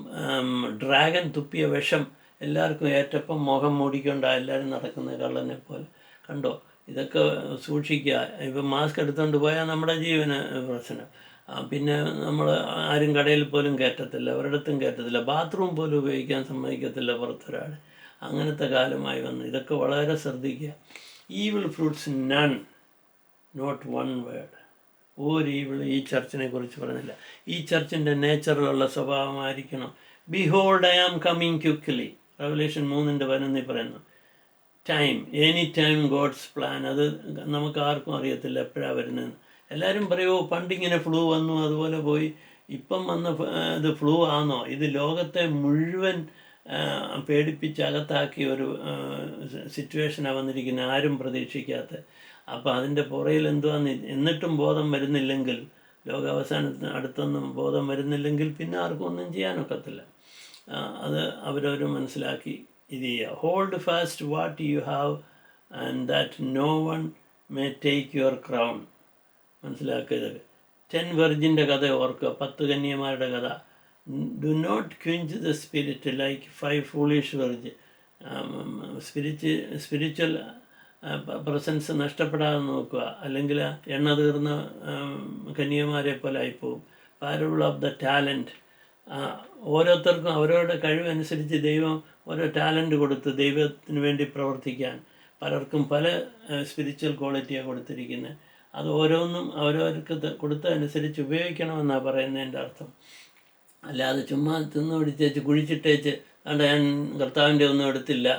ഡ്രാഗൺ തുപ്പിയ വിഷം എല്ലാവർക്കും ഏറ്റപ്പം മുഖം മൂടിക്കൊണ്ടാണ് എല്ലാവരും നടക്കുന്നത്, കള്ളനെ പോലെ. കണ്ടോ, ഇതൊക്കെ സൂക്ഷിക്കുക. ഇപ്പം മാസ്ക് എടുത്തുകൊണ്ട് പോയാൽ നമ്മുടെ ജീവന് പ്രശ്നം. പിന്നെ നമ്മൾ ആരും കടയിൽ പോലും കയറ്റത്തില്ല, ഒരിടത്തും കയറ്റത്തില്ല, ബാത്റൂം പോലും ഉപയോഗിക്കാൻ സമ്മതിക്കത്തില്ല പുറത്തൊരാൾ. അങ്ങനത്തെ കാലമായി വന്നു. ഇതൊക്കെ വളരെ ശ്രദ്ധിക്കുക. Evil fruits none, not one word. ഒരു ഈവിൾ ഈ ചർച്ചിനെ കുറിച്ച് പറഞ്ഞില്ല. ഈ ചർച്ചിൻ്റെ നേച്ചറിലുള്ള സ്വഭാവമായിരിക്കണം. Behold I am coming quickly. Revelation 3:11 പറയുന്നു. Time, any time God's plan. അത് നമുക്ക് ആർക്കും അറിയത്തില്ല എപ്പോഴാണ് വരുന്നതെന്ന്. എല്ലാവരും പറയുമോ പണ്ടിങ്ങനെ ഫ്ലൂ വന്നു അതുപോലെ പോയി. ഇപ്പം വന്ന ഇത് ഫ്ലൂ ആണോ? ഇത് ലോകത്തെ മുഴുവൻ പേടിപ്പിച്ച് അകത്താക്കിയ ഒരു സിറ്റുവേഷനാണ് വന്നിരിക്കുന്നത്, ആരും പ്രതീക്ഷിക്കാത്ത. അപ്പോൾ അതിൻ്റെ പുറയിൽ എന്തുവാന്ന് എന്നിട്ടും ബോധം വരുന്നില്ലെങ്കിൽ, ലോകാവസാനത്തിന് അടുത്തൊന്നും ബോധം വരുന്നില്ലെങ്കിൽ പിന്നെ ആർക്കും ഒന്നും ചെയ്യാനൊക്കത്തില്ല. അത് അവരവർ മനസ്സിലാക്കി ഇത് ചെയ്യുക. Hold fast what you have and that no one may take your crown. മനസ്സിലാക്കിയത്. 10 വെർജിൻ്റെ കഥ ഓർക്കുക, 10 കന്യമാരുടെ കഥ. Do not quench the spirit like 5 foolish virgin. Spiritual presence നഷ്ടപ്പെടാതെ നോക്കുക, അല്ലെങ്കിൽ എണ്ണ തീർന്ന കന്യമാരെ പോലെ ആയിപ്പോവും. Parable of the talent. ഓരോരുത്തർക്കും അവരവരുടെ കഴിവനുസരിച്ച് ദൈവം ഓരോ ടാലൻറ്റ് കൊടുത്ത് ദൈവത്തിന് വേണ്ടി പ്രവർത്തിക്കാൻ പലർക്കും പല സ്പിരിച്വൽ ക്വാളിറ്റിയാണ് കൊടുത്തിരിക്കുന്നത്. അത് ഓരോന്നും അവരവർക്ക് കൊടുത്തതനുസരിച്ച് ഉപയോഗിക്കണമെന്നാണ് പറയുന്നതിൻ്റെ അർത്ഥം. അല്ലാതെ ചുമ്മാ തിന്നു പിടിച്ചേച്ച് കുഴിച്ചിട്ടേച്ച് അതുകൊണ്ട് ഞാൻ കർത്താവിൻ്റെ ഒന്നും എടുത്തില്ല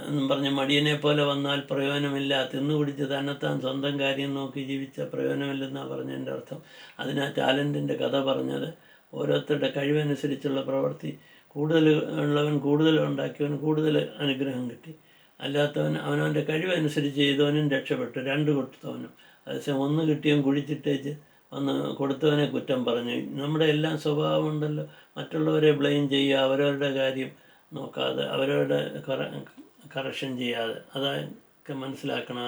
എന്നും പറഞ്ഞ് മടിയനെ പോലെ വന്നാൽ പ്രയോജനമില്ല. തിന്നു പിടിച്ച് തന്നെത്താൻ സ്വന്തം കാര്യം നോക്കി ജീവിച്ച പ്രയോജനമില്ലെന്നാണ് പറഞ്ഞതിൻ്റെ അർത്ഥം. അതിനാ ടാലൻറ്റിൻ്റെ കഥ പറഞ്ഞത്. ഓരോരുത്തരുടെ കഴിവനുസരിച്ചുള്ള പ്രവൃത്തി. കൂടുതൽ ഉള്ളവൻ കൂടുതൽ ഉണ്ടാക്കിയവൻ കൂടുതൽ അനുഗ്രഹം കിട്ടി. അല്ലാത്തവൻ അവനവൻ്റെ കഴിവനുസരിച്ച് ചെയ്തവനും രക്ഷപ്പെട്ടു, 2 കൊടുത്തവനും. അതേസമയം 1 കിട്ടിയവൻ കുഴിച്ചിട്ടേച്ച് വന്ന് കൊടുത്തവനെ കുറ്റം പറഞ്ഞു. നമ്മുടെ എല്ലാം സ്വഭാവമുണ്ടല്ലോ, മറ്റുള്ളവരെ ബ്ലെയിം ചെയ്യുക, അവരവരുടെ കാര്യം നോക്കാതെ അവരവരുടെ കറക്ഷൻ ചെയ്യാതെ. അതാണ് ഒക്കെ മനസ്സിലാക്കണം.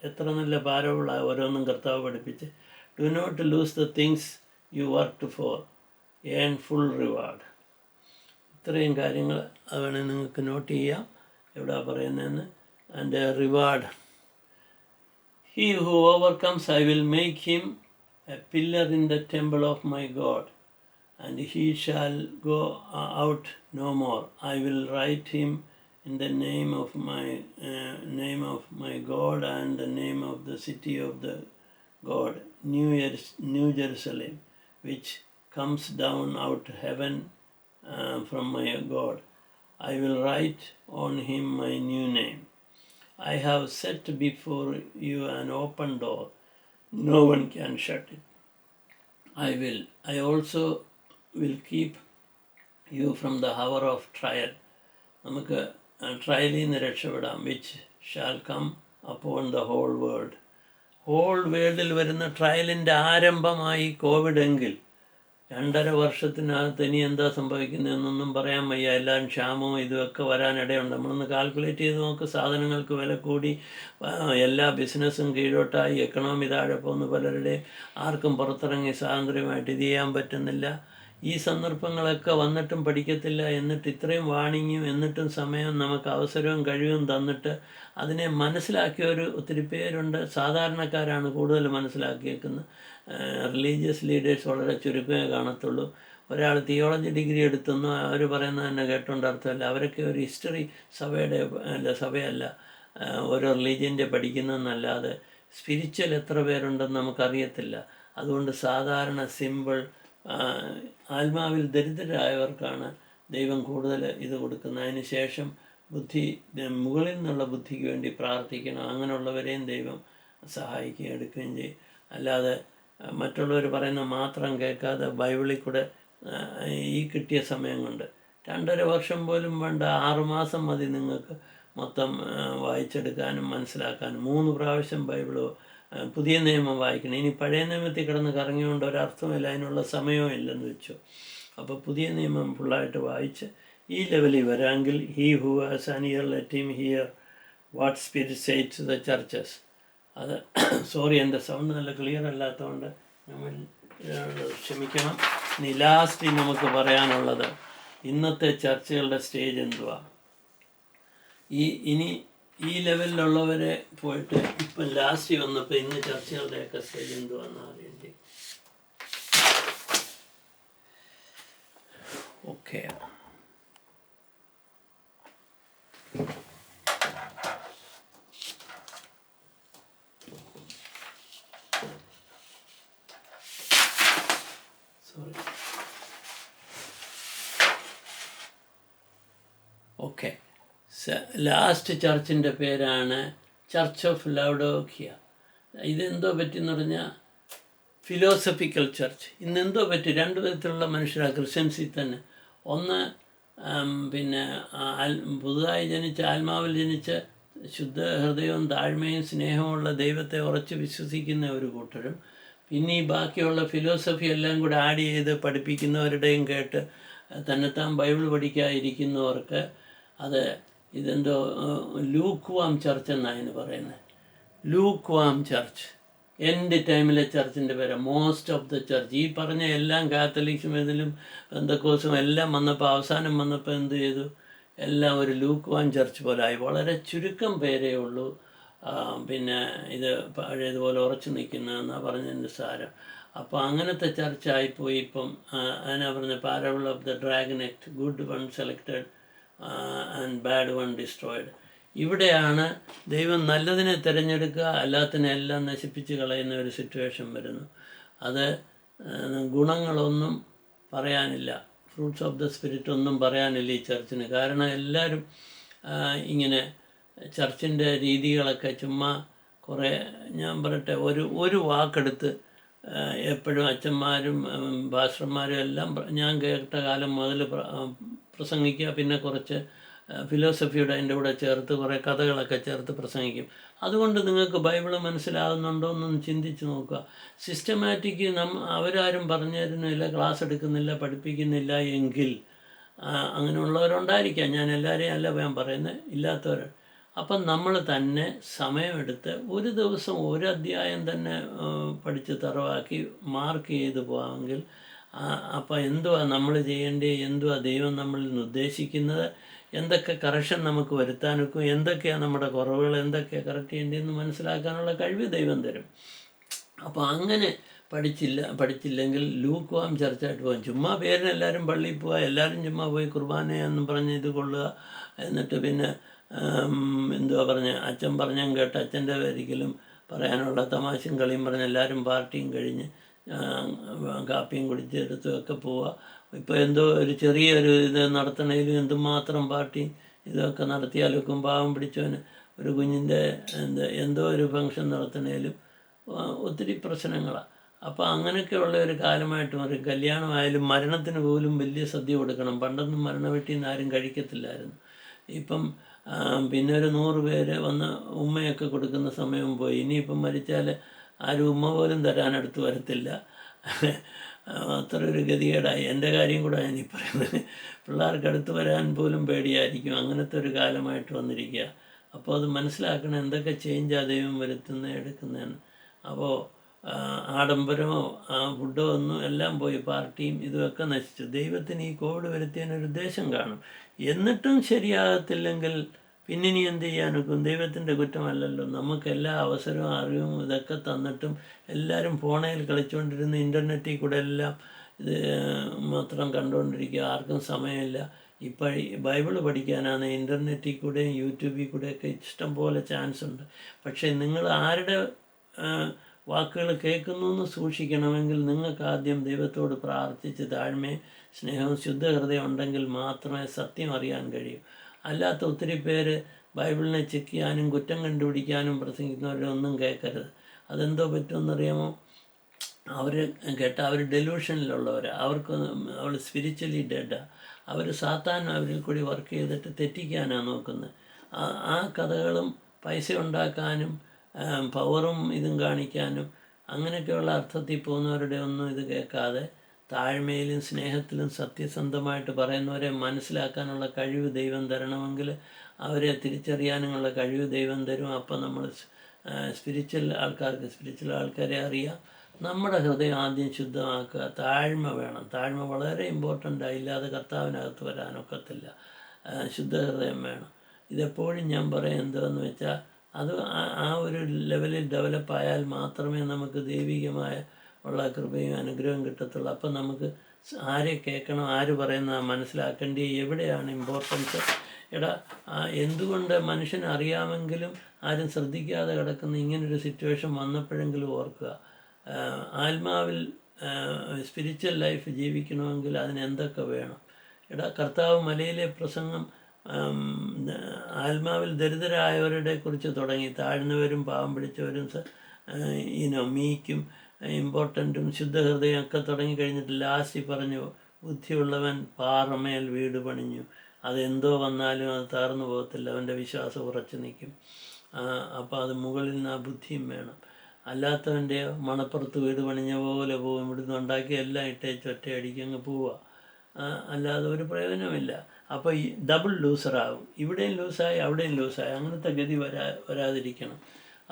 എത്ര നല്ല പാരബിളാണ് ഓരോന്നും കർത്താവ് പഠിപ്പിച്ച്. Do not lose the things you work for, earn full reward. ഇത്രയും കാര്യങ്ങൾ അത് വേണമെങ്കിൽ നിങ്ങൾക്ക് നോട്ട് ചെയ്യാം എവിടെയാണ് പറയുന്നതെന്ന്. And reward, he who overcomes, I will make him a pillar in the temple of my God, and he shall go out no more. I will write him in the name of my God and the name of the city of the God, New Jerusalem, which comes down out of heaven from my God. I will write on him my new name. I have set before you an open door. No one can shut it. I also will keep you from the hour of trial. നമുക്ക് ട്രയലിൽ നിന്ന് രക്ഷപ്പെടാം. Which shall come upon the whole world. Whole വേൾഡിൽ വരുന്ന ട്രയലിൻ്റെ ആരംഭമായി കോവിഡ് എങ്കിൽ 2.5 വർഷത്തിനകത്ത് ഇനി എന്താ സംഭവിക്കുന്നതെന്നൊന്നും പറയാൻ വയ്യ. എല്ലാം ക്ഷാമവും ഇതുമൊക്കെ വരാനിടയുണ്ട്. നമ്മളൊന്ന് കാൽക്കുലേറ്റ് ചെയ്ത് നോക്ക്. സാധനങ്ങൾക്ക് വില കൂടി, എല്ലാ ബിസിനസ്സും കീഴോട്ടായി, എക്കണോമി താഴെ പോകുന്നു പലരുടെയും. ആർക്കും പുറത്തിറങ്ങി സ്വാതന്ത്ര്യമായിട്ട് ഇത് ചെയ്യാൻ പറ്റുന്നില്ല. ഈ സന്ദർഭങ്ങളൊക്കെ വന്നിട്ടും പഠിക്കത്തില്ല. എന്നിട്ട് ഇത്രയും വാണിങ്ങും എന്നിട്ടും സമയം നമുക്ക് അവസരവും കഴിവും തന്നിട്ട് അതിനെ മനസ്സിലാക്കിയവർ ഒത്തിരി പേരുണ്ട്. സാധാരണക്കാരാണ് കൂടുതൽ മനസ്സിലാക്കിയേക്കുന്നത്. റിലീജിയസ് ലീഡേഴ്സ് വളരെ ചുരുക്കമേ കാണത്തുള്ളൂ. ഒരാൾ തിയോളജി ഡിഗ്രി എടുത്തെന്നോ അവർ പറയുന്നത് തന്നെ കേട്ടുകൊണ്ട് അർത്ഥമല്ല. അവരൊക്കെ ഒരു ഹിസ്റ്ററി സഭയല്ല ഓരോ റിലീജിയൻ്റെ പഠിക്കുന്നതെന്നല്ലാതെ സ്പിരിച്വൽ എത്ര പേരുണ്ടെന്ന് നമുക്കറിയത്തില്ല. അതുകൊണ്ട് സാധാരണ സിമ്പിൾ ആത്മാവിൽ ദരിദ്രരായവർക്കാണ് ദൈവം കൂടുതൽ ഇത് കൊടുക്കുന്നത്. അതിന് ശേഷം മുകളിൽ നിന്നുള്ള ബുദ്ധിക്ക് വേണ്ടി പ്രാർത്ഥിക്കണം. അങ്ങനെയുള്ളവരെയും ദൈവം സഹായിക്കുകയും എടുക്കുകയും ചെയ്യും. അല്ലാതെ മറ്റുള്ളവർ പറയുന്ന മാത്രം കേൾക്കാതെ ബൈബിളിൽ കൂടെ ഈ കിട്ടിയ സമയം കൊണ്ട് 2.5 വർഷം പോലും വേണ്ട, 6 മാസം മതി നിങ്ങൾക്ക് മൊത്തം വായിച്ചെടുക്കാനും മനസ്സിലാക്കാനും. 3 പ്രാവശ്യം ബൈബിളോ പുതിയ നിയമം വായിക്കണം. ഇനി പഴയ നിയമത്തിൽ കിടന്ന് കറങ്ങിക്കൊണ്ട് ഒരർത്ഥമില്ല, അതിനുള്ള സമയവും ഇല്ലെന്ന് വെച്ചു. അപ്പോൾ പുതിയ നിയമം ഫുള്ളായിട്ട് വായിച്ച് ഈ ലെവലിൽ വരാമെങ്കിൽ he who has an ear let him hear what spirit says to the churches. അത് സോറി, എൻ്റെ സൗണ്ട് നല്ല ക്ലിയർ അല്ലാത്തതുകൊണ്ട് നമ്മൾ ക്ഷമിക്കണം. ഇനി ലാസ്റ്റ് നമുക്ക് പറയാനുള്ളത് ഇന്നത്തെ ചർച്ചകളുടെ സ്റ്റേജ് എന്തുവാ. ഇനി ഈ ലെവലിലുള്ളവരെ പോയിട്ട് ഇപ്പം ലാസ്റ്റ് വന്നപ്പോൾ ഇന്ന് ചർച്ചകളുടെയൊക്കെ സ്റ്റേജ് എന്തുവാന്ന് അറിയേണ്ടി. Okay, sorry. ഓക്കെ, ലാസ്റ്റ് ചർച്ചിൻ്റെ പേരാണ് ചർച്ച് ഓഫ് ലൗഡോക്കിയ. ഇതെന്തോ പറ്റിയെന്ന് പറഞ്ഞാൽ ഫിലോസഫിക്കൽ ചർച്ച്. ഇന്നെന്തോ പറ്റി, 2 വിധത്തിലുള്ള മനുഷ്യരാണ് ക്രിസ്ത്യൻസിൽ തന്നെ. ഒന്ന് പിന്നെ പുതുതായി ജനിച്ച, ആത്മാവിൽ ജനിച്ച, ശുദ്ധ ഹൃദയവും താഴ്മയും സ്നേഹമുള്ള ദൈവത്തെ ഉറച്ച് വിശ്വസിക്കുന്ന ഒരു കൂട്ടരും, പിന്നെ ഈ ബാക്കിയുള്ള ഫിലോസഫി എല്ലാം കൂടെ ആഡ് ചെയ്ത് പഠിപ്പിക്കുന്നവരുടെയും കേട്ട് തന്നെത്താൻ ബൈബിൾ പഠിക്കാതിരിക്കുന്നവർക്ക് അത് ഇതെന്തോ ലൂക്ക് വാം ചർച്ച് എന്നാണ് അതിന് പറയുന്നത്. Lukewarm church. എൻഡ് ടൈമിലെ ചർച്ചിൻ്റെ പേര് മോസ്റ്റ് ഓഫ് ദ ചർച്ച്. ഈ പറഞ്ഞ എല്ലാം കാത്തലിക്സും ഇതിലും പെന്തക്കോസും എല്ലാം വന്നപ്പോൾ അവസാനം വന്നപ്പോൾ എന്ത് ചെയ്തു, എല്ലാം ഒരു ലൂക്ക് വാം ചർച്ച് പോലെ ആയി. വളരെ ചുരുക്കം പേരേ ഉള്ളൂ പിന്നെ ഇത് പഴയതുപോലെ ഉറച്ചു നിൽക്കുന്നതെന്നാണ് പറഞ്ഞതിൻ്റെ സാരം. അപ്പോൾ അങ്ങനത്തെ ചർച്ചായിപ്പോയി ഇപ്പം. അതിനാ പറഞ്ഞ parable of the dragon എക്ട്, good one selected and bad one destroyed. ഇവിടെയാണ് ദൈവം നല്ലതിനെ തിരഞ്ഞെടുക്കുക, അല്ലാത്തതിനെ എല്ലാം നശിപ്പിച്ച് കളയുന്ന ഒരു സിറ്റുവേഷൻ വരുന്നു. അത് ഗുണങ്ങളൊന്നും പറയാനില്ല, ഫ്രൂട്ട്സ് ഓഫ് ദ സ്പിരിറ്റ് ഒന്നും പറയാനില്ല ഈ ചർച്ചിന്. കാരണം എല്ലാവരും ഇങ്ങനെ ചർച്ചിൻ്റെ രീതികളൊക്കെ ചുമ്മാ കുറേ, ഞാൻ പറയട്ടെ, ഒരു വാക്കെടുത്ത് എപ്പോഴും അച്ഛന്മാരും ഭാഷന്മാരും എല്ലാം ഞാൻ കേട്ട കാലം മുതൽ പ്രസംഗിക്കുക, പിന്നെ കുറച്ച് ഫിലോസഫിയുടെ അതിൻ്റെ കൂടെ ചേർത്ത് കുറേ കഥകളൊക്കെ ചേർത്ത് പ്രസംഗിക്കും. അതുകൊണ്ട് നിങ്ങൾക്ക് ബൈബിള് മനസ്സിലാകുന്നുണ്ടോ എന്നൊന്ന് ചിന്തിച്ച് നോക്കുക. സിസ്റ്റമാറ്റിക് അവരാരും പറഞ്ഞു തരുന്നില്ല, ക്ലാസ് എടുക്കുന്നില്ല, പഠിപ്പിക്കുന്നില്ല എങ്കിൽ അങ്ങനെയുള്ളവരുണ്ടായിരിക്കാം. ഞാൻ എല്ലാവരെയും അല്ല ഞാൻ പറയുന്നത്, ഇല്ലാത്തവർ. അപ്പം നമ്മൾ തന്നെ സമയമെടുത്ത് ഒരു ദിവസം ഒരു അധ്യായം തന്നെ പഠിച്ച് തറവാക്കി മാർക്ക് ചെയ്ത് പോകാമെങ്കിൽ അപ്പോൾ എന്തുവാ നമ്മൾ ചെയ്യേണ്ടത്, എന്തുവാ ദൈവം നമ്മളിൽ നിന്ന് ഉദ്ദേശിക്കുന്നത്, എന്തൊക്കെ കറക്ഷൻ നമുക്ക് വരുത്താനൊക്കും, എന്തൊക്കെയാണ് നമ്മുടെ കുറവുകൾ, എന്തൊക്കെയാണ് കറക്റ്റ് ചെയ്യേണ്ടതെന്ന് മനസ്സിലാക്കാനുള്ള കഴിവ് ദൈവം തരും. അപ്പോൾ അങ്ങനെ പഠിച്ചില്ലെങ്കിൽ ലൂക്ക് വാം ചർച്ചായിട്ട് പോകും. ചുമ്മാ പേരിന് എല്ലാവരും പള്ളിയിൽ പോവുക, എല്ലാവരും ചുമ്മാ പോയി കുർബാനയെന്നും പറഞ്ഞ് ഇത് കൊള്ളുക, എന്നിട്ട് പിന്നെ എന്തുവാ പറഞ്ഞ് അച്ഛൻ പറഞ്ഞും കേട്ട് അച്ഛൻ്റെ ഒരിക്കലും പറയാനുള്ള തമാശയും കളിയും പറഞ്ഞ് എല്ലാവരും പാർട്ടിയും കഴിഞ്ഞ് കാപ്പിയും കുടിച്ചെടുത്തുമൊക്കെ പോവുക. ഇപ്പോൾ എന്തോ ഒരു ചെറിയൊരു ഇത് നടത്തണേലും എന്തുമാത്രം പാർട്ടി ഇതൊക്കെ നടത്തിയാലൊക്കെ പാവം പിടിച്ചവന് ഒരു കുഞ്ഞിൻ്റെ എന്തോ ഒരു ഫംഗ്ഷൻ നടത്തണേലും ഒത്തിരി പ്രശ്നങ്ങളാണ്. അപ്പോൾ അങ്ങനെയൊക്കെയുള്ള ഒരു കാലമായിട്ട് മാറി. കല്യാണമായാലും മരണത്തിന് പോലും വലിയ സദ്യ കൊടുക്കണം. പണ്ടൊന്നും മരണ വീട്ടിൽ നിന്ന് ആരും കഴിക്കത്തില്ലായിരുന്നു. ഇപ്പം പിന്നെ ഒരു 100 പേര് വന്ന് ഉമ്മയൊക്കെ കൊടുക്കുന്ന സമയം പോയി. ഇനിയിപ്പം മരിച്ചാൽ ആരും ഉമ്മ പോലും തരാനടുത്ത് വരത്തില്ല. അത്ര ഒരു ഗതികേടായി. എൻ്റെ കാര്യം കൂടെ ഞാനീ പറയുന്നത്. പിള്ളേർക്ക് അടുത്ത് വരാൻ പോലും പേടിയായിരിക്കും. അങ്ങനത്തെ ഒരു കാലമായിട്ട് വന്നിരിക്കുക. അപ്പോൾ അത് മനസ്സിലാക്കണം, എന്തൊക്കെ ചേഞ്ചാണ് ദൈവം വരുത്തുന്നത് എടുക്കുന്നതെന്ന്. അപ്പോൾ ആഡംബരമോ ഫുഡോ ഒന്നും എല്ലാം പോയി, പാർട്ടിയും ഇതുമൊക്കെ നശിച്ചു. ദൈവത്തിന് ഈ കോവിഡ് വരുത്തിയതിനൊരു ഉദ്ദേശം കാണും. എന്നിട്ടും ശരിയാകത്തില്ലെങ്കിൽ പിന്നെ ഇനി എന്ത് ചെയ്യാനൊക്കും? ദൈവത്തിൻ്റെ കുറ്റമല്ലല്ലോ. നമുക്ക് എല്ലാ അവസരവും അറിവും ഇതൊക്കെ തന്നിട്ടും എല്ലാവരും ഫോണിൽ കളിച്ചുകൊണ്ടിരുന്ന് ഇൻ്റർനെറ്റിൽ കൂടെ എല്ലാം ഇത് മാത്രം കണ്ടുകൊണ്ടിരിക്കുക. ആർക്കും സമയമില്ല. ഇപ്പോൾ ബൈബിള് പഠിക്കാനാണ് ഇൻ്റർനെറ്റിൽ കൂടെയും യൂട്യൂബിൽ കൂടെയൊക്കെ ഇഷ്ടം പോലെ ചാൻസ് ഉണ്ട്. പക്ഷേ നിങ്ങൾ ആരുടെ വാക്കുകൾ കേൾക്കുന്നു എന്ന് സൂക്ഷിക്കണമെങ്കിൽ നിങ്ങൾക്ക് ആദ്യം ദൈവത്തോട് പ്രാർത്ഥിച്ച് താഴ്മയും സ്നേഹവും ശുദ്ധഹൃദയം ഉണ്ടെങ്കിൽ മാത്രമേ സത്യം അറിയാൻ കഴിയൂ. അല്ലാത്ത ഒത്തിരി പേര് ബൈബിളിനെ ചെക്ക് ചെയ്യാനും കുറ്റം കണ്ടുപിടിക്കാനും പ്രസംഗിക്കുന്നവരെ ഒന്നും കേൾക്കരുത്. അതെന്തോ പറ്റുമെന്നറിയാമോ? അവർ അവർ ഡെലൂഷനിലുള്ളവർ, അവർ സ്പിരിച്വലി ഡെഡാണ്. അവർ സാത്താൻ അവരിൽ കൂടി വർക്ക് ചെയ്തിട്ട് തെറ്റിക്കാനാണ് നോക്കുന്നത്. ആ കഥകളും പൈസ ഉണ്ടാക്കാനും പവറും ഇതും കാണിക്കാനും അങ്ങനെയൊക്കെയുള്ള അർത്ഥത്തിൽ പോകുന്നവരുടെ ഒന്നും ഇത് കേൾക്കാതെ താഴ്മയിലും സ്നേഹത്തിലും സത്യസന്ധമായിട്ട് പറയുന്നവരെ മനസ്സിലാക്കാനുള്ള കഴിവ് ദൈവം തരണമെങ്കിൽ അവരെ തിരിച്ചറിയാനുള്ള കഴിവ് ദൈവം തരും. അപ്പം നമ്മൾ സ്പിരിച്വൽ ആൾക്കാരെ അറിയാം. നമ്മുടെ ഹൃദയം ആദ്യം ശുദ്ധമാക്കുക. താഴ്മ വേണം. താഴ്മ വളരെ ഇമ്പോർട്ടൻ്റ്. ഇല്ലാതെ കർത്താവിനകത്ത് വരാനൊക്കത്തില്ല. ശുദ്ധഹൃദയം വേണം. ഇതെപ്പോഴും ഞാൻ പറയാം എന്താണെന്ന് വെച്ചാൽ അത് ആ ഒരു ലെവലിൽ ഡെവലപ്പായാൽ മാത്രമേ നമുക്ക് ദൈവികമായ ഉള്ള കൃപയും അനുഗ്രഹവും കിട്ടത്തുള്ളൂ. അപ്പം നമുക്ക് ആരെ കേൾക്കണം, ആര് പറയുന്ന മനസ്സിലാക്കേണ്ടി, എവിടെയാണ് ഇമ്പോർട്ടൻസ്. എന്തുകൊണ്ട് മനുഷ്യന് അറിയാമെങ്കിലും ആരും ശ്രദ്ധിക്കാതെ കിടക്കുന്ന ഇങ്ങനൊരു സിറ്റുവേഷൻ വന്നപ്പോഴെങ്കിലും ഓർക്കുക. ആത്മാവിൽ സ്പിരിച്വൽ ലൈഫ് ജീവിക്കണമെങ്കിൽ അതിന് എന്തൊക്കെ വേണം? കർത്താവ് മലയിലെ പ്രസംഗം ആത്മാവിൽ ദരിദ്രരായവരുടെ കുറിച്ച് തുടങ്ങി. താഴ്ന്നവരും പാവം പിടിച്ചവരും മീക്കും ഇമ്പോർട്ടൻറ്റും ശുദ്ധഹൃദയം ഒക്കെ തുടങ്ങി കഴിഞ്ഞിട്ട് ലാസ്റ്റ് പറഞ്ഞു, ബുദ്ധിയുള്ളവൻ പാറമേൽ വീട് പണിഞ്ഞു, അതെന്തോ വന്നാലും അത് തകർന്നു പോകത്തില്ല, അവൻ്റെ വിശ്വാസം ഉറച്ചു നിൽക്കും. അപ്പോൾ അത് മുകളിൽ നിന്ന് ആ ബുദ്ധിയും വേണം. അല്ലാത്തവൻ്റെ മണപ്പുറത്ത് വീട് പണിഞ്ഞ പോലെ പോകും. ഇവിടുന്ന് ഉണ്ടാക്കി എല്ലാം ഇട്ടേച്ച് ഒറ്റയടിക്ക് അങ്ങ് പോവുക. അല്ലാതെ ഒരു പ്രയോജനമില്ല. അപ്പോൾ ഈ ഡബിൾ ലൂസറാകും. ഇവിടെയും ലൂസായി അവിടെയും ലൂസായി. അങ്ങനത്തെ ഗതി വരാതിരിക്കണം.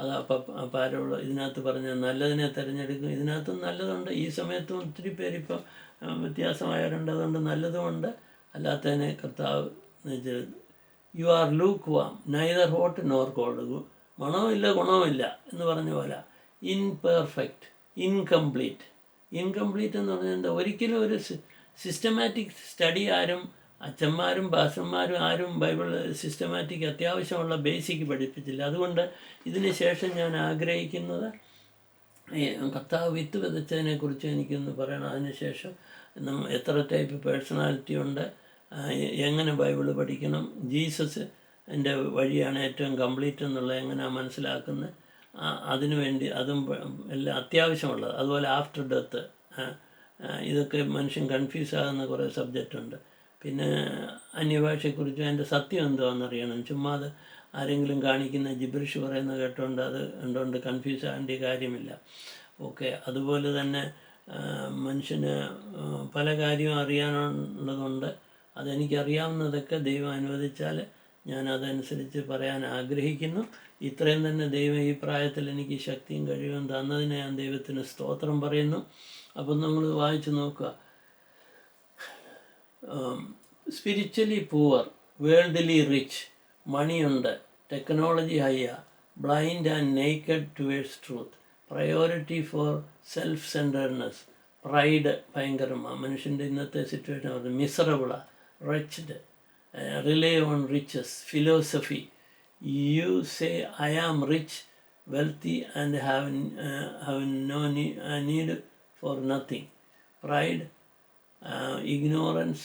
അത് അപ്പം ആരോട് ഇതിനകത്ത് പറഞ്ഞ നല്ലതിനെ തിരഞ്ഞെടുക്കും. ഇതിനകത്തും നല്ലതുണ്ട്. ഈ സമയത്തും ഒത്തിരി പേരിപ്പം വ്യത്യാസമായവരുണ്ട്. അതുകൊണ്ട് നല്ലതുമുണ്ട്, അല്ലാത്തതിനെ കർത്താവ് you are lukewarm neither hot nor cold. മണവുമില്ല ഗുണവുമില്ല എന്ന് പറഞ്ഞ പോലെ ഇൻപെർഫെക്റ്റ്, ഇൻകംപ്ലീറ്റ് എന്ന് പറഞ്ഞാൽ എന്താ? ഒരിക്കലും ഒരു സിസ്റ്റമാറ്റിക് സ്റ്റഡി ആരും അച്ഛന്മാരും പാസ്റ്റർമാരും ആരും ബൈബിൾ സിസ്റ്റമാറ്റിക് അത്യാവശ്യമുള്ള ബേസിക് പഠിപ്പിച്ചില്ല. അതുകൊണ്ട് ഇതിന് ശേഷം ഞാൻ ആഗ്രഹിക്കുന്നത് കർത്താവ് വിത്ത് വിതച്ചതിനെക്കുറിച്ച് എനിക്കൊന്ന് പറയണം. അതിനുശേഷം എത്ര ടൈപ്പ് പേഴ്സണാലിറ്റി ഉണ്ട്, എങ്ങനെ ബൈബിൾ പഠിക്കണം, ജീസസ് എൻ്റെ വഴിയാണ് ഏറ്റവും കംപ്ലീറ്റ് എന്നുള്ളത് എങ്ങനെയാണ് മനസ്സിലാക്കുന്നത്, അതിനുവേണ്ടി അതും എല്ലാം അത്യാവശ്യമുള്ളത്. അതുപോലെ ആഫ്റ്റർ ഡെത്ത്, ഇതൊക്കെ മനുഷ്യൻ കൺഫ്യൂസ് ആകുന്ന കുറേ സബ്ജക്റ്റ് ഉണ്ട്. പിന്നെ അന്യഭാഷയെക്കുറിച്ച് അതിൻ്റെ സത്യം എന്താണെന്നറിയണം. ചുമ്മാതെ ആരെങ്കിലും കാണിക്കുന്ന ജിബ്രിഷ് പറയുന്നത് കേട്ടോണ്ട് അത് കണ്ടുകൊണ്ട് കൺഫ്യൂസ് ആകേണ്ട കാര്യമില്ല. ഓക്കെ. അതുപോലെ തന്നെ മനുഷ്യന് പല കാര്യവും അറിയാനുള്ളതുണ്ട്. അതെനിക്കറിയാവുന്നതൊക്കെ ദൈവം അനുവദിച്ചാൽ ഞാൻ അതനുസരിച്ച് പറയാൻ ആഗ്രഹിക്കുന്നു. ഇത്രയും തന്നെ ദൈവം ഈ പ്രായത്തിൽ എനിക്ക് ശക്തിയും കഴിവും തന്നതിന് ഞാൻ ദൈവത്തിന് സ്തോത്രം പറയുന്നു. അപ്പം നമ്മൾ വായിച്ചു നോക്കുക. സ്പിരിച്വലി പൂവർ, വേൾഡ്ലി റിച്ച്, മണിയുണ്ട്, ടെക്നോളജി ഹയ്യ, blind and naked towards truth, priority for self centeredness, pride ഭയങ്കരമാണ് മനുഷ്യൻ്റെ ഇന്നത്തെ സിറ്റുവേഷൻ. പറഞ്ഞത് മിസറബിളാണ്, wretched, rely on riches, philosophy, you say I am rich, wealthy and have no need for nothing, pride, ignorance,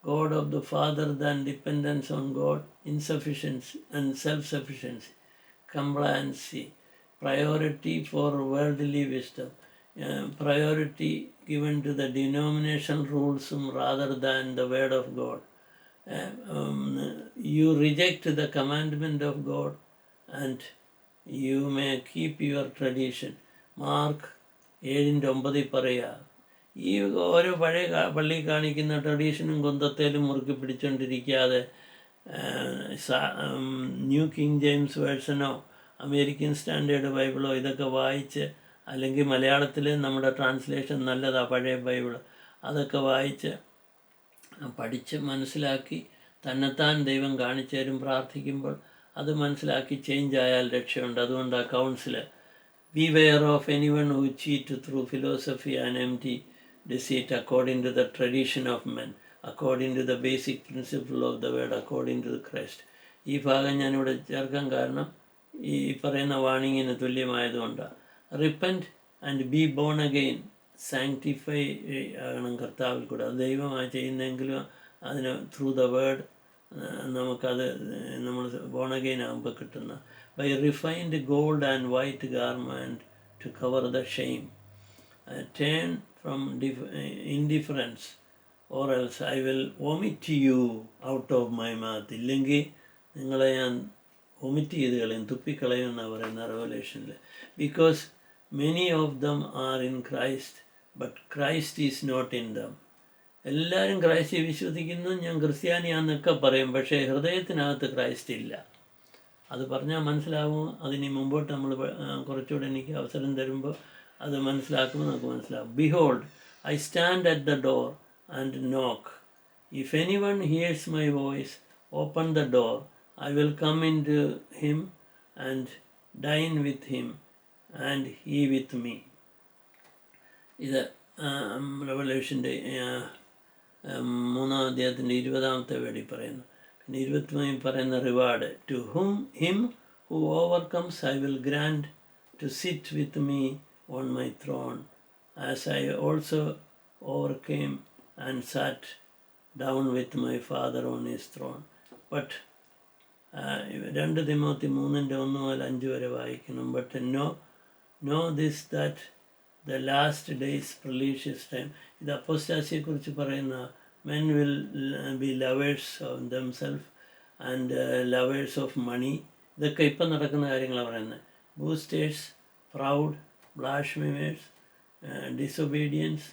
God of the Father than dependence on God, insufficiency and self-sufficiency, complacency, priority for worldly wisdom, priority given to the denominational rules rather than the word of God. You reject the commandment of God and you may keep your tradition. Mark 7:9 പറയുക. ഈ ഓരോ പഴയ പള്ളി കാണിക്കുന്ന ട്രഡീഷനും കൊന്തത്തേലും മുറുക്കി പിടിച്ചുകൊണ്ടിരിക്കാതെ ന്യൂ കിങ് ജെയിംസ് വേർഷനോ അമേരിക്കൻ സ്റ്റാൻഡേർഡ് ബൈബിളോ ഇതൊക്കെ വായിച്ച്, അല്ലെങ്കിൽ മലയാളത്തിൽ നമ്മുടെ ട്രാൻസ്ലേഷൻ നല്ലതാണ് പഴയ ബൈബിൾ, അതൊക്കെ വായിച്ച് പഠിച്ച് മനസ്സിലാക്കി തന്നെത്താൻ ദൈവം കാണിച്ചു തരും. പ്രാർത്ഥിക്കുമ്പോൾ അത് മനസ്സിലാക്കി ചേഞ്ച് ആയാൽ രക്ഷയുണ്ട്. അതുകൊണ്ട് ആ council, beware of anyone who cheat through philosophy and empty deceit, according to the tradition of men, according to the basic principle of the word, according to the Christ. ഈ ഭാഗം ഞാനിവിടെ ചേർക്കാൻ കാരണം ഈ പറയുന്ന വാണിങ്ങിന് തുല്യമായതുകൊണ്ടാണ്. Repent and be born again, sanctify ആകണം കർത്താവിൽ കൂടെ. അത് ദൈവമായി ചെയ്യുന്നെങ്കിലും അതിന് ത്രൂ ദ വേർഡ് നമുക്കത് നമ്മൾ ബോൺ അഗെയിൻ ആകുമ്പോൾ കിട്ടുന്ന. Buy refined gold and white garment to cover the shame, turn from indifference or else I will vomit you out of my mouth. ഇല്ലെങ്കിൽ നിങ്ങളെ ഞാൻ വൊമിറ്റ് ചെയ്ത് കളയും, തുപ്പിക്കളയും എന്നാണ് പറയുന്ന റെവലേഷനിൽ. Because many of them are in Christ but Christ is not in them. എല്ലാവരും ക്രൈസ്റ്റിൽ വിശ്വസിക്കുന്നു, ഞാൻ ക്രിസ്ത്യാനിയാന്നൊക്കെ പറയും, പക്ഷേ ഹൃദയത്തിനകത്ത് ക്രൈസ്റ്റ് ഇല്ല. അത് പറഞ്ഞാൽ മനസ്സിലാവും. അതിന് മുമ്പോട്ട് നമ്മൾ കുറച്ചുകൂടെ എനിക്ക് അവസരം തരുമ്പോൾ അത് മനസ്സിലാക്കുമ്പോൾ നമുക്ക് മനസ്സിലാവും. Behold I stand at the door and knock, if any one hears my voice open the door, I will come in to him and dine with him and he with me. ഇത് റെവലേഷൻ്റെ 3-ാം അധ്യായത്തിൻ്റെ 20-ാമത്തെ വേടി പറയുന്നു. പിന്നെ 23 പറയുന്ന reward, to him who overcomes I will grant to sit with me on my throne, as I also overcame and sat down with my Father on his throne. But 2 Timothy 3:1-5 വരെ വായിക്കണം. But know this, that the last days precious time. ഇത് അപ്പോസ്റ്റാസിയെക്കുറിച്ച് പറയുന്ന, men will be lovers of themselves and lovers of money. ഇതൊക്കെ ഇപ്പം നടക്കുന്ന കാര്യങ്ങളാണ് പറയുന്നത്. boosters, proud, blasphemers, disobedience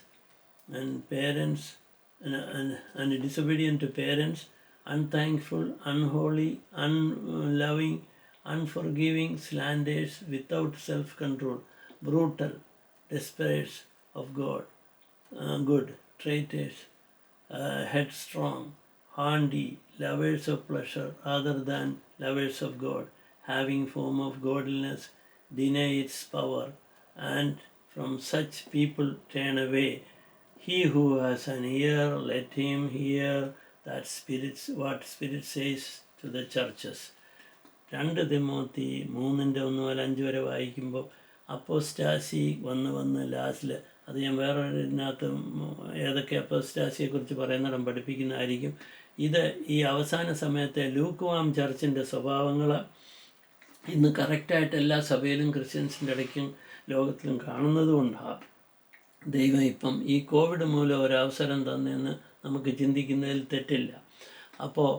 and parents and disobedient to parents, unthankful, unholy, unloving, unforgiving, slanderers, without self-control, brutal, despisers of God, good, traitors, headstrong, hardy, lovers of pleasure rather than lovers of God, having form of godliness, deny its power, and from such people turn away. He who has an ear, let him hear what Spirit says to the churches. 2 Timothy 3:1-5 വരെ വായിക്കുമ്പോൾ അപ്പോസ്റ്റാസി വന്ന് ലാസ്റ്റിൽ, അത് ഞാൻ വേറെ ഇതിനകത്ത് ഏതൊക്കെ അപ്പോസ്റ്റാസിയെക്കുറിച്ച് പറയുന്നിടം പഠിപ്പിക്കുന്നതായിരിക്കും. ഇത് ഈ അവസാന സമയത്തെ ലൂക്ക്വാം ചർച്ചിൻ്റെ സ്വഭാവങ്ങൾ ഇന്ന് കറക്റ്റായിട്ട് എല്ലാ സഭയിലും ക്രിസ്ത്യൻസിൻ്റെ ഇടയ്ക്കും ലോകത്തിലും കാണുന്നത് കൊണ്ടാണ് ദൈവം ഇപ്പം ഈ കോവിഡ് മൂലം ഒരവസരം തന്നെയെന്ന് നമുക്ക് ചിന്തിക്കുന്നതിൽ തെറ്റില്ല. അപ്പോൾ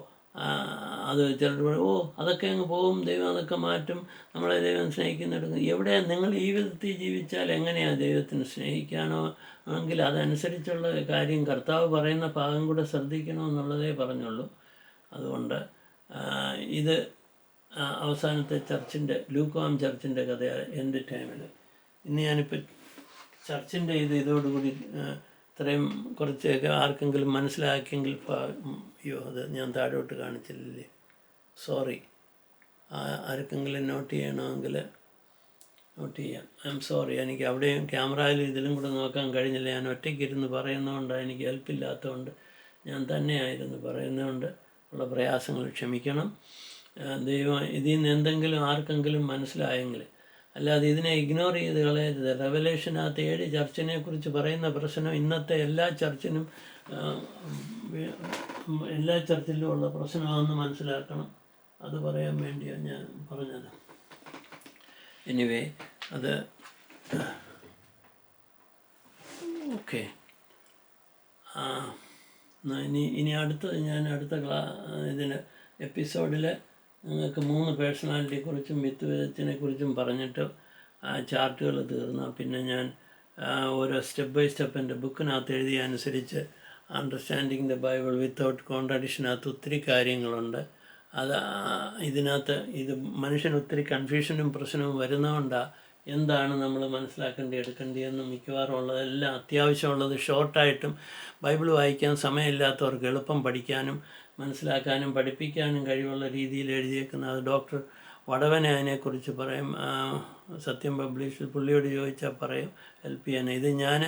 അത് ചിലർ പറയും, അതൊക്കെ അങ്ങ് പോകും, ദൈവം അതൊക്കെ മാറ്റും, നമ്മളെ ദൈവം സ്നേഹിക്കുന്നെടുക്കും. എവിടെയാണ് നിങ്ങൾ ഈ വിധത്തിൽ ജീവിച്ചാൽ എങ്ങനെയാണ് ദൈവത്തിന് സ്നേഹിക്കാനോ എങ്കിൽ അതനുസരിച്ചുള്ള കാര്യം കർത്താവ് പറയുന്ന ഭാഗം കൂടെ ശ്രദ്ധിക്കണമെന്നുള്ളതേ പറഞ്ഞുള്ളൂ. അതുകൊണ്ട് ഇത് അവസാനത്തെ ചർച്ചിൻ്റെ ലൂക്കോം ചർച്ചിൻ്റെ കഥയാണ് എൻ്റെ ടൈമിൽ. ഇന്ന് ഞാനിപ്പോൾ ചർച്ചിൻ്റെ ഇതോടുകൂടി ഇത്രയും കുറച്ചൊക്കെ ആർക്കെങ്കിലും മനസ്സിലാക്കിയെങ്കിൽ അയ്യോ അത് ഞാൻ താഴോട്ട് കാണിച്ചില്ലേ, സോറി. ആർക്കെങ്കിലും നോട്ട് ചെയ്യണമെങ്കിൽ നോട്ട് ചെയ്യാം. I am sorry. എനിക്ക് അവിടെയും ക്യാമറയിലും ഇതിലും കൂടെ നോക്കാൻ കഴിഞ്ഞില്ല. ഞാൻ ഒറ്റയ്ക്ക് ഇരുന്ന് പറയുന്നതുകൊണ്ട്, എനിക്ക് ഹെൽപ്പില്ലാത്തതുകൊണ്ട്, ഞാൻ തന്നെയായിരുന്നു പറയുന്നതുകൊണ്ട് ഉള്ള പ്രയാസങ്ങൾ ക്ഷമിക്കണം. ദൈവം ഇതിൽ നിന്ന് എന്തെങ്കിലും ആർക്കെങ്കിലും മനസ്സിലായെങ്കിൽ, അല്ലാതെ ഇതിനെ ഇഗ്നോർ ചെയ്ത് കളയരുത്. റെവലേഷനകത്ത് 7 ചർച്ചിനെ കുറിച്ച് പറയുന്ന പ്രശ്നം ഇന്നത്തെ എല്ലാ ചർച്ചിലും ഉള്ള പ്രശ്നമാണെന്ന് മനസ്സിലാക്കണം. അത് പറയാൻ വേണ്ടിയാണ് ഞാൻ പറഞ്ഞത്. എനിവേ, അത് ഓക്കെ. ഇനി ഞാൻ അടുത്ത ഇതിൽ എപ്പിസോഡിൽ നിങ്ങൾക്ക് 3 പേഴ്സണാലിറ്റിയെക്കുറിച്ചും വിത്തുവിധത്തിനെ കുറിച്ചും പറഞ്ഞിട്ട് ചാർട്ടുകൾ തീർന്നു. പിന്നെ ഞാൻ ഓരോ സ്റ്റെപ്പ് ബൈ സ്റ്റെപ്പ് എൻ്റെ ബുക്കിനകത്ത് എഴുതിയ അനുസരിച്ച് അണ്ടർസ്റ്റാൻഡിങ് ദ ബൈബിൾ വിത്തൗട്ട് കോൺട്രഡിക്ഷനകത്ത് ഒത്തിരി കാര്യങ്ങളുണ്ട്. അത് ഇതിനകത്ത് മനുഷ്യന് ഒത്തിരി കൺഫ്യൂഷനും പ്രശ്നവും വരുന്നതുകൊണ്ടാണ് എന്താണ് നമ്മൾ എടുക്കേണ്ടതെന്നും മിക്കവാറും ഉള്ളതെല്ലാം അത്യാവശ്യമുള്ളത് ഷോർട്ടായിട്ടും ബൈബിൾ വായിക്കാൻ സമയമില്ലാത്തവർക്ക് എളുപ്പം പഠിക്കാനും മനസ്സിലാക്കാനും പഠിപ്പിക്കാനും കഴിവുള്ള രീതിയിൽ എഴുതിയേക്കുന്ന അത് ഡോക്ടർ വടവനെ അതിനെക്കുറിച്ച് പറയും. സത്യം പബ്ലിഷ് പുള്ളിയോട് ചോദിച്ചാൽ പറയും ഹെൽപ്പ് ചെയ്യാൻ. ഇത് ഞാൻ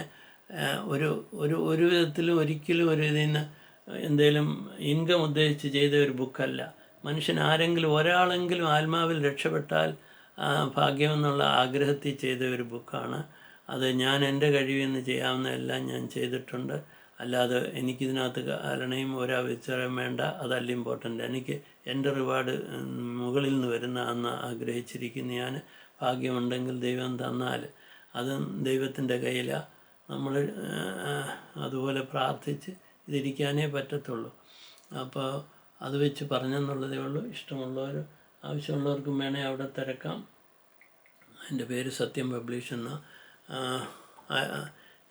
ഒരു വിധത്തിലും ഒരിക്കലും ഇതിൽ നിന്ന് എന്തെങ്കിലും ഇൻകം ഉദ്ദേശിച്ച് ചെയ്ത ഒരു ബുക്കല്ല. മനുഷ്യൻ ആരെങ്കിലും ഒരാളെങ്കിലും ആത്മാവിൽ രക്ഷപ്പെട്ടാൽ ഭാഗ്യമെന്നുള്ള ആഗ്രഹത്തിൽ ചെയ്ത ഒരു ബുക്കാണ്. അത് ഞാൻ എൻ്റെ കഴിവിൽ നിന്ന് ചെയ്യാവുന്ന എല്ലാം ഞാൻ ചെയ്തിട്ടുണ്ട്. അല്ലാതെ എനിക്കിതിനകത്ത് കാരണയും ഒരവിചാരം വേണ്ട. അതല്ല ഇമ്പോർട്ടൻ്റ്. എനിക്ക് എൻ്റെ റിവാർഡ് മുകളിൽ നിന്ന് വരുന്ന അന്ന് ആഗ്രഹിച്ചിരിക്കുന്ന ഞാൻ ഭാഗ്യമുണ്ടെങ്കിൽ ദൈവം തന്നാൽ അത് ദൈവത്തിൻ്റെ കയ്യിലാണ്. നമ്മൾ അതുപോലെ പ്രാർത്ഥിച്ച് ഇതിരിക്കാനേ പറ്റത്തുള്ളൂ. അപ്പോൾ അത് വെച്ച് പറഞ്ഞെന്നുള്ളതേ ഉള്ളൂ. ഇഷ്ടമുള്ളവർ ആവശ്യമുള്ളവർക്കും വേണേൽ അവിടെ തിരക്കാം. എൻ്റെ പേര് സത്യം പബ്ലിഷ് എന്ന.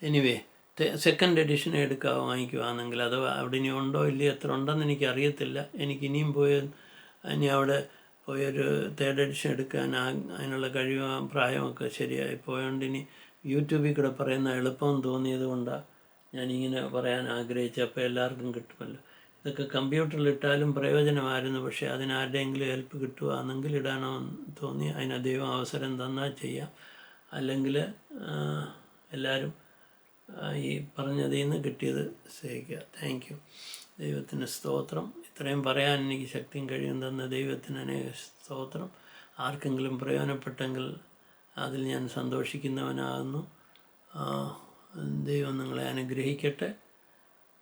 എനിവേ, സെക്കൻഡ് എഡിഷൻ വാങ്ങിക്കുകയാണെങ്കിൽ അത് അവിടെ ഇനി ഉണ്ടോ ഇല്ലയോ, എത്ര ഉണ്ടെന്ന് എനിക്കറിയത്തില്ല. എനിക്കിനിയും ഇനി അവിടെ പോയൊരു തേർഡ് എഡിഷൻ എടുക്കാൻ അതിനുള്ള കഴിവും പ്രായമൊക്കെ ശരിയായി പോയതുകൊണ്ട് ഇനി യൂട്യൂബിൽ കൂടെ പറയുന്ന എളുപ്പം തോന്നിയത് കൊണ്ടാണ് ഞാനിങ്ങനെ പറയാൻ ആഗ്രഹിച്ചത്. അപ്പോൾ എല്ലാവർക്കും കിട്ടുമല്ലോ. ഇതൊക്കെ കമ്പ്യൂട്ടറിലിട്ടാലും പ്രയോജനമായിരുന്നു. പക്ഷേ അതിനാരുടെയെങ്കിലും ഹെൽപ്പ് കിട്ടുകയാണെങ്കിൽ ഇടാണമെന്ന് തോന്നി. അതിന് ദൈവം അവസരം തന്നാൽ ചെയ്യാം. അല്ലെങ്കിൽ എല്ലാവരും ഈ പറഞ്ഞതിൽ നിന്ന് കിട്ടിയത് സഹിക്കുക. Thank you. ദൈവത്തിന് സ്തോത്രം. ഇത്രയും പറയാൻ എനിക്ക് ശക്തിയും കഴിയും തന്ന ദൈവത്തിന് അനേക സ്തോത്രം. ആർക്കെങ്കിലും പ്രയോജനപ്പെട്ടെങ്കിൽ അതിൽ ഞാൻ സന്തോഷിക്കുന്നവനാകുന്നു. ദൈവം നിങ്ങളെ അനുഗ്രഹിക്കട്ടെ.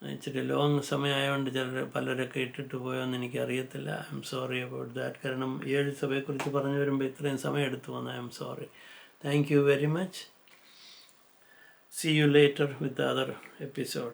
ഇച്ചിരി ലോങ് സമയമായതുകൊണ്ട് പലരൊക്കെ ഇട്ടിട്ട് പോയോന്ന് എനിക്കറിയത്തില്ല. I am sorry about that. കാരണം 7 സഭയെക്കുറിച്ച് പറഞ്ഞു വരുമ്പോൾ ഇത്രയും സമയം എടുത്തു വന്നു. I am sorry. Thank you very much. See you later with the other episode.